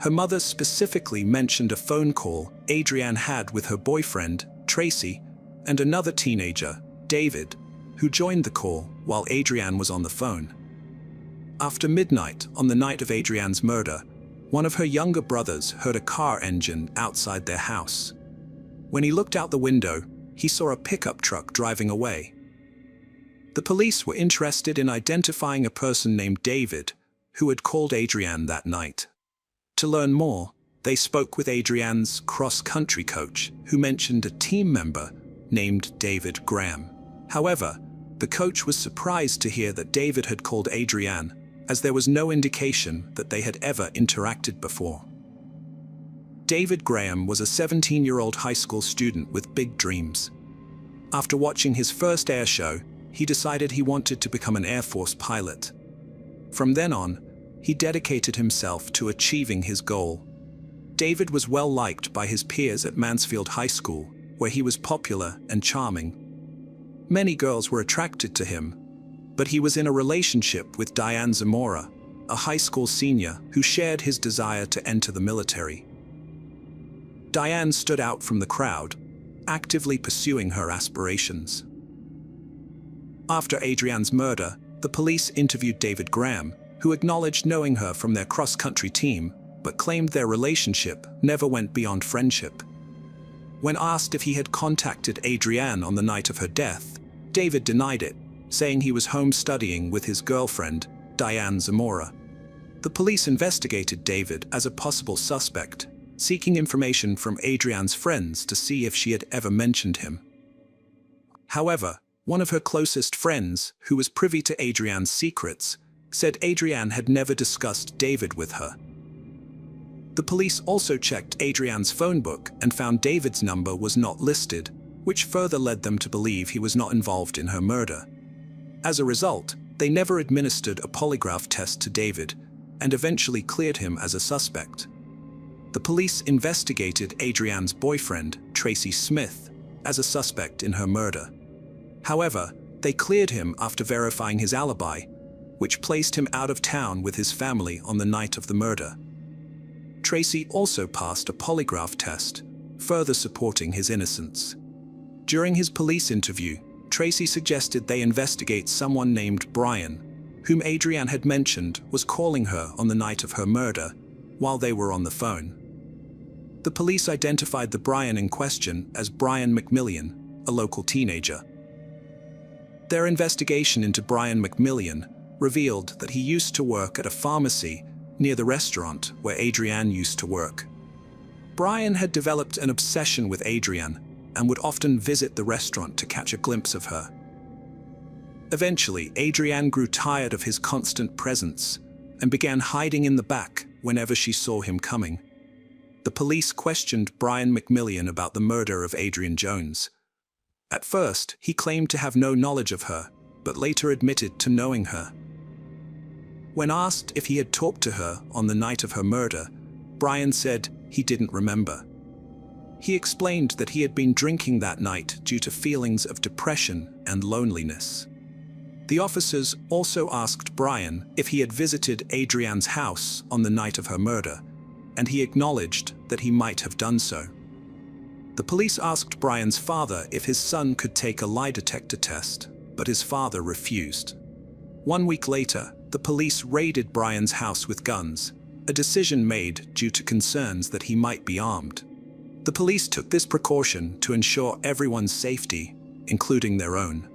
[SPEAKER 1] Her mother specifically mentioned a phone call Adrienne had with her boyfriend, Tracy, and another teenager, David, who joined the call while Adrienne was on the phone. After midnight on the night of Adrienne's murder, one of her younger brothers heard a car engine outside their house. When he looked out the window, he saw a pickup truck driving away. The police were interested in identifying a person named David, who had called Adrienne that night. To learn more, they spoke with Adrienne's cross-country coach, who mentioned a team member named David Graham. However, the coach was surprised to hear that David had called Adrienne, as there was no indication that they had ever interacted before. David Graham was a 17-year-old high school student with big dreams. After watching his first air show, he decided he wanted to become an Air Force pilot. From then on, he dedicated himself to achieving his goal. David was well liked by his peers at Mansfield High School, where he was popular and charming. Many girls were attracted to him, but he was in a relationship with Diane Zamora, a high school senior who shared his desire to enter the military. Diane stood out from the crowd, actively pursuing her aspirations. After Adrienne's murder, the police interviewed David Graham, who acknowledged knowing her from their cross-country team, but claimed their relationship never went beyond friendship. When asked if he had contacted Adrienne on the night of her death, David denied it, saying he was home studying with his girlfriend, Diane Zamora. The police investigated David as a possible suspect, seeking information from Adrienne's friends to see if she had ever mentioned him. However, one of her closest friends, who was privy to Adrienne's secrets, said Adrienne had never discussed David with her. The police also checked Adrienne's phone book and found David's number was not listed, which further led them to believe he was not involved in her murder. As a result, they never administered a polygraph test to David and eventually cleared him as a suspect. The police investigated Adrienne's boyfriend, Tracy Smith, as a suspect in her murder. However, they cleared him after verifying his alibi, which placed him out of town with his family on the night of the murder. Tracy also passed a polygraph test, further supporting his innocence. During his police interview, Tracy suggested they investigate someone named Brian, whom Adrienne had mentioned was calling her on the night of her murder while they were on the phone. The police identified the Brian in question as Brian McMillian, a local teenager. Their investigation into Brian McMillian revealed that he used to work at a pharmacy near the restaurant where Adrienne used to work. Brian had developed an obsession with Adrienne and would often visit the restaurant to catch a glimpse of her. Eventually, Adrienne grew tired of his constant presence and began hiding in the back whenever she saw him coming. The police questioned Brian McMillian about the murder of Adrienne Jones. At first, he claimed to have no knowledge of her, but later admitted to knowing her. When asked if he had talked to her on the night of her murder, Brian said he didn't remember. He explained that he had been drinking that night due to feelings of depression and loneliness. The officers also asked Brian if he had visited Adrienne's house on the night of her murder, and he acknowledged that he might have done so. The police asked Brian's father if his son could take a lie detector test, but his father refused. 1 week later, the police raided Brian's house with guns, a decision made due to concerns that he might be armed. The police took this precaution to ensure everyone's safety, including their own.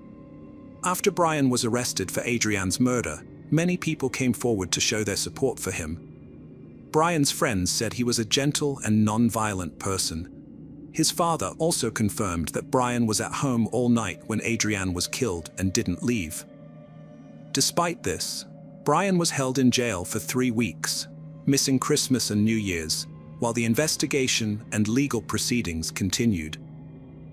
[SPEAKER 1] After Brian was arrested for Adrienne's murder, many people came forward to show their support for him. Brian's friends said he was a gentle and non-violent person. His father also confirmed that Brian was at home all night when Adrienne was killed and didn't leave. Despite this, Brian was held in jail for 3 weeks, missing Christmas and New Year's, while the investigation and legal proceedings continued.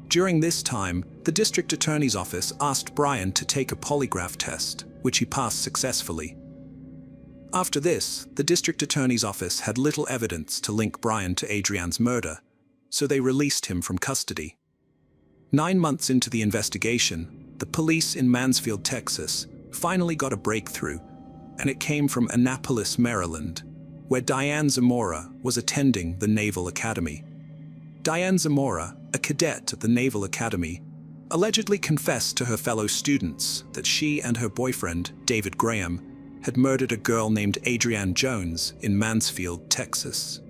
[SPEAKER 1] During this time, the district attorney's office asked Brian to take a polygraph test, which he passed successfully. After this, the district attorney's office had little evidence to link Brian to Adrienne's murder, so they released him from custody. 9 months into the investigation, the police in Mansfield, Texas, finally got a breakthrough, and it came from Annapolis, Maryland, where Diane Zamora was attending the Naval Academy. Diane Zamora, a cadet at the Naval Academy, allegedly confessed to her fellow students that she and her boyfriend, David Graham, had murdered a girl named Adrienne Jones in Mansfield, Texas.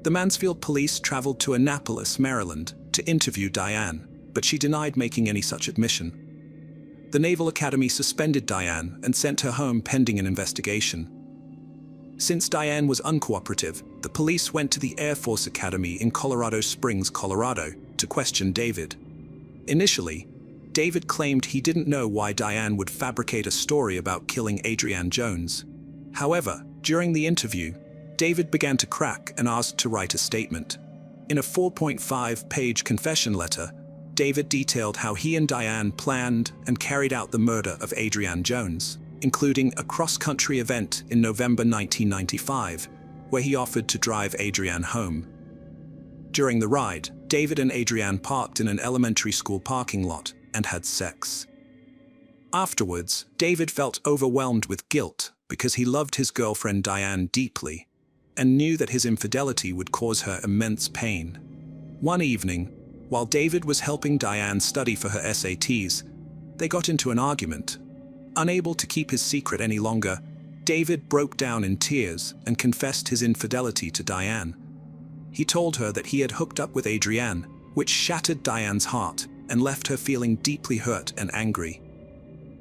[SPEAKER 1] The Mansfield police traveled to Annapolis, Maryland, to interview Diane, but she denied making any such admission. The Naval Academy suspended Diane and sent her home pending an investigation. Since Diane was uncooperative, the police went to the Air Force Academy in Colorado Springs, Colorado, to question David. Initially, David claimed he didn't know why Diane would fabricate a story about killing Adrienne Jones. However, during the interview, David began to crack and asked to write a statement. In a 4.5-page confession letter, David detailed how he and Diane planned and carried out the murder of Adrienne Jones, including a cross-country event in November 1995, where he offered to drive Adrienne home. During the ride, David and Adrienne parked in an elementary school parking lot and had sex. Afterwards, David felt overwhelmed with guilt because he loved his girlfriend Diane deeply and knew that his infidelity would cause her immense pain. One evening, while David was helping Diane study for her SATs, they got into an argument. Unable to keep his secret any longer, David broke down in tears and confessed his infidelity to Diane. He told her that he had hooked up with Adrienne, which shattered Diane's heart and left her feeling deeply hurt and angry.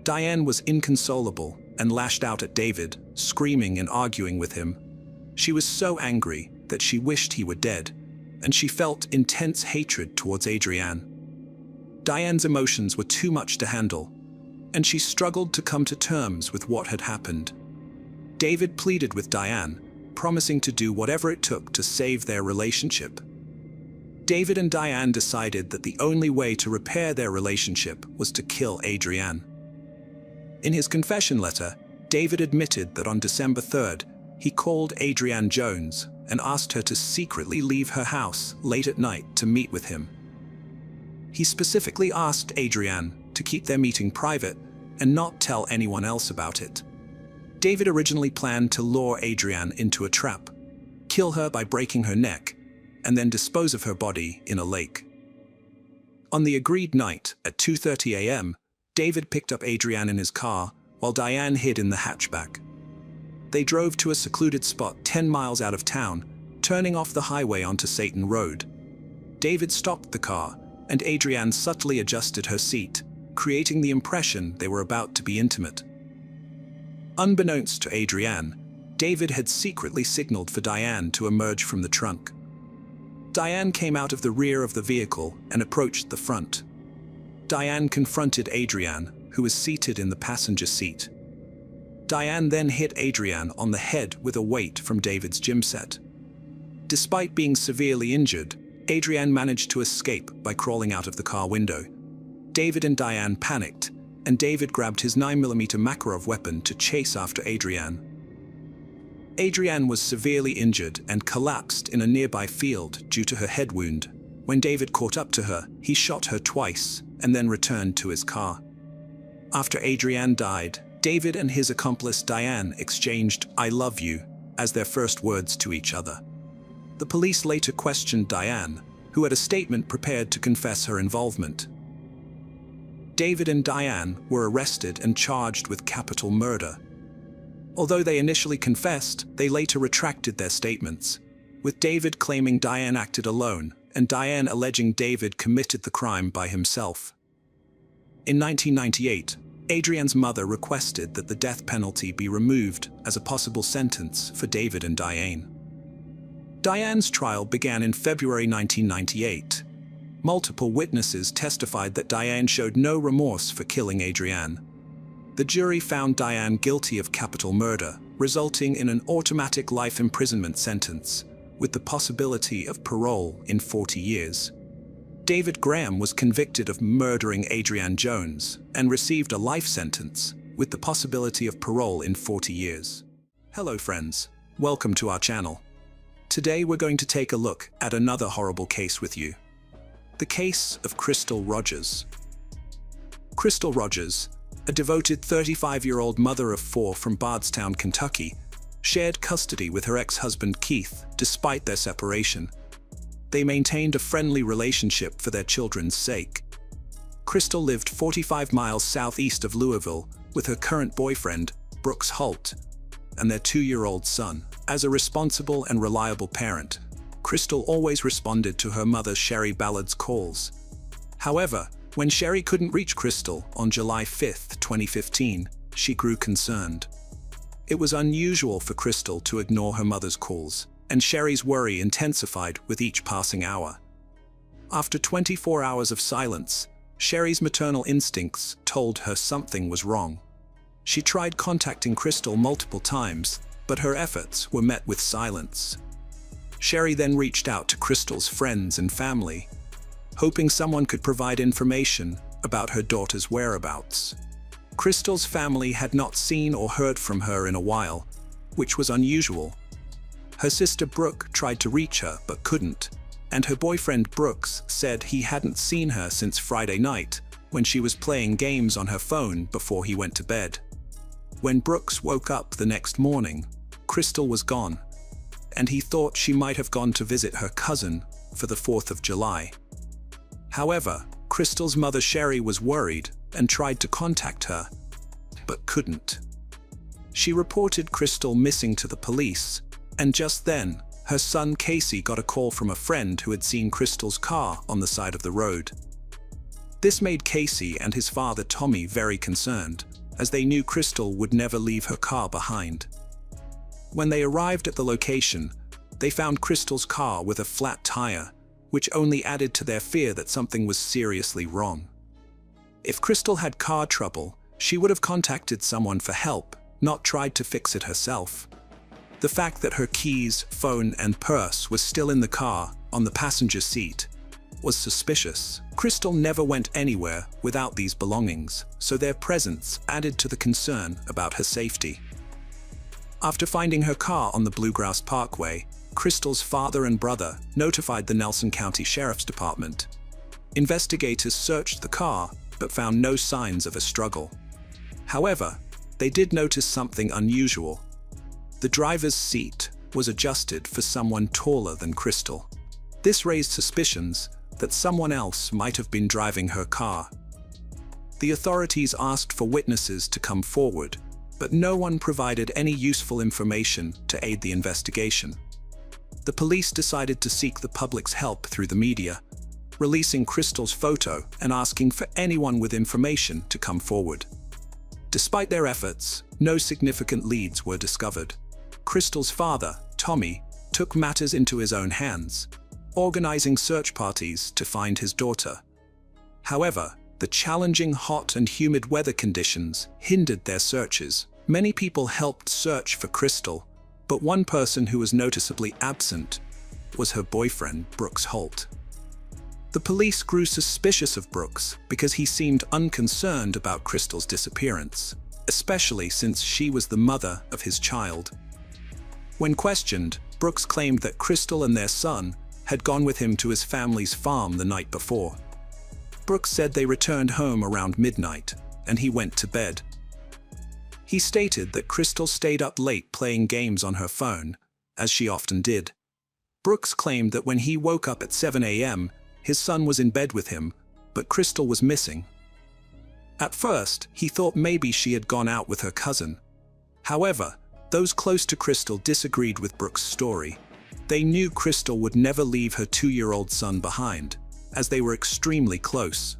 [SPEAKER 1] Diane was inconsolable and lashed out at David, screaming and arguing with him. She was so angry that she wished he were dead, and she felt intense hatred towards Adrienne. Diane's emotions were too much to handle, and she struggled to come to terms with what had happened. David pleaded with Diane, promising to do whatever it took to save their relationship. David and Diane decided that the only way to repair their relationship was to kill Adrienne. In his confession letter, David admitted that on December 3rd, he called Adrienne Jones and asked her to secretly leave her house late at night to meet with him. He specifically asked Adrienne to keep their meeting private and not tell anyone else about it. David originally planned to lure Adrienne into a trap, kill her by breaking her neck, and then dispose of her body in a lake. On the agreed night at 2:30 a.m., David picked up Adrienne in his car while Diane hid in the hatchback. They drove to a secluded spot 10 miles out of town, turning off the highway onto Satan Road. David stopped the car, and Adrienne subtly adjusted her seat, creating the impression they were about to be intimate. Unbeknownst to Adrienne, David had secretly signaled for Diane to emerge from the trunk. Diane came out of the rear of the vehicle and approached the front. Diane confronted Adrienne, who was seated in the passenger seat. Diane then hit Adrian on the head with a weight from David's gym set. Despite being severely injured, Adrian managed to escape by crawling out of the car window. David and Diane panicked, and David grabbed his 9mm Makarov weapon to chase after Adrian. Adrian was severely injured and collapsed in a nearby field due to her head wound. When David caught up to her, he shot her twice and then returned to his car. After Adrian died, David and his accomplice Diane exchanged "I love you" as their first words to each other. The police later questioned Diane, who had a statement prepared to confess her involvement. David and Diane were arrested and charged with capital murder. Although they initially confessed, they later retracted their statements, with David claiming Diane acted alone and Diane alleging David committed the crime by himself. In 1998, Adrian's mother requested that the death penalty be removed as a possible sentence for David and Diane. Diane's trial began in February 1998. Multiple witnesses testified that Diane showed no remorse for killing Adrian. The jury found Diane guilty of capital murder, resulting in an automatic life imprisonment sentence, with the possibility of parole in 40 years. David Graham was convicted of murdering Adrian Jones and received a life sentence, with the possibility of parole in 40 years. Hello friends, welcome to our channel. Today we're going to take a look at another horrible case with you. The case of Crystal Rogers. Crystal Rogers, a devoted 35-year-old mother of 4 from Bardstown, Kentucky, shared custody with her ex-husband Keith despite their separation. They maintained a friendly relationship for their children's sake. Crystal lived 45 miles southeast of Louisville with her current boyfriend, Brooks Holt, and their 2-year-old son. As a responsible and reliable parent, Crystal always responded to her mother Sherri Ballard's calls. However, when Sherri couldn't reach Crystal on July 5, 2015, she grew concerned. It was unusual for Crystal to ignore her mother's calls, and Sherri's worry intensified with each passing hour. After 24 hours of silence, Sherri's maternal instincts told her something was wrong. She tried contacting Crystal multiple times, but her efforts were met with silence. Sherri then reached out to Crystal's friends and family, hoping someone could provide information about her daughter's whereabouts. Crystal's family had not seen or heard from her in a while, which was unusual. Her sister Brooke tried to reach her but couldn't, and her boyfriend Brooks said he hadn't seen her since Friday night, when she was playing games on her phone before he went to bed. When Brooks woke up the next morning, Crystal was gone, and he thought she might have gone to visit her cousin for the 4th of July. However, Crystal's mother Sherri was worried and tried to contact her, but couldn't. She reported Crystal missing to the police, and just then, her son Casey got a call from a friend who had seen Crystal's car on the side of the road. This made Casey and his father Tommy very concerned, as they knew Crystal would never leave her car behind. When they arrived at the location, they found Crystal's car with a flat tire, which only added to their fear that something was seriously wrong. If Crystal had car trouble, she would have contacted someone for help, not tried to fix it herself. The fact that her keys, phone, and purse was still in the car, on the passenger seat, was suspicious. Crystal never went anywhere without these belongings, so their presence added to the concern about her safety. After finding her car on the Bluegrass Parkway, Crystal's father and brother notified the Nelson County Sheriff's Department. Investigators searched the car, but found no signs of a struggle. However, they did notice something unusual. The driver's seat was adjusted for someone taller than Crystal. This raised suspicions that someone else might have been driving her car. The authorities asked for witnesses to come forward, but no one provided any useful information to aid the investigation. The police decided to seek the public's help through the media, releasing Crystal's photo and asking for anyone with information to come forward. Despite their efforts, no significant leads were discovered. Crystal's father, Tommy, took matters into his own hands, organizing search parties to find his daughter. However, The challenging hot and humid weather conditions hindered their searches. Many people helped search for Crystal, but one person who was noticeably absent was her boyfriend, Brooks Holt. The police grew suspicious of Brooks because he seemed unconcerned about Crystal's disappearance, especially since she was the mother of his child. When questioned, Brooks claimed that Crystal and their son had gone with him to his family's farm the night before. Brooks said they returned home around midnight, and he went to bed. He stated that Crystal stayed up late playing games on her phone, as she often did. Brooks claimed that when he woke up at 7 a.m., his son was in bed with him, but Crystal was missing. At first, he thought maybe she had gone out with her cousin. However, those close to Crystal disagreed with Brooks' story. They knew Crystal would never leave her 2-year-old son behind, as they were extremely close.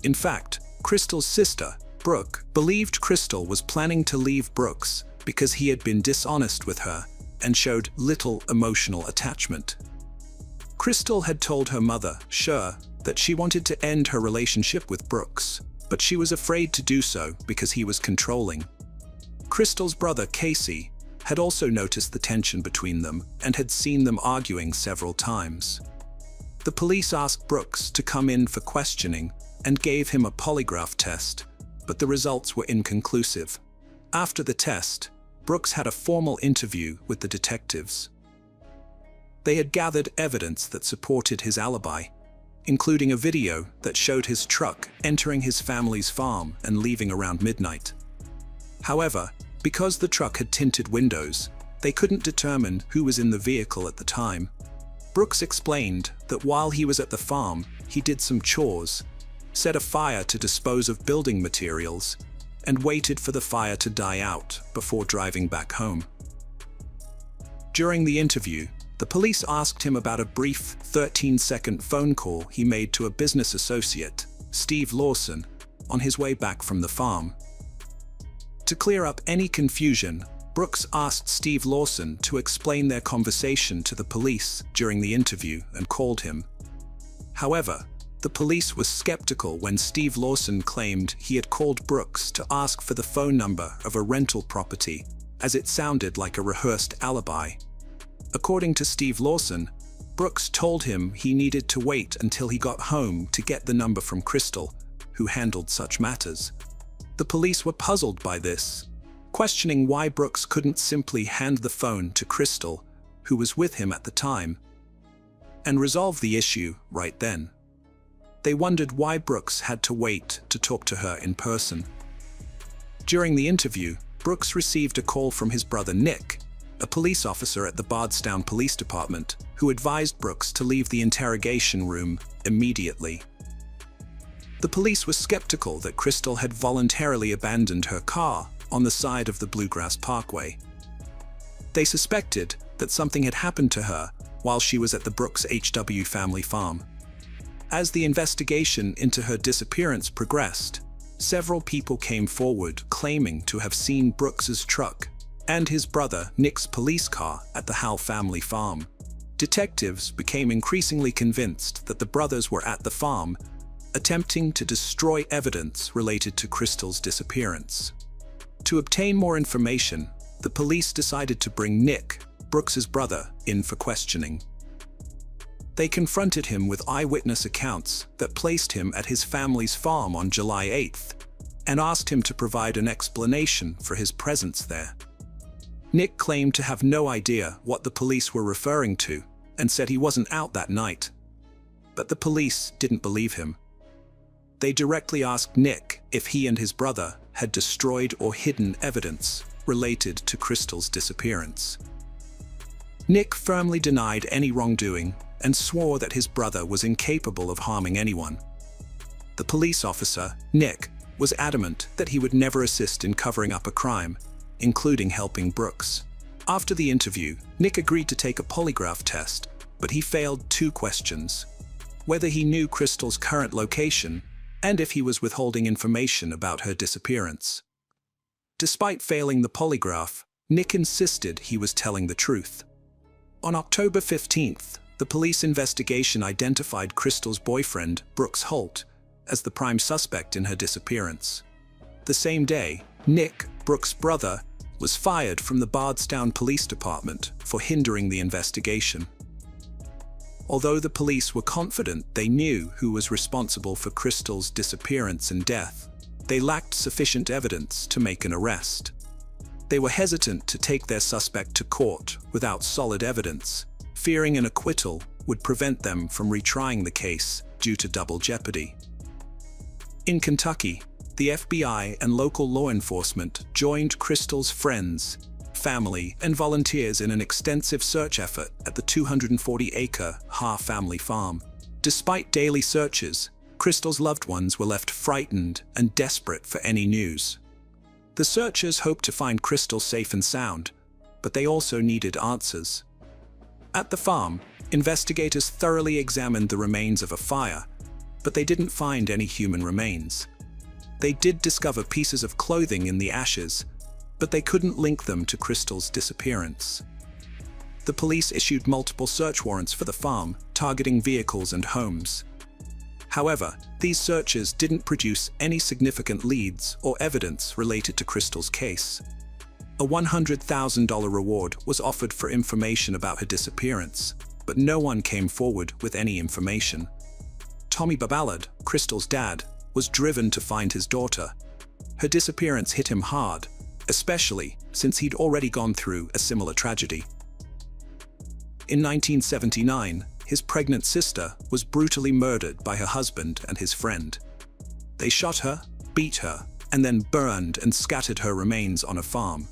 [SPEAKER 1] In fact, Crystal's sister, Brooke, believed Crystal was planning to leave Brooks because he had been dishonest with her and showed little emotional attachment. Crystal had told her mother, Sher, that she wanted to end her relationship with Brooks, but she was afraid to do so because he was controlling. Crystal's brother, Casey, had also noticed the tension between them and had seen them arguing several times. The police asked Brooks to come in for questioning and gave him a polygraph test, but the results were inconclusive. After the test, Brooks had a formal interview with the detectives. They had gathered evidence that supported his alibi, including a video that showed his truck entering his family's farm and leaving around midnight. However, because the truck had tinted windows, they couldn't determine who was in the vehicle at the time. Brooks explained that while he was at the farm, he did some chores, set a fire to dispose of building materials, and waited for the fire to die out before driving back home. During the interview, the police asked him about a brief 13-second phone call he made to a business associate, Steve Lawson, on his way back from the farm. To clear up any confusion, Brooks asked Steve Lawson to explain their conversation to the police during the interview and called him. However, the police was skeptical when Steve Lawson claimed he had called Brooks to ask for the phone number of a rental property, as it sounded like a rehearsed alibi. According to Steve Lawson, Brooks told him he needed to wait until he got home to get the number from Crystal, who handled such matters. The police were puzzled by this, questioning why Brooks couldn't simply hand the phone to Crystal, who was with him at the time, and resolve the issue right then. They wondered why Brooks had to wait to talk to her in person. During the interview, Brooks received a call from his brother Nick, a police officer at the Bardstown Police Department, who advised Brooks to leave the interrogation room immediately. The police were skeptical that Crystal had voluntarily abandoned her car on the side of the Bluegrass Parkway. They suspected that something had happened to her while she was at the Brooks HW family farm. As the investigation into her disappearance progressed, several people came forward claiming to have seen Brooks's truck and his brother Nick's police car at the Howell family farm. Detectives became increasingly convinced that the brothers were at the farm, attempting to destroy evidence related to Crystal's disappearance. To obtain more information, the police decided to bring Nick, Brooks's brother, in for questioning. They confronted him with eyewitness accounts that placed him at his family's farm on July 8th, and asked him to provide an explanation for his presence there. Nick claimed to have no idea what the police were referring to, and said he wasn't out that night. But the police didn't believe him. They directly asked Nick if he and his brother had destroyed or hidden evidence related to Crystal's disappearance. Nick firmly denied any wrongdoing and swore that his brother was incapable of harming anyone. The police officer, Nick, was adamant that he would never assist in covering up a crime, including helping Brooks. After the interview, Nick agreed to take a polygraph test, but he failed 2 questions: whether he knew Crystal's current location and if he was withholding information about her disappearance. Despite failing the polygraph, Nick insisted he was telling the truth. On October 15th, the police investigation identified Crystal's boyfriend, Brooks Holt, as the prime suspect in her disappearance. The same day, Nick, Brooks' brother, was fired from the Bardstown Police Department for hindering the investigation. Although the police were confident they knew who was responsible for Crystal's disappearance and death, they lacked sufficient evidence to make an arrest. They were hesitant to take their suspect to court without solid evidence, fearing an acquittal would prevent them from retrying the case due to double jeopardy. In Kentucky, the FBI and local law enforcement joined Crystal's friends, family, and volunteers in an extensive search effort at the 240-acre Haar family farm. Despite daily searches, Crystal's loved ones were left frightened and desperate for any news. The searchers hoped to find Crystal safe and sound, but they also needed answers. At the farm, investigators thoroughly examined the remains of a fire, but they didn't find any human remains. They did discover pieces of clothing in the ashes, but they couldn't link them to Crystal's disappearance. The police issued multiple search warrants for the farm, targeting vehicles and homes. However, these searches didn't produce any significant leads or evidence related to Crystal's case. A $100,000 reward was offered for information about her disappearance, but no one came forward with any information. Tommy Ballard, Crystal's dad, was driven to find his daughter. Her disappearance hit him hard, especially since he'd already gone through a similar tragedy. In 1979, his pregnant sister was brutally murdered by her husband and his friend. They shot her, beat her, and then burned and scattered her remains on a farm.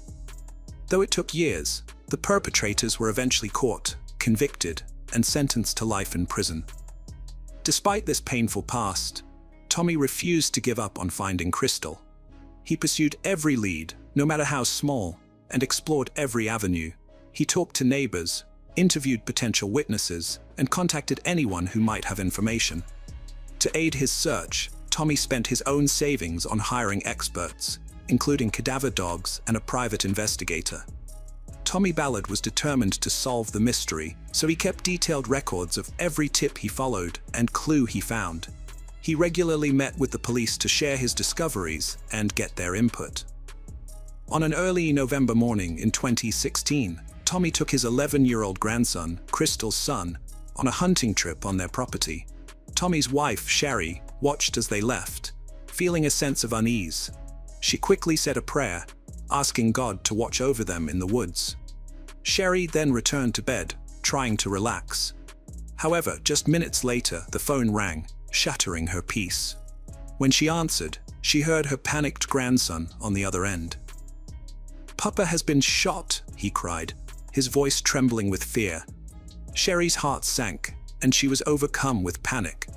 [SPEAKER 1] Though it took years, the perpetrators were eventually caught, convicted, and sentenced to life in prison. Despite this painful past, Tommy refused to give up on finding Crystal. He pursued every lead, no matter how small, and explored every avenue. He talked to neighbors, interviewed potential witnesses, and contacted anyone who might have information. To aid his search, Tommy spent his own savings on hiring experts, including cadaver dogs and a private investigator. Tommy Ballard was determined to solve the mystery, so he kept detailed records of every tip he followed and clue he found. He regularly met with the police to share his discoveries and get their input. On an early November morning in 2016, Tommy took his 11-year-old grandson, Crystal's son, on a hunting trip on their property. Tommy's wife, Sherri, watched as they left, feeling a sense of unease. She quickly said a prayer, asking God to watch over them in the woods. Sherri then returned to bed, trying to relax. However, just minutes later, the phone rang, shattering her peace. When she answered, she heard her panicked grandson on the other end. "Papa has been shot," he cried, his voice trembling with fear. Sherri's heart sank, and she was overcome with panic.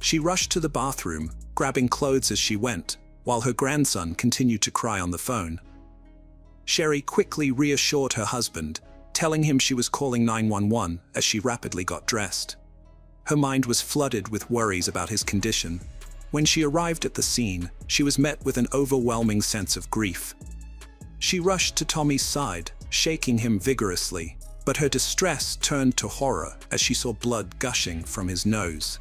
[SPEAKER 1] She rushed to the bathroom, grabbing clothes as she went, while her grandson continued to cry on the phone. Sherri quickly reassured her husband, telling him she was calling 911 as she rapidly got dressed. Her mind was flooded with worries about his condition. When she arrived at the scene, she was met with an overwhelming sense of grief. She rushed to Tommy's side, shaking him vigorously, but her distress turned to horror as she saw blood gushing from his nose.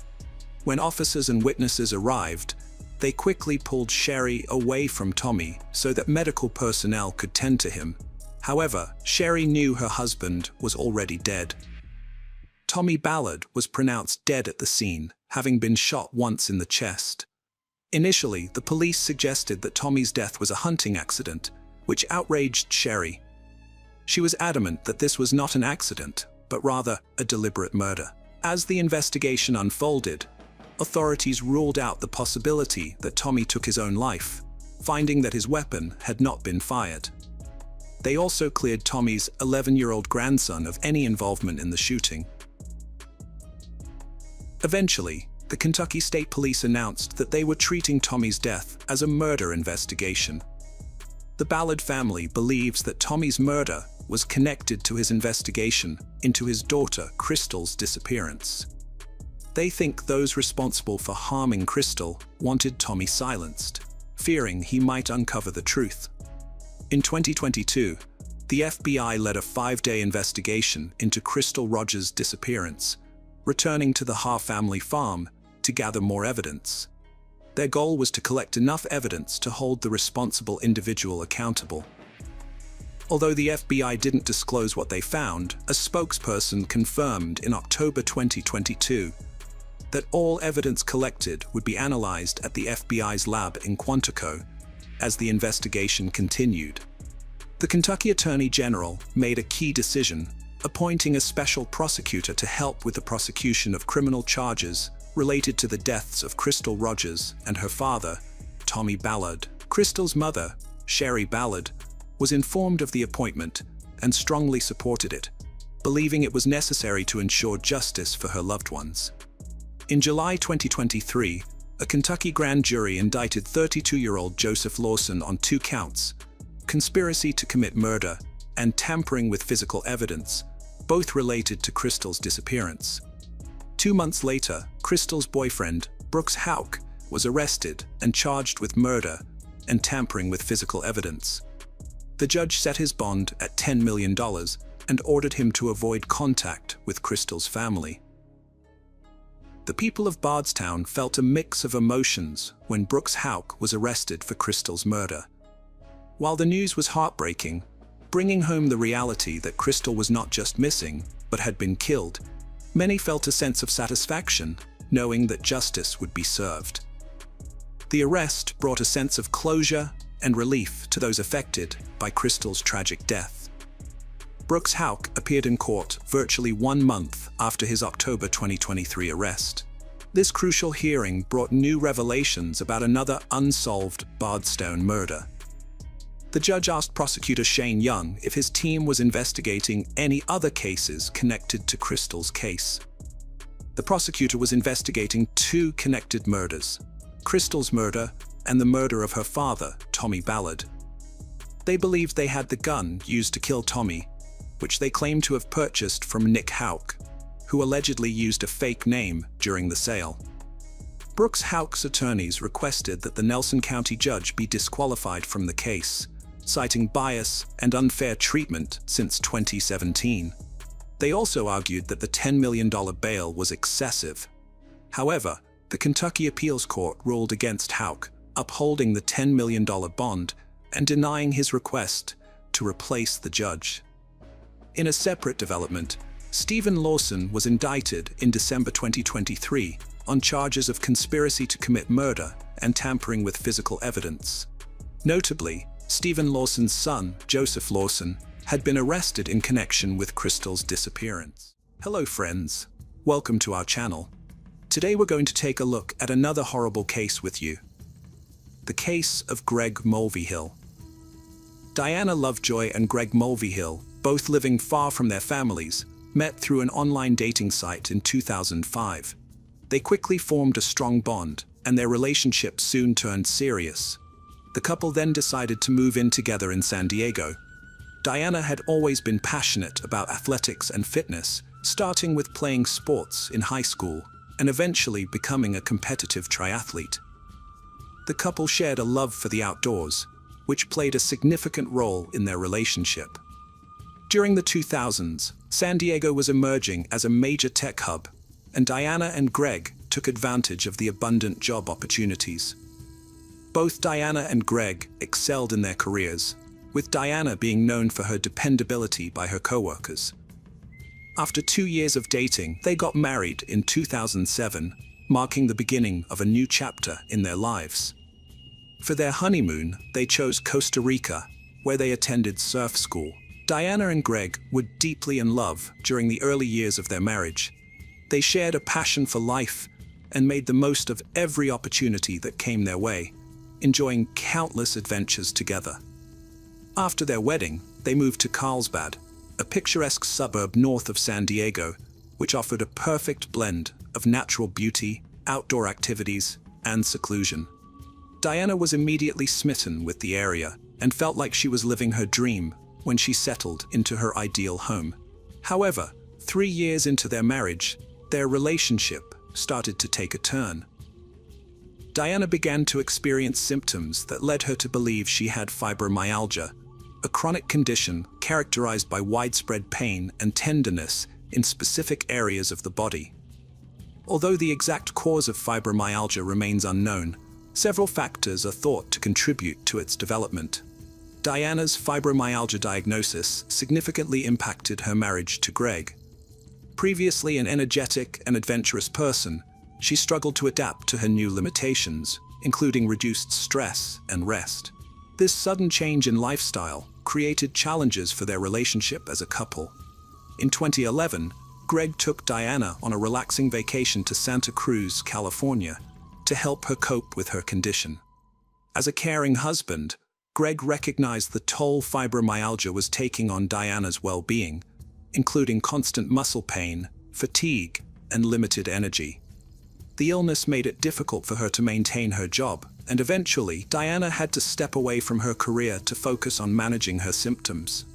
[SPEAKER 1] When officers and witnesses arrived, they quickly pulled Sherri away from Tommy so that medical personnel could tend to him. However, Sherri knew her husband was already dead. Tommy Ballard was pronounced dead at the scene, having been shot once in the chest. Initially, the police suggested that Tommy's death was a hunting accident, which outraged Sherri. She was adamant that this was not an accident, but rather a deliberate murder. As the investigation unfolded, authorities ruled out the possibility that Tommy took his own life, finding that his weapon had not been fired. They also cleared Tommy's 11-year-old grandson of any involvement in the shooting. Eventually, the Kentucky State Police announced that they were treating Tommy's death as a murder investigation. The Ballard family believes that Tommy's murder was connected to his investigation into his daughter Crystal's disappearance. They think those responsible for harming Crystal wanted Tommy silenced, fearing he might uncover the truth. In 2022, the FBI led a 5-day investigation into Crystal Rogers' disappearance, returning to the Haar family farm to gather more evidence. Their goal was to collect enough evidence to hold the responsible individual accountable. Although the FBI didn't disclose what they found, a spokesperson confirmed in October 2022 that all evidence collected would be analyzed at the FBI's lab in Quantico as the investigation continued. The Kentucky Attorney General made a key decision, appointing a special prosecutor to help with the prosecution of criminal charges related to the deaths of Crystal Rogers and her father, Tommy Ballard. Crystal's mother, Sherri Ballard, was informed of the appointment and strongly supported it, believing it was necessary to ensure justice for her loved ones. In July 2023, a Kentucky grand jury indicted 32-year-old Joseph Lawson on 2 counts: conspiracy to commit murder and tampering with physical evidence, both related to Crystal's disappearance. 2 months later, Crystal's boyfriend, Brooks Houck, was arrested and charged with murder and tampering with physical evidence. The judge set his bond at $10 million and ordered him to avoid contact with Crystal's family. The people of Bardstown felt a mix of emotions when Brooks Houck was arrested for Crystal's murder. While the news was heartbreaking, bringing home the reality that Crystal was not just missing, but had been killed, many felt a sense of satisfaction, knowing that justice would be served. The arrest brought a sense of closure and relief to those affected by Crystal's tragic death. Brooks Houck appeared in court virtually 1 month after his October 2023 arrest. This crucial hearing brought new revelations about another unsolved Bardstown murder. The judge asked prosecutor Shane Young if his team was investigating any other cases connected to Crystal's case. The prosecutor was investigating 2 connected murders: Crystal's murder and the murder of her father, Tommy Ballard. They believed they had the gun used to kill Tommy, which they claimed to have purchased from Nick Houck, who allegedly used a fake name during the sale. Brooks Houck's attorneys requested that the Nelson County judge be disqualified from the case, citing bias and unfair treatment since 2017. They also argued that the $10 million bail was excessive. However, the Kentucky Appeals Court ruled against Houck, upholding the $10 million bond and denying his request to replace the judge. In a separate development, Stephen Lawson was indicted in December 2023 on charges of conspiracy to commit murder and tampering with physical evidence. Notably, Stephen Lawson's son, Joseph Lawson, had been arrested in connection with Crystal's disappearance. Hello friends, welcome to our channel. Today we're going to take a look at another horrible case with you. The case of Greg Mulvihill. Diana Lovejoy and Greg Mulvihill, both living far from their families, met through an online dating site in 2005. They quickly formed a strong bond, and their relationship soon turned serious. The couple then decided to move in together in San Diego. Diana had always been passionate about athletics and fitness, starting with playing sports in high school and eventually becoming a competitive triathlete. The couple shared a love for the outdoors, which played a significant role in their relationship. During the 2000s, San Diego was emerging as a major tech hub, and Diana and Greg took advantage of the abundant job opportunities. Both Diana and Greg excelled in their careers, with Diana being known for her dependability by her coworkers. After 2 years of dating, they got married in 2007, marking the beginning of a new chapter in their lives. For their honeymoon, they chose Costa Rica, where they attended surf school. Diana and Greg were deeply in love during the early years of their marriage. They shared a passion for life and made the most of every opportunity that came their way, enjoying countless adventures together. After their wedding, they moved to Carlsbad, a picturesque suburb north of San Diego, which offered a perfect blend of natural beauty, outdoor activities, and seclusion. Diana was immediately smitten with the area and felt like she was living her dream when she settled into her ideal home. However, 3 years into their marriage, their relationship started to take a turn. Diana began to experience symptoms that led her to believe she had fibromyalgia, a chronic condition characterized by widespread pain and tenderness in specific areas of the body. Although the exact cause of fibromyalgia remains unknown, Several factors are thought to contribute to its development. Diana's fibromyalgia diagnosis significantly impacted her marriage to Greg. Previously an energetic and adventurous person, she struggled to adapt to her new limitations, including reduced stress and rest. This sudden change in lifestyle created challenges for their relationship as a couple. In 2011, Greg took Diana on a relaxing vacation to Santa Cruz, California, to help her cope with her condition. As a caring husband, Greg recognized the toll fibromyalgia was taking on Diana's well-being, including constant muscle pain, fatigue, and limited energy. The illness made it difficult for her to maintain her job, and eventually, Diana had to step away from her career to focus on managing her symptoms.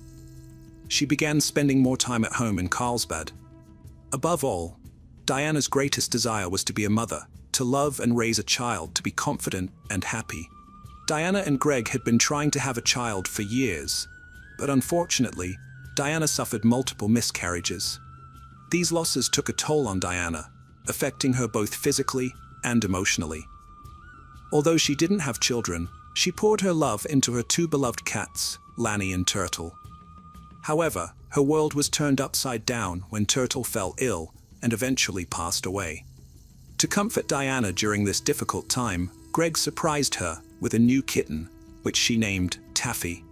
[SPEAKER 1] She began spending more time at home in Carlsbad. Above all, Diana's greatest desire was to be a mother, to love and raise a child, to be confident and happy. Diana and Greg had been trying to have a child for years, but unfortunately, Diana suffered multiple miscarriages. These losses took a toll on Diana, affecting her both physically and emotionally. Although she didn't have children, she poured her love into her two beloved cats, Lanny and Turtle. However, her world was turned upside down when Turtle fell ill and eventually passed away. To comfort Diana during this difficult time, Greg surprised her with a new kitten, which she named Taffy.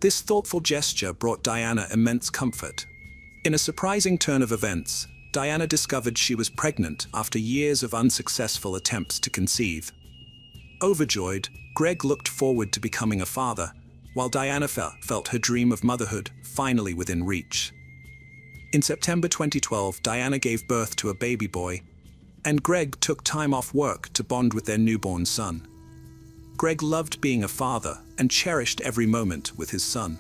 [SPEAKER 1] This thoughtful gesture brought Diana immense comfort. In a surprising turn of events, Diana discovered she was pregnant after years of unsuccessful attempts to conceive. Overjoyed, Greg looked forward to becoming a father, while Diana felt her dream of motherhood finally within reach. In September 2012, Diana gave birth to a baby boy, and Greg took time off work to bond with their newborn son. Greg loved being a father and cherished every moment with his son.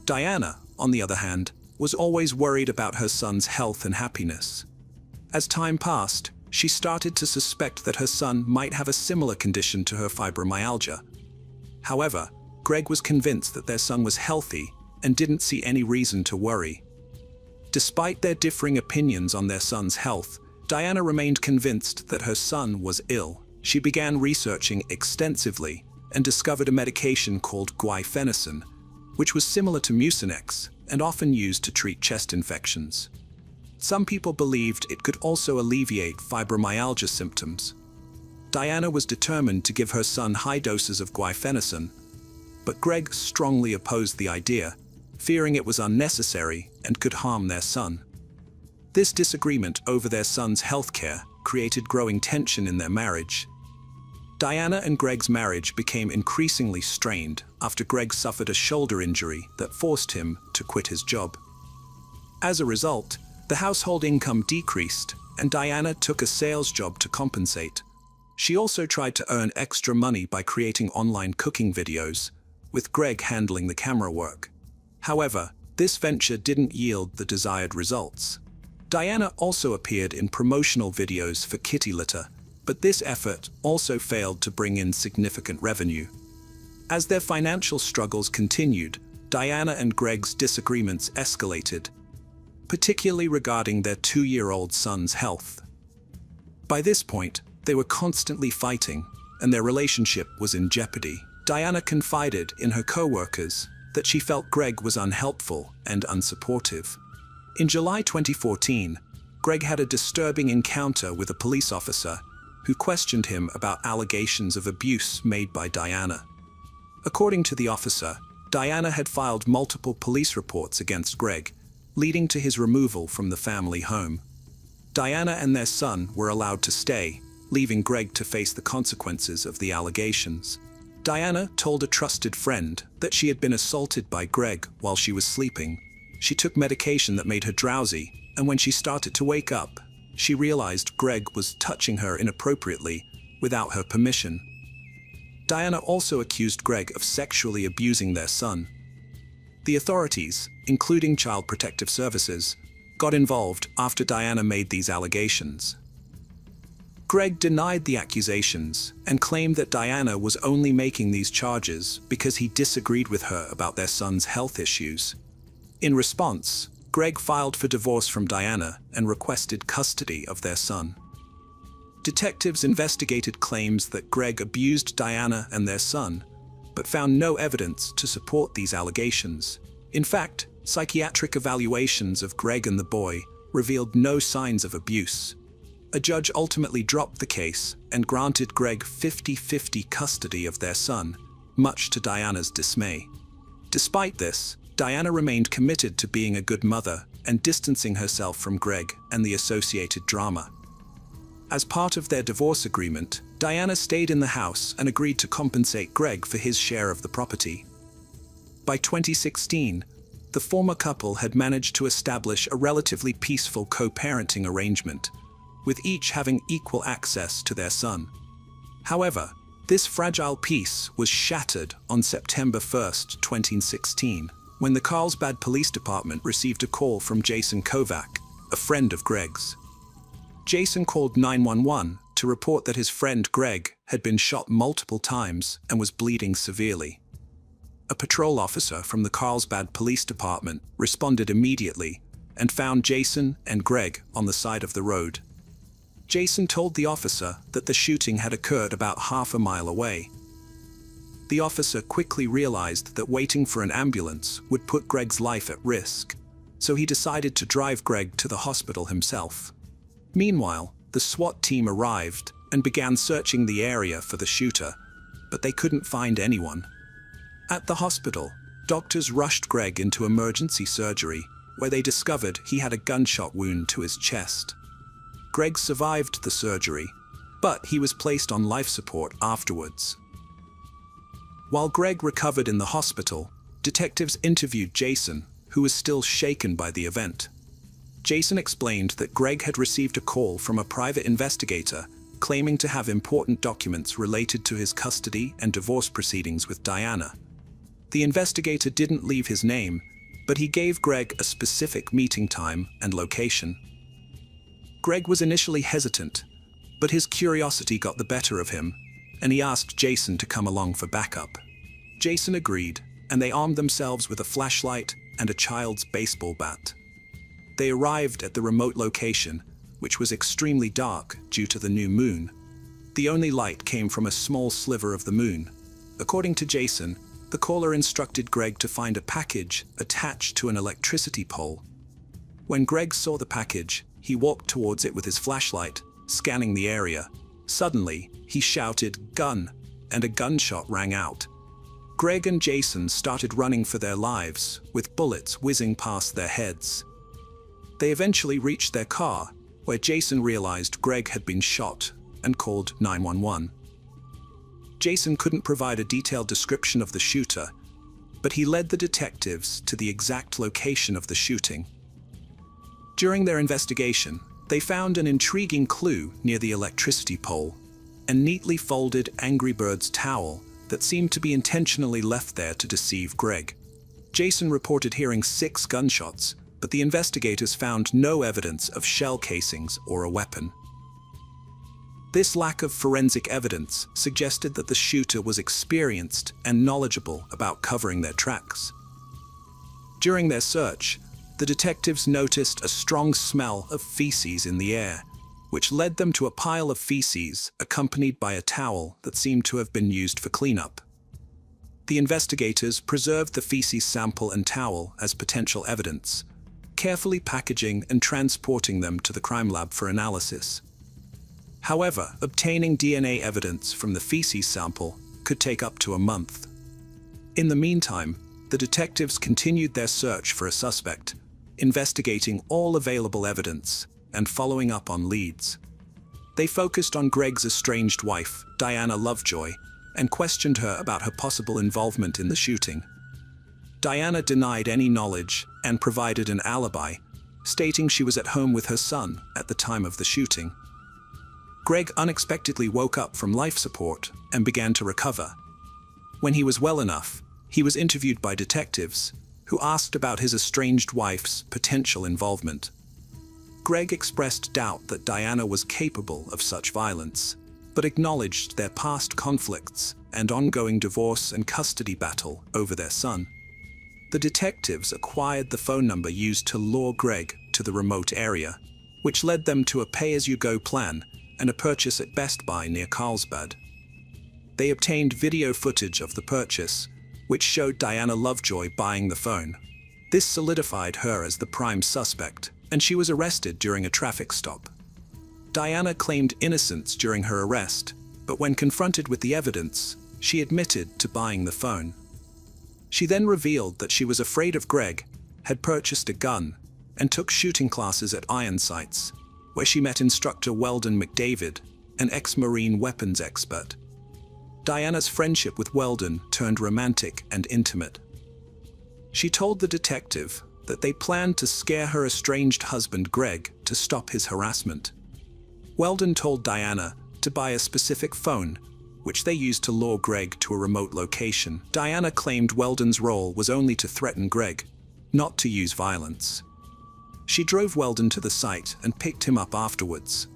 [SPEAKER 1] Diana, on the other hand, was always worried about her son's health and happiness. As time passed, she started to suspect that her son might have a similar condition to her fibromyalgia. However, Greg was convinced that their son was healthy and didn't see any reason to worry. Despite their differing opinions on their son's health, Diana remained convinced that her son was ill. She began researching extensively and discovered a medication called guaifenesin, which was similar to Mucinex and often used to treat chest infections. Some people believed it could also alleviate fibromyalgia symptoms. Diana was determined to give her son high doses of guaifenesin, but Greg strongly opposed the idea, fearing it was unnecessary and could harm their son. This disagreement over their son's health care created growing tension in their marriage. Diana and Greg's marriage became increasingly strained after Greg suffered a shoulder injury that forced him to quit his job. As a result, the household income decreased, and Diana took a sales job to compensate. She also tried to earn extra money by creating online cooking videos, with Greg handling the camera work. However, this venture didn't yield the desired results. Diana also appeared in promotional videos for kitty litter, but this effort also failed to bring in significant revenue. As their financial struggles continued, Diana and Greg's disagreements escalated, particularly regarding their 2-year-old son's health. By this point, they were constantly fighting, and their relationship was in jeopardy. Diana confided in her co-workers that she felt Greg was unhelpful and unsupportive. In July 2014, Greg had a disturbing encounter with a police officer who questioned him about allegations of abuse made by Diana. According to the officer, Diana had filed multiple police reports against Greg, leading to his removal from the family home. Diana and their son were allowed to stay, leaving Greg to face the consequences of the allegations. Diana told a trusted friend that she had been assaulted by Greg while she was sleeping. She took medication that made her drowsy, and when she started to wake up, she realized Greg was touching her inappropriately without her permission. Diana also accused Greg of sexually abusing their son. The authorities, including Child Protective Services, got involved after Diana made these allegations. Greg denied the accusations and claimed that Diana was only making these charges because he disagreed with her about their son's health issues. In response, Greg filed for divorce from Diana and requested custody of their son. Detectives investigated claims that Greg abused Diana and their son, but found no evidence to support these allegations. In fact, psychiatric evaluations of Greg and the boy revealed no signs of abuse. A judge ultimately dropped the case and granted Greg 50-50 custody of their son, much to Diana's dismay. Despite this, Diana remained committed to being a good mother and distancing herself from Greg and the associated drama. As part of their divorce agreement, Diana stayed in the house and agreed to compensate Greg for his share of the property. By 2016, the former couple had managed to establish a relatively peaceful co-parenting arrangement, with each having equal access to their son. However, this fragile peace was shattered on September 1, 2016, when the Carlsbad Police Department received a call from Jason Kovac, a friend of Greg's. Jason called 911 to report that his friend Greg had been shot multiple times and was bleeding severely. A patrol officer from the Carlsbad Police Department responded immediately and found Jason and Greg on the side of the road. Jason told the officer that the shooting had occurred about half a mile away. The officer quickly realized that waiting for an ambulance would put Greg's life at risk, so he decided to drive Greg to the hospital himself. Meanwhile, the SWAT team arrived and began searching the area for the shooter, but they couldn't find anyone. At the hospital, doctors rushed Greg into emergency surgery, where they discovered he had a gunshot wound to his chest. Greg survived the surgery, but he was placed on life support afterwards. While Greg recovered in the hospital, detectives interviewed Jason, who was still shaken by the event. Jason explained that Greg had received a call from a private investigator claiming to have important documents related to his custody and divorce proceedings with Diana. The investigator didn't leave his name, but he gave Greg a specific meeting time and location. Greg was initially hesitant, but his curiosity got the better of him, and he asked Jason to come along for backup. Jason agreed, and they armed themselves with a flashlight and a child's baseball bat. They arrived at the remote location, which was extremely dark due to the new moon. The only light came from a small sliver of the moon. According to Jason, the caller instructed Greg to find a package attached to an electricity pole. When Greg saw the package, he walked towards it with his flashlight, scanning the area. Suddenly, he shouted, "Gun!" and a gunshot rang out. Greg and Jason started running for their lives, with bullets whizzing past their heads. They eventually reached their car, where Jason realized Greg had been shot and called 911. Jason couldn't provide a detailed description of the shooter, but he led the detectives to the exact location of the shooting. During their investigation, they found an intriguing clue near the electricity pole, a neatly folded Angry Birds towel that seemed to be intentionally left there to deceive Greg. Jason reported hearing 6 gunshots, but the investigators found no evidence of shell casings or a weapon. This lack of forensic evidence suggested that the shooter was experienced and knowledgeable about covering their tracks. During their search, the detectives noticed a strong smell of feces in the air, which led them to a pile of feces accompanied by a towel that seemed to have been used for cleanup. The investigators preserved the feces sample and towel as potential evidence, carefully packaging and transporting them to the crime lab for analysis. However, obtaining DNA evidence from the feces sample could take up to a month. In the meantime, the detectives continued their search for a suspect, investigating all available evidence and following up on leads. They focused on Greg's estranged wife, Diana Lovejoy, and questioned her about her possible involvement in the shooting. Diana denied any knowledge and provided an alibi, stating she was at home with her son at the time of the shooting. Greg unexpectedly woke up from life support and began to recover. When he was well enough, he was interviewed by detectives, who asked about his estranged wife's potential involvement. Greg expressed doubt that Diana was capable of such violence, but acknowledged their past conflicts and ongoing divorce and custody battle over their son. The detectives acquired the phone number used to lure Greg to the remote area, which led them to a pay-as-you-go plan and a purchase at Best Buy near Carlsbad. They obtained video footage of the purchase, which showed Diana Lovejoy buying the phone. This solidified her as the prime suspect, and she was arrested during a traffic stop. Diana claimed innocence during her arrest, but when confronted with the evidence, she admitted to buying the phone. She then revealed that she was afraid of Greg, had purchased a gun, and took shooting classes at Iron Sights, where she met instructor Weldon McDavid, an ex-Marine weapons expert. Diana's friendship with Weldon turned romantic and intimate. She told the detective that they planned to scare her estranged husband Greg to stop his harassment. Weldon told Diana to buy a specific phone, which they used to lure Greg to a remote location. Diana claimed Weldon's role was only to threaten Greg, not to use violence. She drove Weldon to the site and picked him up afterwards.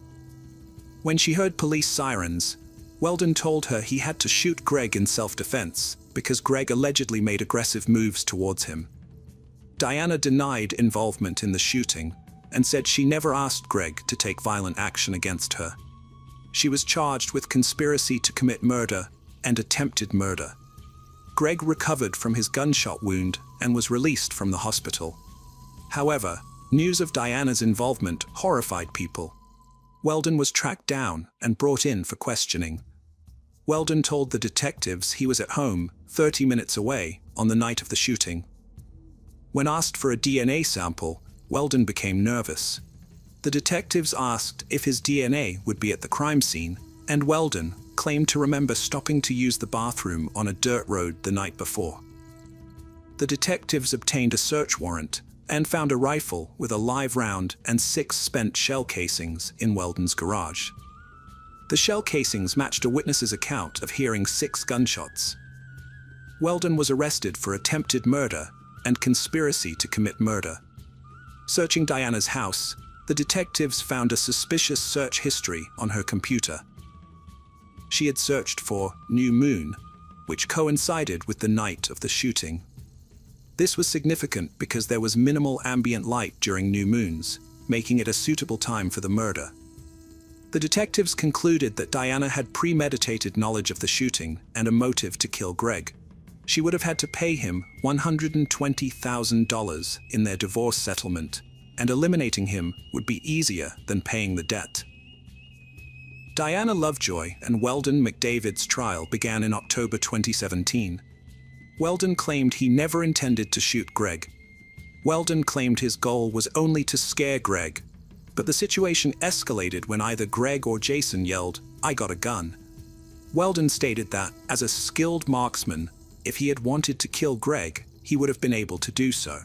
[SPEAKER 1] When she heard police sirens, Weldon told her he had to shoot Greg in self-defense because Greg allegedly made aggressive moves towards him. Diana denied involvement in the shooting and said she never asked Greg to take violent action against her. She was charged with conspiracy to commit murder and attempted murder. Greg recovered from his gunshot wound and was released from the hospital. However, news of Diana's involvement horrified people. Weldon was tracked down and brought in for questioning. Weldon told the detectives he was at home, 30 minutes away, on the night of the shooting. When asked for a DNA sample, Weldon became nervous. The detectives asked if his DNA would be at the crime scene, and Weldon claimed to remember stopping to use the bathroom on a dirt road the night before. The detectives obtained a search warrant and found a rifle with a live round and 6 spent shell casings in Weldon's garage. The shell casings matched a witness's account of hearing 6 gunshots. Weldon was arrested for attempted murder and conspiracy to commit murder. Searching Diana's house, the detectives found a suspicious search history on her computer. She had searched for "new moon," which coincided with the night of the shooting. This was significant because there was minimal ambient light during new moons, making it a suitable time for the murder. The detectives concluded that Diana had premeditated knowledge of the shooting and a motive to kill Greg. She would have had to pay him $120,000 in their divorce settlement, and eliminating him would be easier than paying the debt. Diana Lovejoy and Weldon McDavid's trial began in October 2017. Weldon claimed he never intended to shoot Greg. Weldon claimed his goal was only to scare Greg, but the situation escalated when either Greg or Jason yelled, "I got a gun." Weldon stated that, as a skilled marksman, if he had wanted to kill Greg, he would have been able to do so.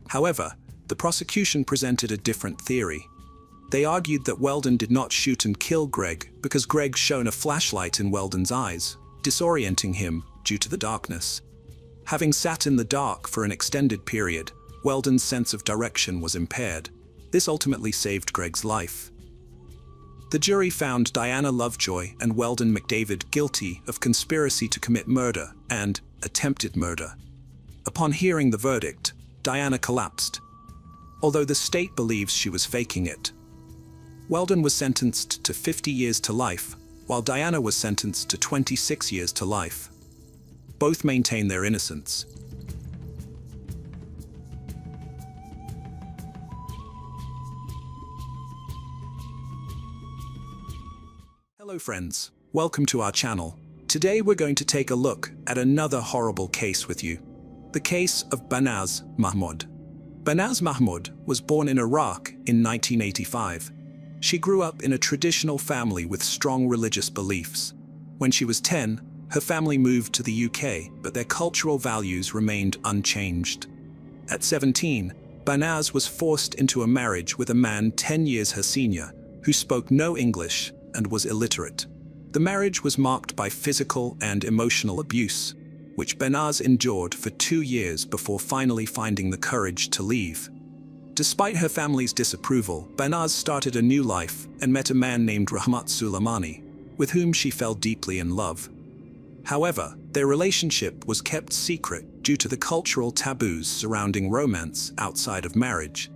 [SPEAKER 1] However, the prosecution presented a different theory. They argued that Weldon did not shoot and kill Greg because Greg shone a flashlight in Weldon's eyes, disorienting him due to the darkness. Having sat in the dark for an extended period, Weldon's sense of direction was impaired. This ultimately saved Greg's life. The jury found Diana Lovejoy and Weldon McDavid guilty of conspiracy to commit murder and attempted murder. Upon hearing the verdict, Diana collapsed, although the state believes she was faking it. Weldon was sentenced to 50 years to life, while Diana was sentenced to 26 years to life. Both maintain their innocence. Hello friends, welcome to our channel. Today we're going to take a look at another horrible case with you. The case of Banaz Mahmoud. Banaz Mahmoud was born in Iraq in 1985. She grew up in a traditional family with strong religious beliefs. When she was 10, her family moved to the UK, but their cultural values remained unchanged. At 17, Banaz was forced into a marriage with a man 10 years her senior, who spoke no English and was illiterate. The marriage was marked by physical and emotional abuse, which Banaz endured for 2 years before finally finding the courage to leave. Despite her family's disapproval, Banaz started a new life and met a man named Rahmat Suleimani, with whom she fell deeply in love. However, their relationship was kept secret due to the cultural taboos surrounding romance outside of marriage.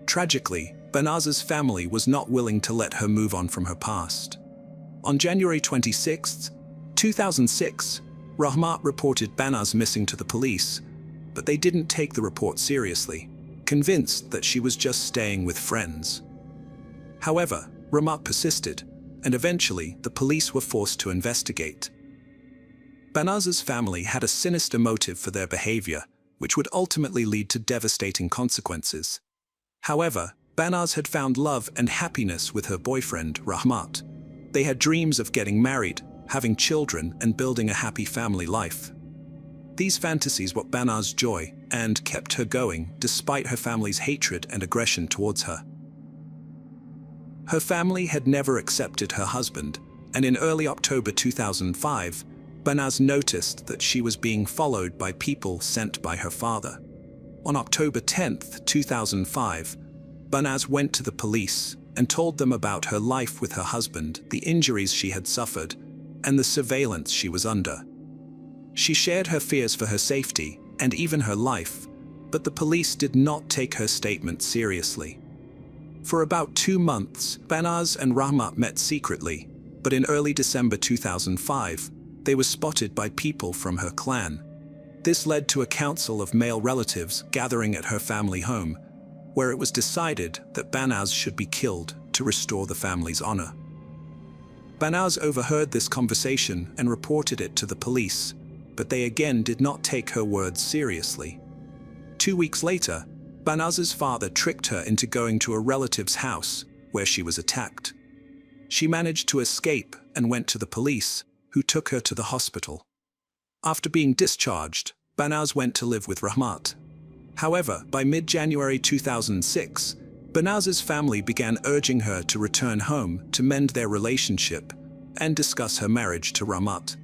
[SPEAKER 1] Tragically, Banaz's family was not willing to let her move on from her past. On January 26, 2006, Rahmat reported Banaz missing to the police, but they didn't take the report seriously, convinced that she was just staying with friends. However, Rahmat persisted, and eventually the police were forced to investigate. Banaz's family had a sinister motive for their behavior, which would ultimately lead to devastating consequences. However, Banaz had found love and happiness with her boyfriend, Rahmat. They had dreams of getting married, having children, and building a happy family life. These fantasies brought Banaz joy and kept her going despite her family's hatred and aggression towards her. Her family had never accepted her husband, and in early October 2005, Banaz noticed that she was being followed by people sent by her father. On October 10, 2005, Banaz went to the police and told them about her life with her husband, the injuries she had suffered, and the surveillance she was under. She shared her fears for her safety and even her life, but the police did not take her statement seriously. For about 2 months, Banaz and Rahmat met secretly, but in early December 2005, they were spotted by people from her clan. This led to a council of male relatives gathering at her family home, where it was decided that Banaz should be killed to restore the family's honor. Banaz overheard this conversation and reported it to the police, but they again did not take her words seriously. 2 weeks later, Banaz's father tricked her into going to a relative's house, where she was attacked. She managed to escape and went to the police, who took her to the hospital. After being discharged, Banaz went to live with Rahmat. However, by mid-January 2006, Banaz's family began urging her to return home to mend their relationship and discuss her marriage to Rahmat.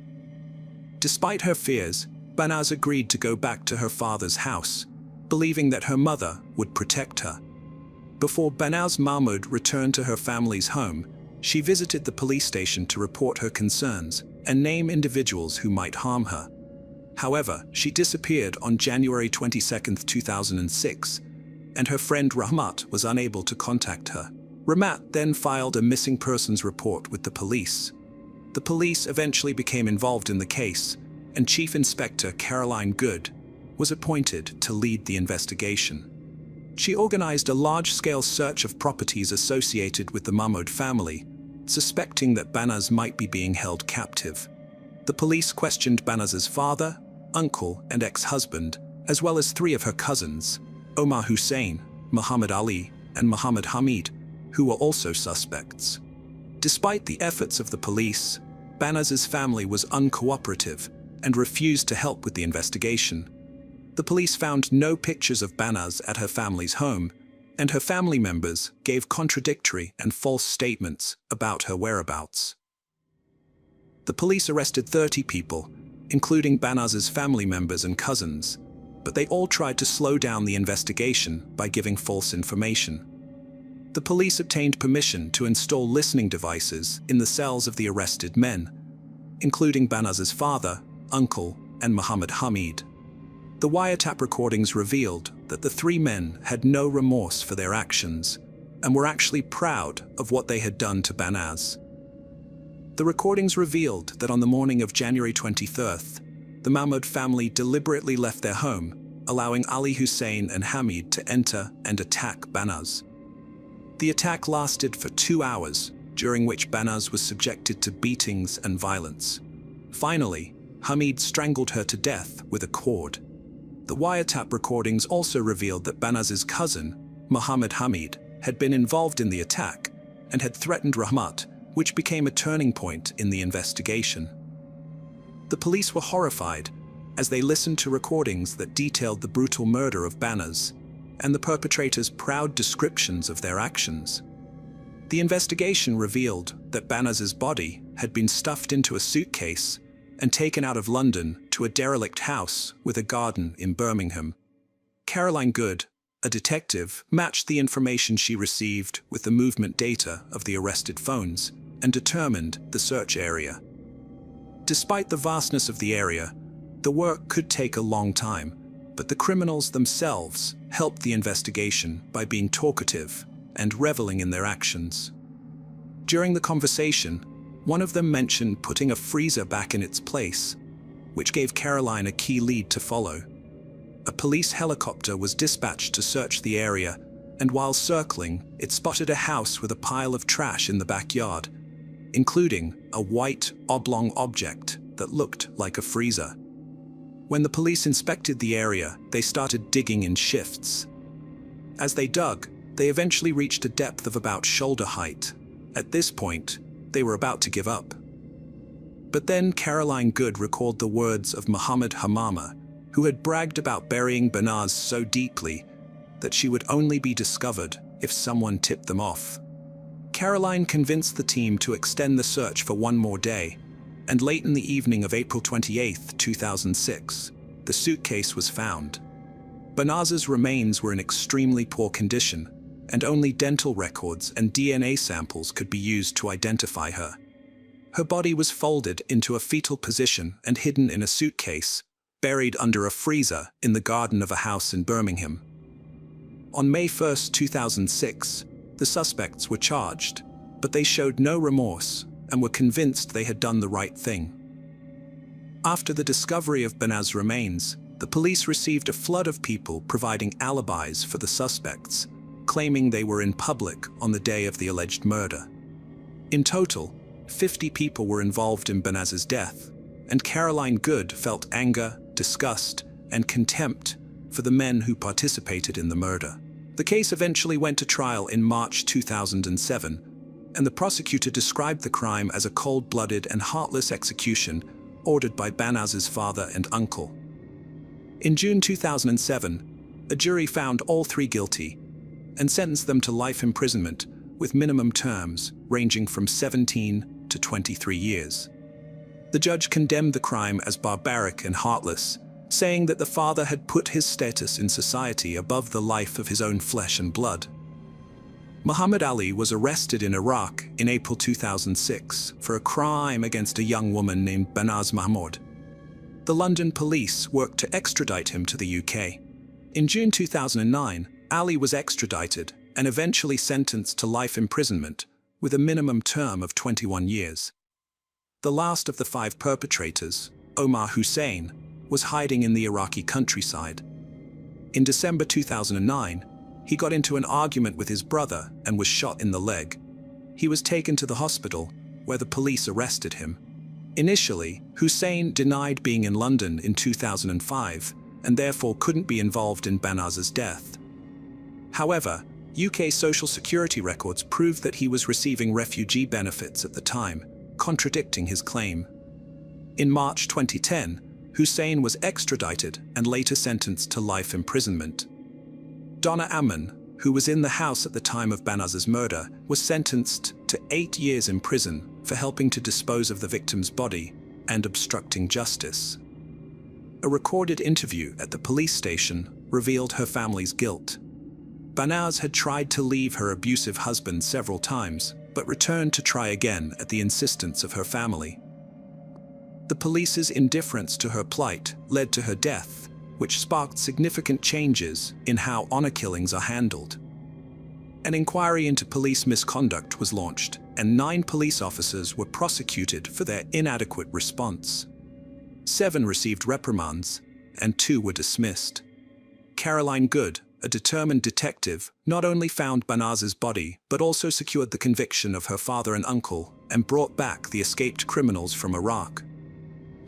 [SPEAKER 1] Despite her fears, Banaz agreed to go back to her father's house, believing that her mother would protect her. Before Banaz Mahmoud returned to her family's home, she visited the police station to report her concerns and name individuals who might harm her. However, she disappeared on January 22, 2006, and her friend Rahmat was unable to contact her. Rahmat then filed a missing persons report with the police. The police eventually became involved in the case, and Chief Inspector Caroline Good was appointed to lead the investigation. She organized a large-scale search of properties associated with the Mahmoud family, suspecting that Banaz might be being held captive. The police questioned Banaz's father, uncle, and ex-husband, as well as 3 of her cousins, Omar Hussein, Muhammad Ali, and Muhammad Hamid, who were also suspects. Despite the efforts of the police, Banaz's family was uncooperative and refused to help with the investigation. The police found no pictures of Banaz at her family's home, and her family members gave contradictory and false statements about her whereabouts. The police arrested 30 people, including Banaz's family members and cousins, but they all tried to slow down the investigation by giving false information. The police obtained permission to install listening devices in the cells of the arrested men, including Banaz's father, uncle, and Muhammad Hamid. The wiretap recordings revealed that the 3 men had no remorse for their actions and were actually proud of what they had done to Banaz. The recordings revealed that on the morning of January 23rd, the Mahmoud family deliberately left their home, allowing Ali Hussein and Hamid to enter and attack Banaz. The attack lasted for 2 hours, during which Banaz was subjected to beatings and violence. Finally, Hamid strangled her to death with a cord. The wiretap recordings also revealed that Banaz's cousin, Muhammad Hamid, had been involved in the attack and had threatened Rahmat, which became a turning point in the investigation. The police were horrified as they listened to recordings that detailed the brutal murder of Banaz and the perpetrators' proud descriptions of their actions. The investigation revealed that Banaz's body had been stuffed into a suitcase and taken out of London to a derelict house with a garden in Birmingham. Caroline Good, a detective, matched the information she received with the movement data of the arrested phones and determined the search area. Despite the vastness of the area, the work could take a long time, but the criminals themselves helped the investigation by being talkative and reveling in their actions. During the conversation, one of them mentioned putting a freezer back in its place, which gave Caroline a key lead to follow. A police helicopter was dispatched to search the area, and while circling, it spotted a house with a pile of trash in the backyard, including a white, oblong object that looked like a freezer. When the police inspected the area, they started digging in shifts. As they dug, they eventually reached a depth of about shoulder height. At this point, they were about to give up. But then Caroline Good recalled the words of Muhammad Hamama, who had bragged about burying Banaz so deeply that she would only be discovered if someone tipped them off. Caroline convinced the team to extend the search for one more day, and late in the evening of April 28, 2006, the suitcase was found. Banaz's remains were in extremely poor condition, and only dental records and DNA samples could be used to identify her. Her body was folded into a fetal position and hidden in a suitcase, buried under a freezer in the garden of a house in Birmingham. On May 1, 2006, the suspects were charged, but they showed no remorse and were convinced they had done the right thing. After the discovery of Banaz's remains, the police received a flood of people providing alibis for the suspects, claiming they were in public on the day of the alleged murder. In total, 50 people were involved in Banaz's death, and Caroline Good felt anger, disgust, and contempt for the men who participated in the murder. The case eventually went to trial in March 2007, and the prosecutor described the crime as a cold-blooded and heartless execution ordered by Banaz's father and uncle. In June 2007, a jury found all three guilty and sentenced them to life imprisonment with minimum terms ranging from 17 to 23 years. The judge condemned the crime as barbaric and heartless, saying that the father had put his status in society above the life of his own flesh and blood. Muhammad Ali was arrested in Iraq in April 2006 for a crime against a young woman named Banaz Mahmoud. The London police worked to extradite him to the UK. In June 2009, Ali was extradited and eventually sentenced to life imprisonment with a minimum term of 21 years. The last of the 5 perpetrators, Omar Hussein, was hiding in the Iraqi countryside. In December 2009, he got into an argument with his brother and was shot in the leg. He was taken to the hospital, where the police arrested him. Initially, Hussein denied being in London in 2005 and therefore couldn't be involved in Banaz's death. However, UK social security records proved that he was receiving refugee benefits at the time, contradicting his claim. In March 2010, Hussein was extradited and later sentenced to life imprisonment. Donna Ammon, who was in the house at the time of Banaz's murder, was sentenced to 8 years in prison for helping to dispose of the victim's body and obstructing justice. A recorded interview at the police station revealed her family's guilt. Banaz had tried to leave her abusive husband several times, but returned to try again at the insistence of her family. The police's indifference to her plight led to her death, which sparked significant changes in how honor killings are handled. An inquiry into police misconduct was launched, and 9 police officers were prosecuted for their inadequate response. 7 received reprimands, and 2 were dismissed. Caroline Good, a determined detective, not only found Banaz's body, but also secured the conviction of her father and uncle and brought back the escaped criminals from Iraq.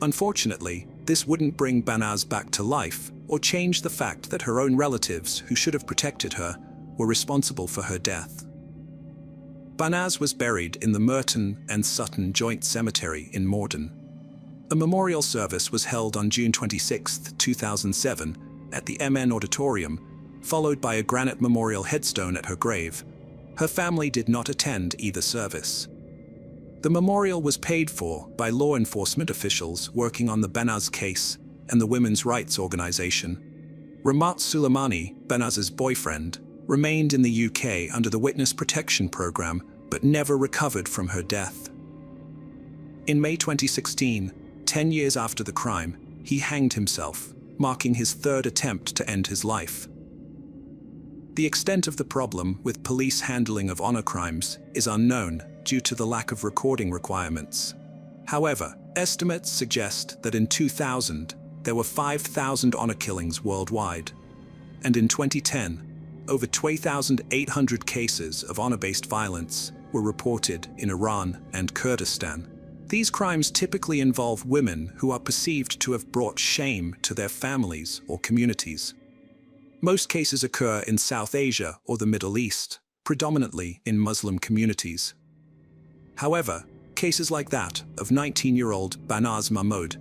[SPEAKER 1] Unfortunately, this wouldn't bring Banaz back to life or change the fact that her own relatives, who should have protected her, were responsible for her death. Banaz was buried in the Merton and Sutton Joint Cemetery in Morden. A memorial service was held on June 26, 2007, at the MN Auditorium, followed by a granite memorial headstone at her grave. Her family did not attend either service. The memorial was paid for by law enforcement officials working on the Banaz case and the women's rights organization. Ramat Suleimani, Banaz's boyfriend, remained in the UK under the Witness Protection Program but never recovered from her death. In May 2016, 10 years after the crime, he hanged himself, marking his 3rd attempt to end his life. The extent of the problem with police handling of honor crimes is unknown due to the lack of recording requirements. However, estimates suggest that in 2000, there were 5,000 honor killings worldwide. And in 2010, over 2,800 cases of honor-based violence were reported in Iran and Kurdistan. These crimes typically involve women who are perceived to have brought shame to their families or communities. Most cases occur in South Asia or the Middle East, predominantly in Muslim communities. However, cases like that of 19-year-old Banaz Mahmoud,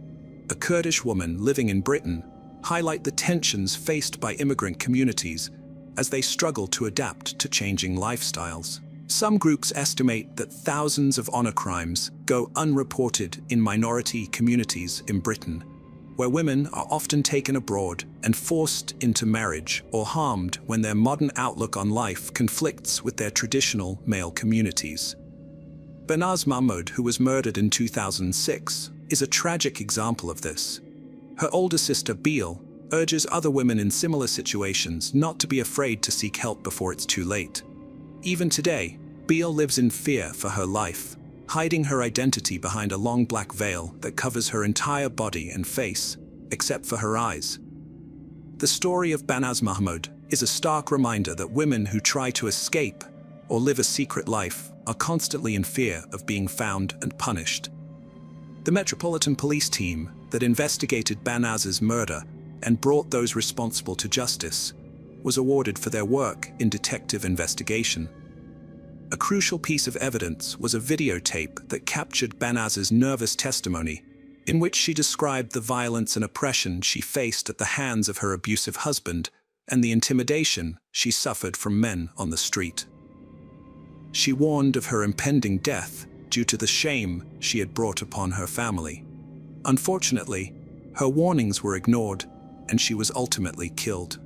[SPEAKER 1] a Kurdish woman living in Britain, highlight the tensions faced by immigrant communities as they struggle to adapt to changing lifestyles. Some groups estimate that thousands of honor crimes go unreported in minority communities in Britain, where women are often taken abroad and forced into marriage or harmed when their modern outlook on life conflicts with their traditional male communities. Banaz Mahmoud, who was murdered in 2006, is a tragic example of this. Her older sister, Beal, urges other women in similar situations not to be afraid to seek help before it's too late. Even today, Beal lives in fear for her life, hiding her identity behind a long black veil that covers her entire body and face, except for her eyes. The story of Banaz Mahmoud is a stark reminder that women who try to escape or live a secret life are constantly in fear of being found and punished. The Metropolitan Police team that investigated Banaz's murder and brought those responsible to justice was awarded for their work in detective investigation. A crucial piece of evidence was a videotape that captured Banaz's nervous testimony, in which she described the violence and oppression she faced at the hands of her abusive husband and the intimidation she suffered from men on the street. She warned of her impending death due to the shame she had brought upon her family. Unfortunately, her warnings were ignored, and she was ultimately killed.